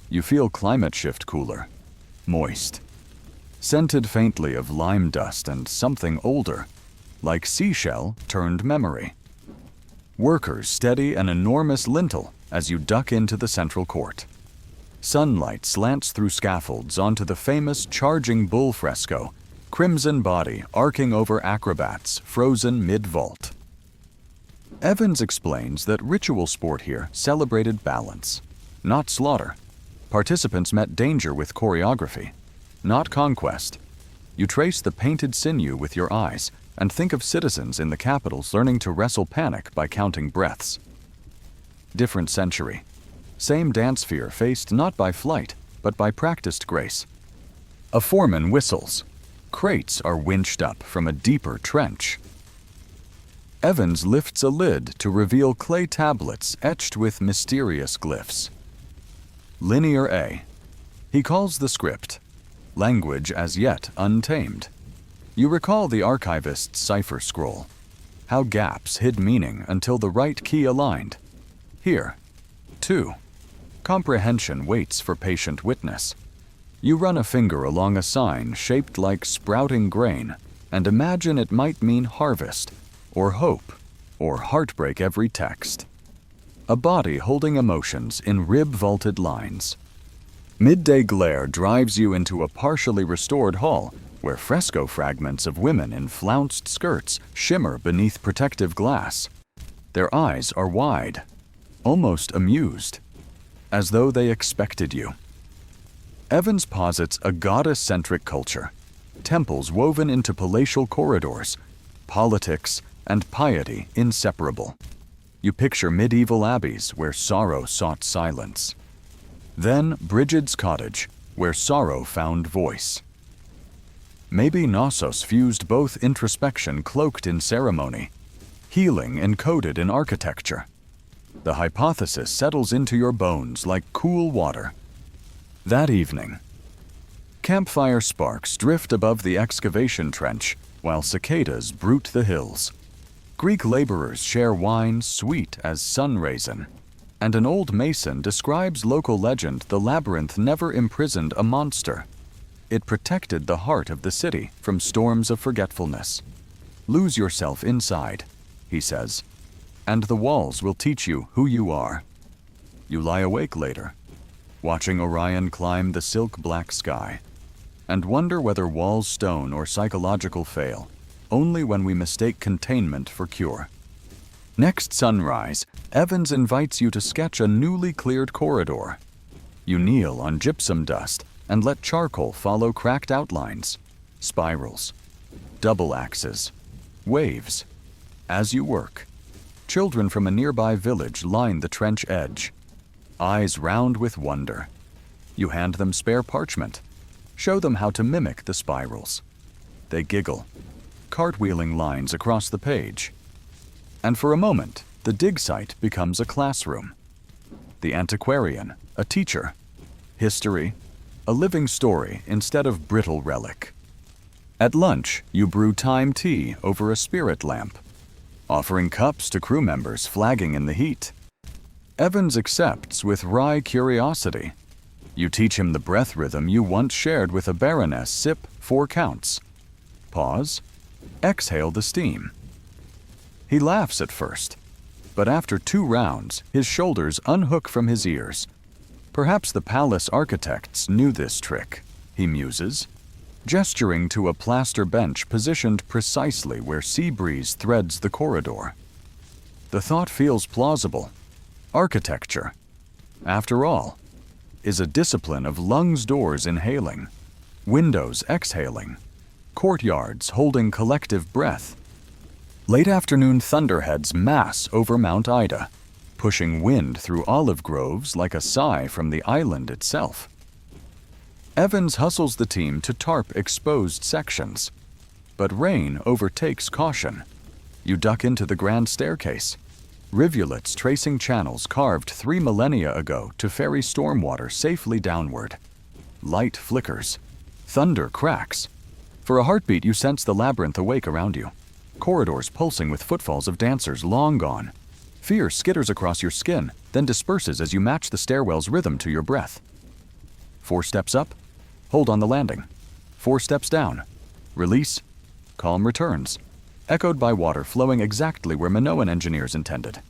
you feel climate shift cooler, moist, scented faintly of lime dust and something older, like seashell turned memory. Workers steady an enormous lintel as you duck into the central court. Sunlight slants through scaffolds onto the famous charging bull fresco, crimson body arcing over acrobats frozen mid-vault. Evans explains that ritual sport here celebrated balance, not slaughter. Participants met danger with choreography, not conquest. You trace the painted sinew with your eyes and think of citizens in the capitals learning to wrestle panic by counting breaths. Different century. Same dance fear faced not by flight, but by practiced grace. A foreman whistles. Crates are winched up from a deeper trench. Evans lifts a lid to reveal clay tablets etched with mysterious glyphs. Linear A. He calls the script. Language as yet untamed. You recall the archivist's cipher scroll. How gaps hid meaning until the right key aligned. Here, 2. Comprehension waits for patient witness. You run a finger along a sign shaped like sprouting grain and imagine it might mean harvest, or hope, or heartbreak every text. A body holding emotions in rib-vaulted lines. Midday glare drives you into a partially restored hall where fresco fragments of women in flounced skirts shimmer beneath protective glass. Their eyes are wide, almost amused, as though they expected you. Evans posits a goddess-centric culture, temples woven into palatial corridors, politics and piety inseparable. You picture medieval abbeys where sorrow sought silence. Then Brigid's cottage, where sorrow found voice. Maybe Knossos fused both introspection cloaked in ceremony, healing encoded in architecture. The hypothesis settles into your bones like cool water. That evening, campfire sparks drift above the excavation trench while cicadas bruit the hills. Greek laborers share wine sweet as sun raisin, and an old mason describes local legend the labyrinth never imprisoned a monster. It protected the heart of the city from storms of forgetfulness. Lose yourself inside, he says, and the walls will teach you who you are. You lie awake later, watching Orion climb the silk-black sky, and wonder whether walls stone or psychological fail, only when we mistake containment for cure. Next sunrise, Evans invites you to sketch a newly cleared corridor. You kneel on gypsum dust and let charcoal follow cracked outlines, spirals, double axes, waves. As you work, children from a nearby village line the trench edge, eyes round with wonder. You hand them spare parchment, show them how to mimic the spirals. They giggle, cartwheeling lines across the page. And for a moment, the dig site becomes a classroom. The antiquarian, a teacher. History, a living story instead of brittle relic. At lunch, you brew thyme tea over a spirit lamp, offering cups to crew members flagging in the heat. Evans accepts with wry curiosity. You teach him the breath rhythm you once shared with a baroness. Sip 4 counts. Pause. Exhale the steam. He laughs at first, but after 2 rounds, his shoulders unhook from his ears. Perhaps the palace architects knew this trick, he muses, gesturing to a plaster bench positioned precisely where sea breeze threads the corridor. The thought feels plausible. Architecture, after all, is a discipline of lungs doors inhaling, windows exhaling, courtyards holding collective breath. Late afternoon thunderheads mass over Mount Ida, pushing wind through olive groves like a sigh from the island itself. Evans hustles the team to tarp exposed sections, but rain overtakes caution. You duck into the grand staircase, rivulets tracing channels carved 3 millennia ago to ferry stormwater safely downward. Light flickers, thunder cracks. For a heartbeat, you sense the labyrinth awake around you, corridors pulsing with footfalls of dancers long gone. Fear skitters across your skin, then disperses as you match the stairwell's rhythm to your breath. 4 steps up, hold on the landing. 4 steps down, release, calm returns, echoed by water flowing exactly where Minoan engineers intended.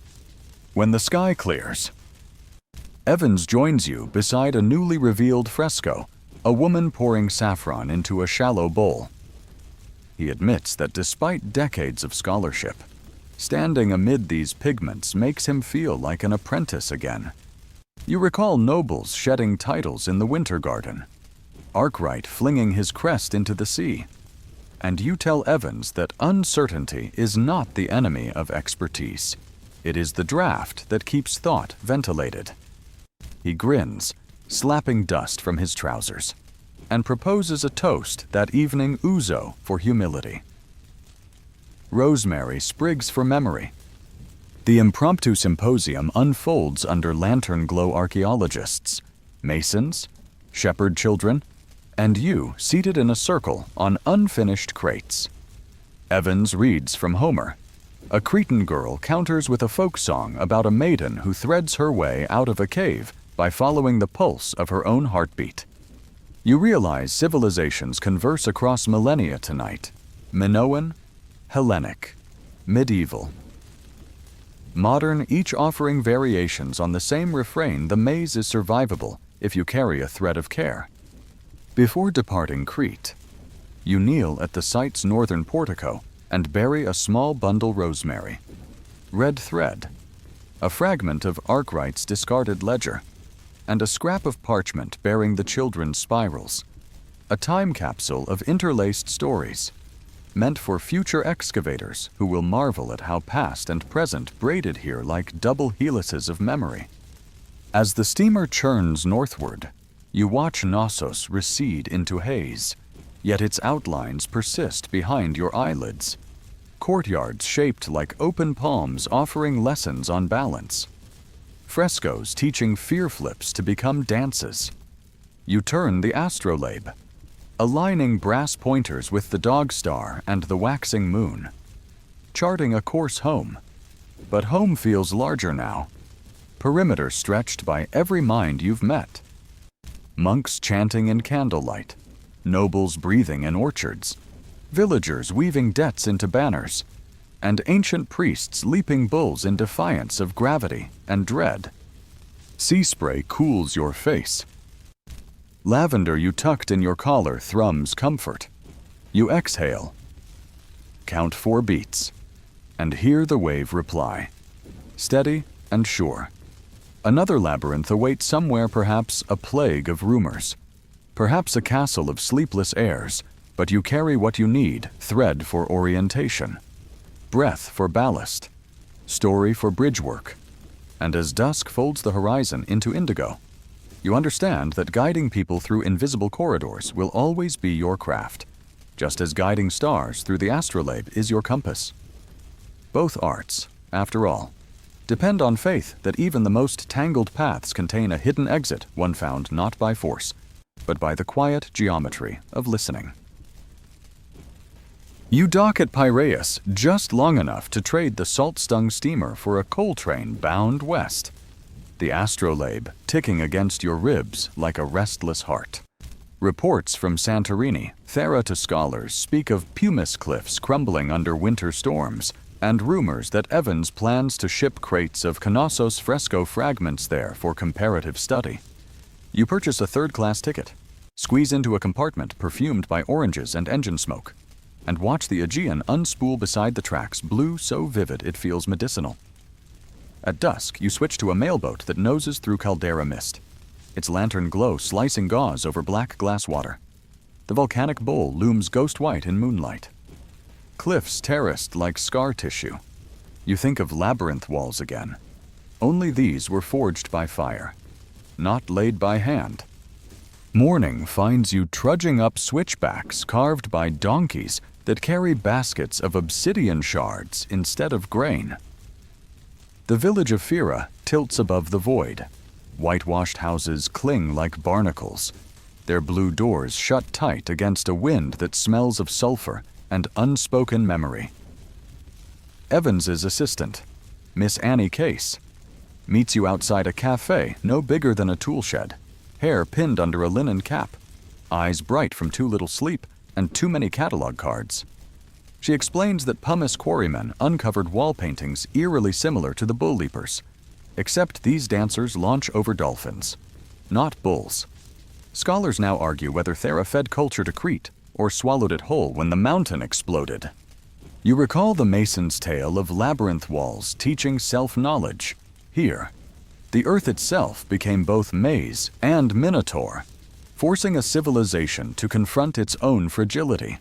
When the sky clears, Evans joins you beside a newly revealed fresco, a woman pouring saffron into a shallow bowl. He admits that despite decades of scholarship, standing amid these pigments makes him feel like an apprentice again. You recall nobles shedding titles in the winter garden. Arkwright flinging his crest into the sea. And you tell Evans that uncertainty is not the enemy of expertise. It is the draft that keeps thought ventilated. He grins, slapping dust from his trousers, and proposes a toast that evening ouzo for humility. Rosemary sprigs for memory. The impromptu symposium unfolds under lantern glow archaeologists, masons, shepherd children, and you seated in a circle on unfinished crates. Evans reads from Homer. A Cretan girl counters with a folk song about a maiden who threads her way out of a cave by following the pulse of her own heartbeat. You realize civilizations converse across millennia tonight: Minoan, Hellenic, medieval. Modern, each offering variations on the same refrain: the maze is survivable if you carry a thread of care. Before departing Crete, you kneel at the site's northern portico and bury a small bundle rosemary. Red thread, a fragment of Arkwright's discarded ledger, and a scrap of parchment bearing the children's spirals, a time capsule of interlaced stories, meant for future excavators who will marvel at how past and present braided here like double helices of memory. As the steamer churns northward, you watch Knossos recede into haze, yet its outlines persist behind your eyelids. Courtyards shaped like open palms offering lessons on balance. Frescoes teaching fear flips to become dances. You turn the astrolabe, aligning brass pointers with the dog star and the waxing moon, charting a course home. But home feels larger now, perimeter stretched by every mind you've met. Monks chanting in candlelight, nobles breathing in orchards, villagers weaving debts into banners, and ancient priests leaping bulls in defiance of gravity and dread. Sea spray cools your face. Lavender you tucked in your collar thrums comfort. You exhale, count 4 beats, and hear the wave reply, steady and sure. Another labyrinth awaits somewhere, perhaps a plague of rumors, perhaps a castle of sleepless airs, but you carry what you need: thread for orientation, breath for ballast, story for bridge work. And as dusk folds the horizon into indigo, you understand that guiding people through invisible corridors will always be your craft, just as guiding stars through the astrolabe is your compass. Both arts, after all, depend on faith that even the most tangled paths contain a hidden exit, one found not by force, but by the quiet geometry of listening. You dock at Piraeus just long enough to trade the salt-stung steamer for a coal train bound west, the astrolabe ticking against your ribs like a restless heart. Reports from Santorini, Thera to scholars, speak of pumice cliffs crumbling under winter storms, and rumors that Evans plans to ship crates of Knossos fresco fragments there for comparative study. You purchase a third-class ticket, squeeze into a compartment perfumed by oranges and engine smoke, and watch the Aegean unspool beside the tracks, blue so vivid it feels medicinal. At dusk, you switch to a mailboat that noses through caldera mist, its lantern glow slicing gauze over black glass water. The volcanic bowl looms ghost-white in moonlight. Cliffs terraced like scar tissue. You think of labyrinth walls again. Only these were forged by fire, not laid by hand. Morning finds you trudging up switchbacks carved by donkeys that carry baskets of obsidian shards instead of grain. The village of Fira tilts above the void. Whitewashed houses cling like barnacles, their blue doors shut tight against a wind that smells of sulfur and unspoken memory. Evans's assistant, Miss Annie Case, meets you outside a cafe no bigger than a tool shed, hair pinned under a linen cap, eyes bright from too little sleep and too many catalog cards. She explains that pumice quarrymen uncovered wall paintings eerily similar to the bull leapers, except these dancers launch over dolphins, not bulls. Scholars now argue whether Thera fed culture to Crete or swallowed it whole when the mountain exploded. You recall the mason's tale of labyrinth walls teaching self-knowledge. Here, the earth itself became both maze and minotaur, forcing a civilization to confront its own fragility.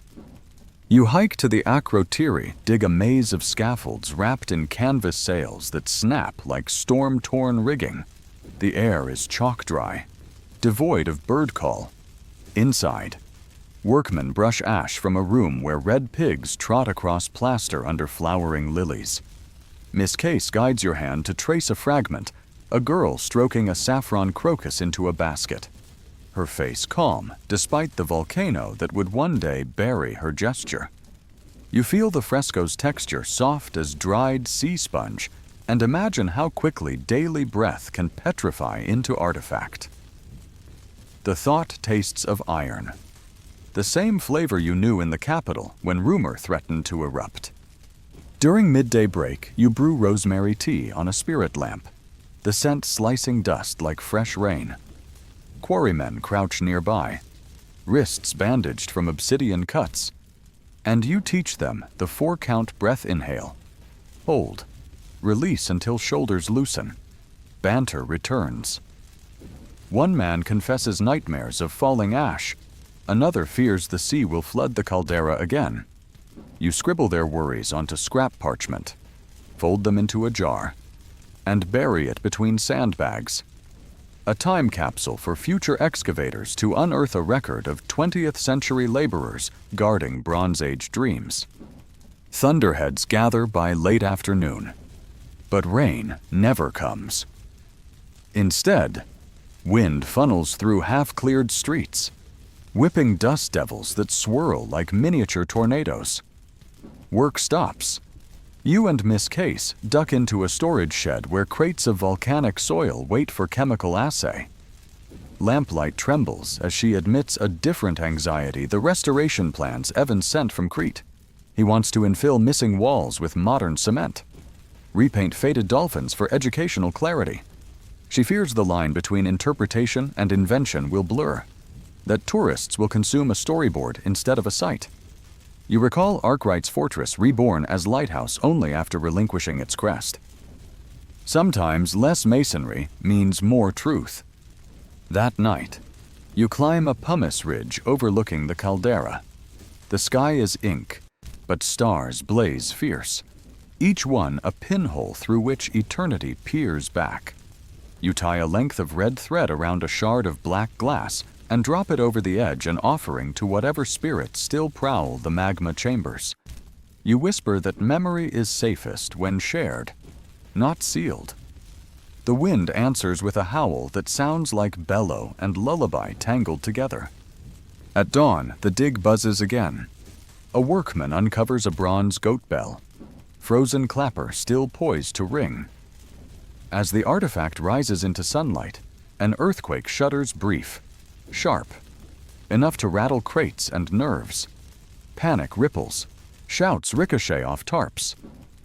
You hike to the acrotiri, dig a maze of scaffolds wrapped in canvas sails that snap like storm-torn rigging. The air is chalk-dry, devoid of bird call. Inside, workmen brush ash from a room where red pigs trot across plaster under flowering lilies. Miss Case guides your hand to trace a fragment, a girl stroking a saffron crocus into a basket. Her face calm, despite the volcano that would one day bury her gesture. You feel the fresco's texture soft as dried sea sponge, and imagine how quickly daily breath can petrify into artifact. The thought tastes of iron. The same flavor you knew in the capital when rumor threatened to erupt. During midday break, you brew rosemary tea on a spirit lamp, the scent slicing dust like fresh rain. Quarrymen crouch nearby, wrists bandaged from obsidian cuts, and you teach them the 4-count breath inhale. Hold. Release until shoulders loosen. Banter returns. One man confesses nightmares of falling ash. Another fears the sea will flood the caldera again. You scribble their worries onto scrap parchment, fold them into a jar, and bury it between sandbags. A time capsule for future excavators to unearth a record of 20th century laborers guarding Bronze Age dreams. Thunderheads gather by late afternoon, but rain never comes. Instead, wind funnels through half-cleared streets, whipping dust devils that swirl like miniature tornadoes. Work stops. You and Miss Case duck into a storage shed where crates of volcanic soil wait for chemical assay. Lamplight trembles as she admits a different anxiety the restoration plans Evan sent from Crete. He wants to infill missing walls with modern cement, repaint faded dolphins for educational clarity. She fears the line between interpretation and invention will blur, that tourists will consume a storyboard instead of a site. You recall Arkwright's fortress reborn as lighthouse only after relinquishing its crest. Sometimes less masonry means more truth. That night, you climb a pumice ridge overlooking the caldera. The sky is ink, but stars blaze fierce, each one a pinhole through which eternity peers back. You tie a length of red thread around a shard of black glass and drop it over the edge, an offering to whatever spirits still prowl the magma chambers. You whisper that memory is safest when shared, not sealed. The wind answers with a howl that sounds like bellow and lullaby tangled together. At dawn, the dig buzzes again. A workman uncovers a bronze goat bell, frozen clapper still poised to ring. As the artifact rises into sunlight, an earthquake shudders brief, sharp, enough to rattle crates and nerves. Panic ripples, shouts ricochet off tarps.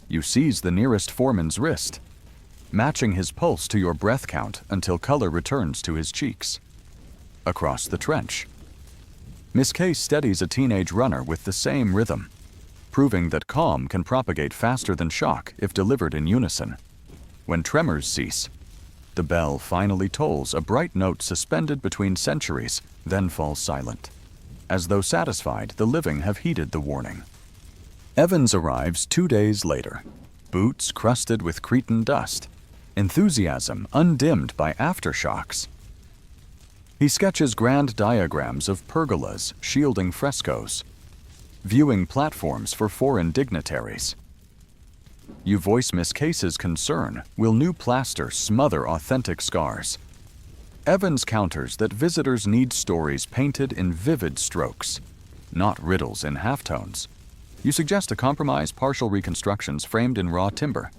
You seize the nearest foreman's wrist, matching his pulse to your breath count until color returns to his cheeks. Across the trench, Miss Case steadies a teenage runner with the same rhythm, proving that calm can propagate faster than shock if delivered in unison. When tremors cease, the bell finally tolls, a bright note suspended between centuries, then falls silent. As though satisfied, the living have heeded the warning. Evans arrives 2 days later, boots crusted with Cretan dust, enthusiasm undimmed by aftershocks. He sketches grand diagrams of pergolas shielding frescoes, viewing platforms for foreign dignitaries. You voice Miss Case's concern, will new plaster smother authentic scars? Evans counters that visitors need stories painted in vivid strokes, not riddles in halftones. You suggest a compromise, partial reconstructions framed in raw timber,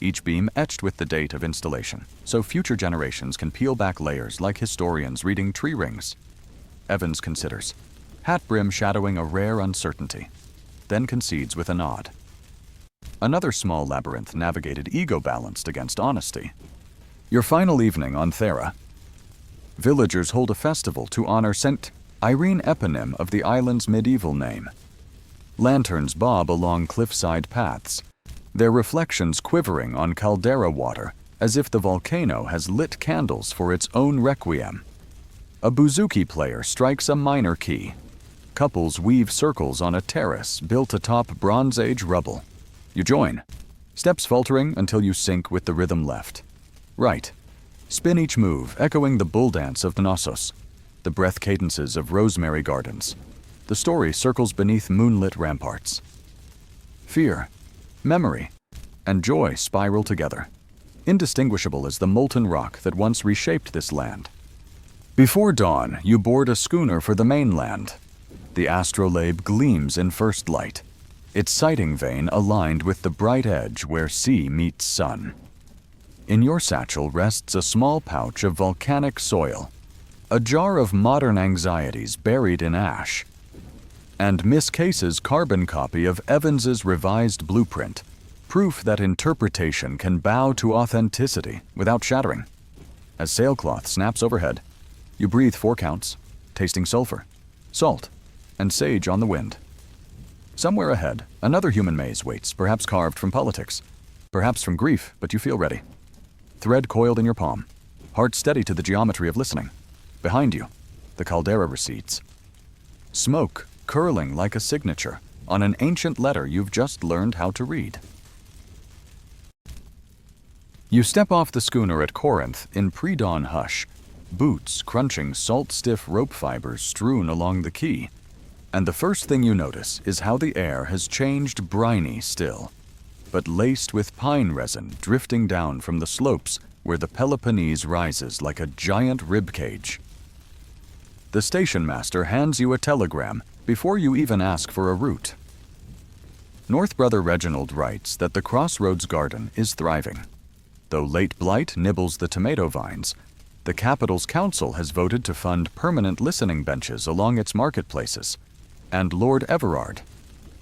each beam etched with the date of installation, so future generations can peel back layers like historians reading tree rings. Evans considers, hat brim shadowing a rare uncertainty, then concedes with a nod. Another small labyrinth navigated ego-balanced against honesty. Your final evening on Thera. Villagers hold a festival to honor St. Irene, eponym of the island's medieval name. Lanterns bob along cliffside paths, their reflections quivering on caldera water as if the volcano has lit candles for its own requiem. A bouzouki player strikes a minor key. Couples weave circles on a terrace built atop Bronze Age rubble. You join, steps faltering until you sync with the rhythm left. Right. Spin each move, echoing the bull dance of Knossos, the breath cadences of rosemary gardens. The story circles beneath moonlit ramparts. Fear, memory, and joy spiral together, indistinguishable as the molten rock that once reshaped this land. Before dawn, you board a schooner for the mainland. The astrolabe gleams in first light, its sighting vane aligned with the bright edge where sea meets sun. In your satchel rests a small pouch of volcanic soil, a jar of modern anxieties buried in ash, and Miss Case's carbon copy of Evans's revised blueprint, proof that interpretation can bow to authenticity without shattering. As sailcloth snaps overhead, you breathe 4 counts, tasting sulfur, salt, and sage on the wind. Somewhere ahead, another human maze waits, perhaps carved from politics, perhaps from grief, but you feel ready. Thread coiled in your palm, heart steady to the geometry of listening. Behind you, the caldera recedes. Smoke curling like a signature on an ancient letter you've just learned how to read. You step off the schooner at Corinth in pre-dawn hush, boots crunching salt-stiff rope fibers strewn along the quay, and the first thing you notice is how the air has changed briny still, but laced with pine resin drifting down from the slopes where the Peloponnese rises like a giant rib cage. The station master hands you a telegram before you even ask for a route. North Brother Reginald writes that the Crossroads Garden is thriving. Though late blight nibbles the tomato vines, the capital's council has voted to fund permanent listening benches along its marketplaces, and Lord Everard,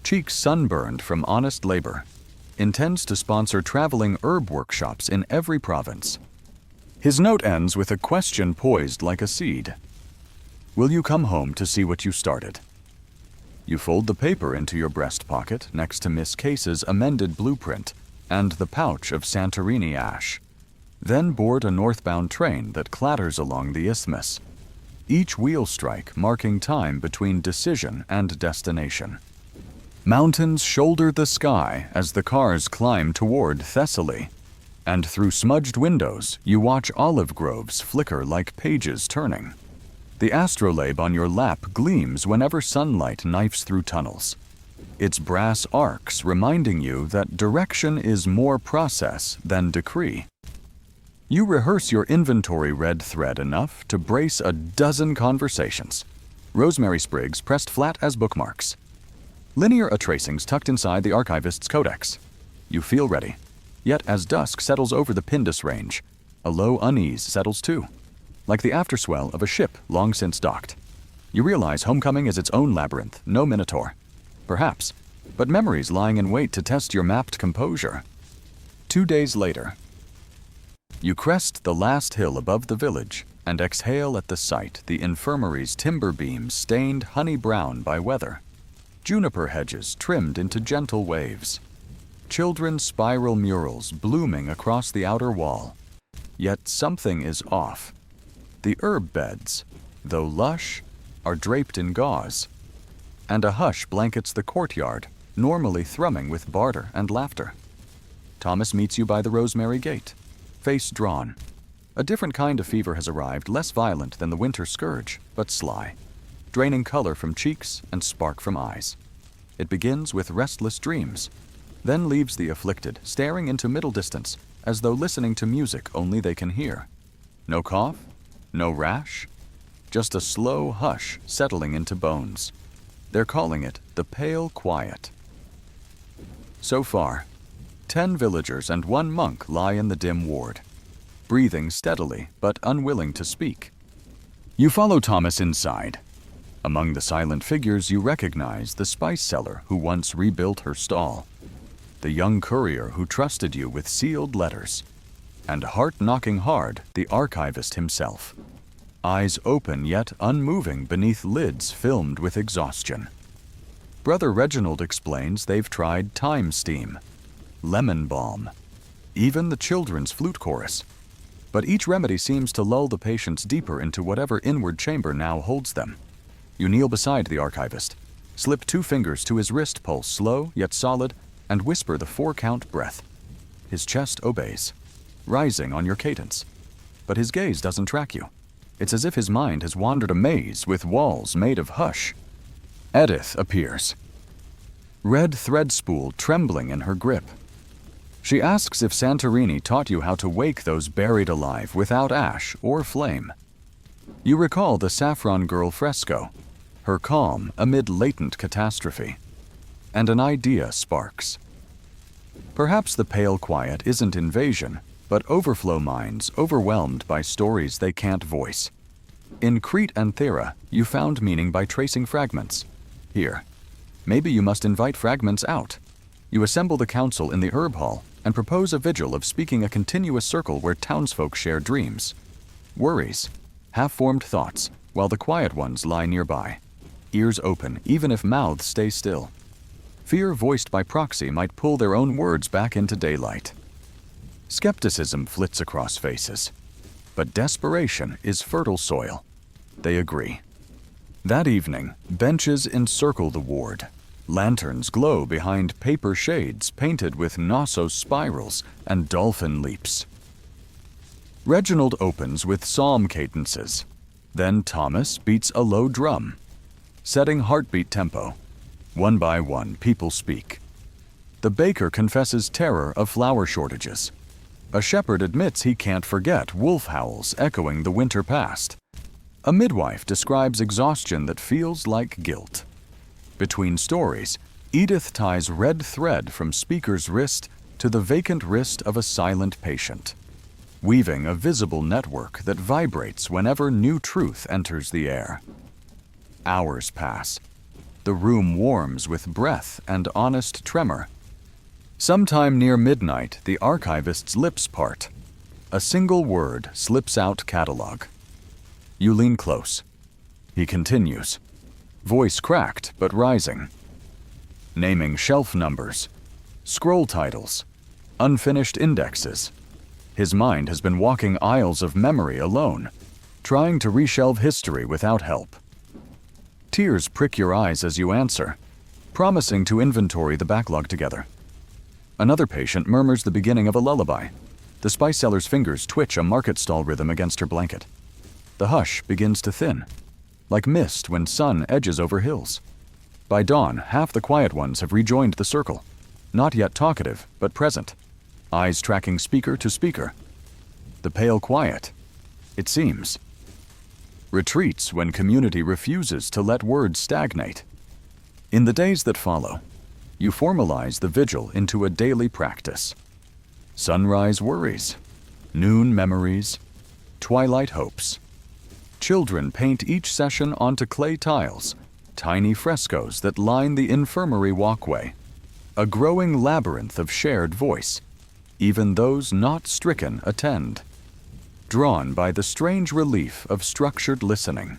cheeks sunburned from honest labor, intends to sponsor traveling herb workshops in every province. His note ends with a question poised like a seed. Will you come home to see what you started? You fold the paper into your breast pocket next to Miss Case's amended blueprint and the pouch of Santorini ash. Then board a northbound train that clatters along the isthmus, each wheel strike marking time between decision and destination. Mountains shoulder the sky as the cars climb toward Thessaly, and through smudged windows you watch olive groves flicker like pages turning. The astrolabe on your lap gleams whenever sunlight knifes through tunnels, its brass arcs reminding you that direction is more process than decree. You rehearse your inventory red thread enough to brace a dozen conversations, rosemary sprigs pressed flat as bookmarks, linear tracings tucked inside the archivist's codex. You feel ready, yet as dusk settles over the Pindus Range, a low unease settles too, like the afterswell of a ship long since docked. You realize homecoming is its own labyrinth, no minotaur. Perhaps, but memories lying in wait to test your mapped composure. 2 days later, you crest the last hill above the village and exhale at the sight the infirmary's timber beams stained honey brown by weather, juniper hedges trimmed into gentle waves, children's spiral murals blooming across the outer wall. Yet something is off. The herb beds, though lush, are draped in gauze, and a hush blankets the courtyard, normally thrumming with barter and laughter. Thomas meets you by the rosemary gate, face drawn. A different kind of fever has arrived, less violent than the winter scourge, but sly, draining color from cheeks and spark from eyes. It begins with restless dreams, then leaves the afflicted staring into middle distance as though listening to music only they can hear. No cough, no rash, just a slow hush settling into bones. They're calling it the Pale Quiet. So far, 10 villagers and 1 monk lie in the dim ward, breathing steadily but unwilling to speak. You follow Thomas inside. Among the silent figures you recognize the spice seller who once rebuilt her stall, the young courier who trusted you with sealed letters, and heart-knocking hard, the archivist himself, eyes open yet unmoving beneath lids filmed with exhaustion. Brother Reginald explains they've tried time steam, lemon balm, even the children's flute chorus. but each remedy seems to lull the patients deeper into whatever inward chamber now holds them. You kneel beside the archivist, slip 2 fingers to his wrist pulse, slow yet solid, and whisper the 4-count breath. His chest obeys, rising on your cadence. But his gaze doesn't track you. It's as if his mind has wandered a maze with walls made of hush. Edith appears, red thread spool trembling in her grip. She asks if Santorini taught you how to wake those buried alive without ash or flame. You recall the saffron girl fresco, her calm amid latent catastrophe, and an idea sparks. Perhaps the pale quiet isn't invasion, but overflow minds overwhelmed by stories they can't voice. In Crete and Thera, you found meaning by tracing fragments. Here, maybe you must invite fragments out. You assemble the council in the herb hall and propose a vigil of speaking a continuous circle where townsfolk share dreams, worries, half-formed thoughts, while the quiet ones lie nearby, ears open even if mouths stay still. Fear voiced by proxy might pull their own words back into daylight. Skepticism flits across faces, but desperation is fertile soil. They agree. That evening, benches encircle the ward. Lanterns glow behind paper shades painted with Knossos spirals and dolphin leaps. Reginald opens with psalm cadences. Then Thomas beats a low drum, setting heartbeat tempo. One by one, people speak. The baker confesses terror of flour shortages. A shepherd admits he can't forget wolf howls echoing the winter past. A midwife describes exhaustion that feels like guilt. Between stories, Edith ties red thread from speaker's wrist to the vacant wrist of a silent patient, weaving a visible network that vibrates whenever new truth enters the air. Hours pass. The room warms with breath and honest tremor. Sometime near midnight, the archivist's lips part. A single word slips out catalog. You lean close. He continues, voice cracked but rising, naming shelf numbers, scroll titles, unfinished indexes. His mind has been walking aisles of memory alone, trying to reshelve history without help. Tears prick your eyes as you answer, promising to inventory the backlog together. Another patient murmurs the beginning of a lullaby. The spice seller's fingers twitch a market stall rhythm against her blanket. The hush begins to thin, like mist when sun edges over hills. By dawn, half the quiet ones have rejoined the circle, not yet talkative, but present, eyes tracking speaker to speaker. The pale quiet, it seems, retreats when community refuses to let words stagnate. In the days that follow, you formalize the vigil into a daily practice. Sunrise worries, noon memories, twilight hopes. Children paint each session onto clay tiles, tiny frescoes that line the infirmary walkway. A growing labyrinth of shared voice. Even those not stricken attend, drawn by the strange relief of structured listening.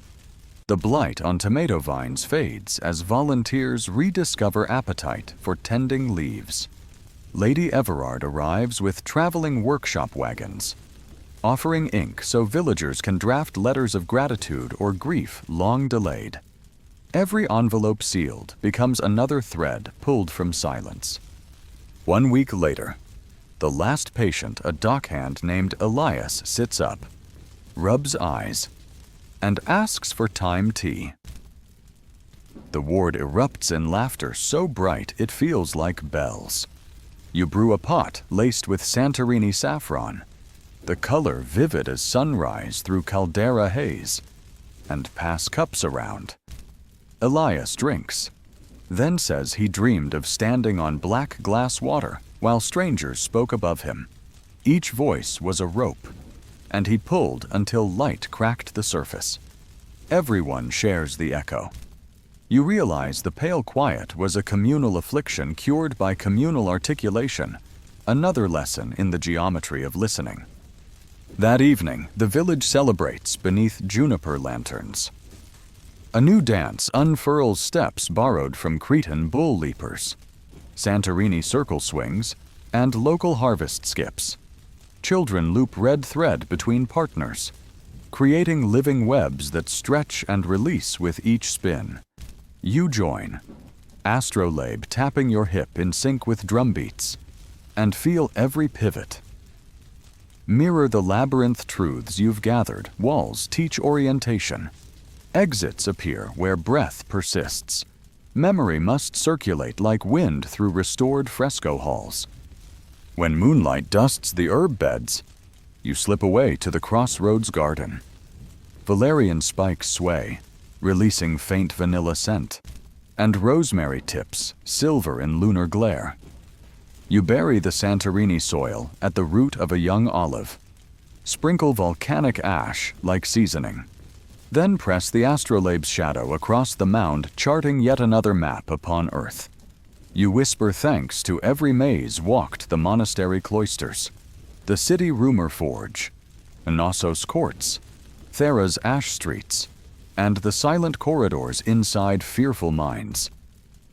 The blight on tomato vines fades as volunteers rediscover appetite for tending leaves. Lady Everard arrives with traveling workshop wagons, offering ink so villagers can draft letters of gratitude or grief long delayed. Every envelope sealed becomes another thread pulled from silence. 1 week later, the last patient, a dockhand named Elias, sits up, rubs eyes, and asks for time tea. The ward erupts in laughter so bright it feels like bells. You brew a pot laced with Santorini saffron, the color vivid as sunrise through caldera haze, and pass cups around. Elias drinks, then says he dreamed of standing on black glass water while strangers spoke above him. Each voice was a rope, and he pulled until light cracked the surface. Everyone shares the echo. You realize the pale quiet was a communal affliction cured by communal articulation, another lesson in the geometry of listening. That evening, the village celebrates beneath juniper lanterns. A new dance unfurls steps borrowed from Cretan bull leapers, Santorini circle swings, and local harvest skips. Children loop red thread between partners, creating living webs that stretch and release with each spin. You join, astrolabe tapping your hip in sync with drum beats, and feel every pivot. Mirror the labyrinth truths you've gathered. Walls teach orientation. Exits appear where breath persists. Memory must circulate like wind through restored fresco halls. When moonlight dusts the herb beds, you slip away to the crossroads garden. Valerian spikes sway, releasing faint vanilla scent, and rosemary tips silver in lunar glare. You bury the Santorini soil at the root of a young olive. Sprinkle volcanic ash like seasoning. Then press the astrolabe's shadow across the mound, charting yet another map upon earth. You whisper thanks to every maze walked the monastery cloisters, the city rumor forge, Knossos courts, Thera's ash streets, and the silent corridors inside fearful minds.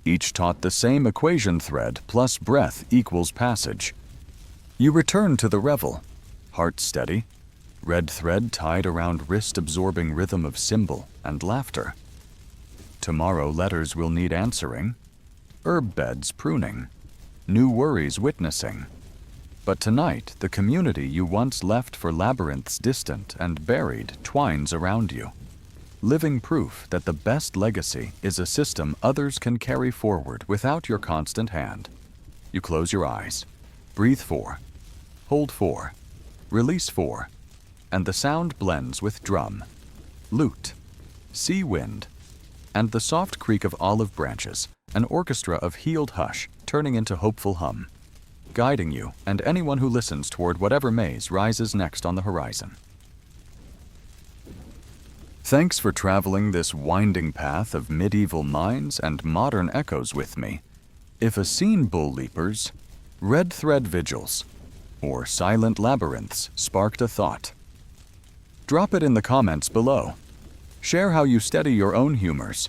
Each taught the same equation: thread plus breath equals passage. You return to the revel, heart steady, red thread tied around wrist-absorbing rhythm of symbol and laughter. Tomorrow letters will need answering, herb beds pruning, new worries witnessing. But tonight, the community you once left for labyrinths distant and buried twines around you. Living proof that the best legacy is a system others can carry forward without your constant hand. You close your eyes, breathe 4, hold 4, release 4, and the sound blends with drum, lute, sea wind, and the soft creak of olive branches, an orchestra of healed hush turning into hopeful hum, guiding you and anyone who listens toward whatever maze rises next on the horizon. Thanks for traveling this winding path of medieval minds and modern echoes with me. If a scene bull leapers, red thread vigils, or silent labyrinths sparked a thought, drop it in the comments below. Share how you steady your own humors,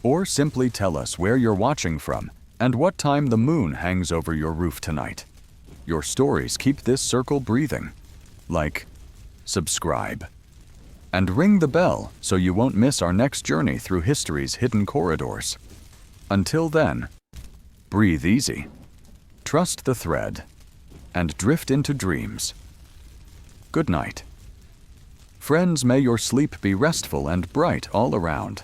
or simply tell us where you're watching from and what time the moon hangs over your roof tonight. Your stories keep this circle breathing. Like, subscribe, and ring the bell so you won't miss our next journey through history's hidden corridors. Until then, breathe easy, trust the thread, and drift into dreams. Good night. Friends, may your sleep be restful and bright all around.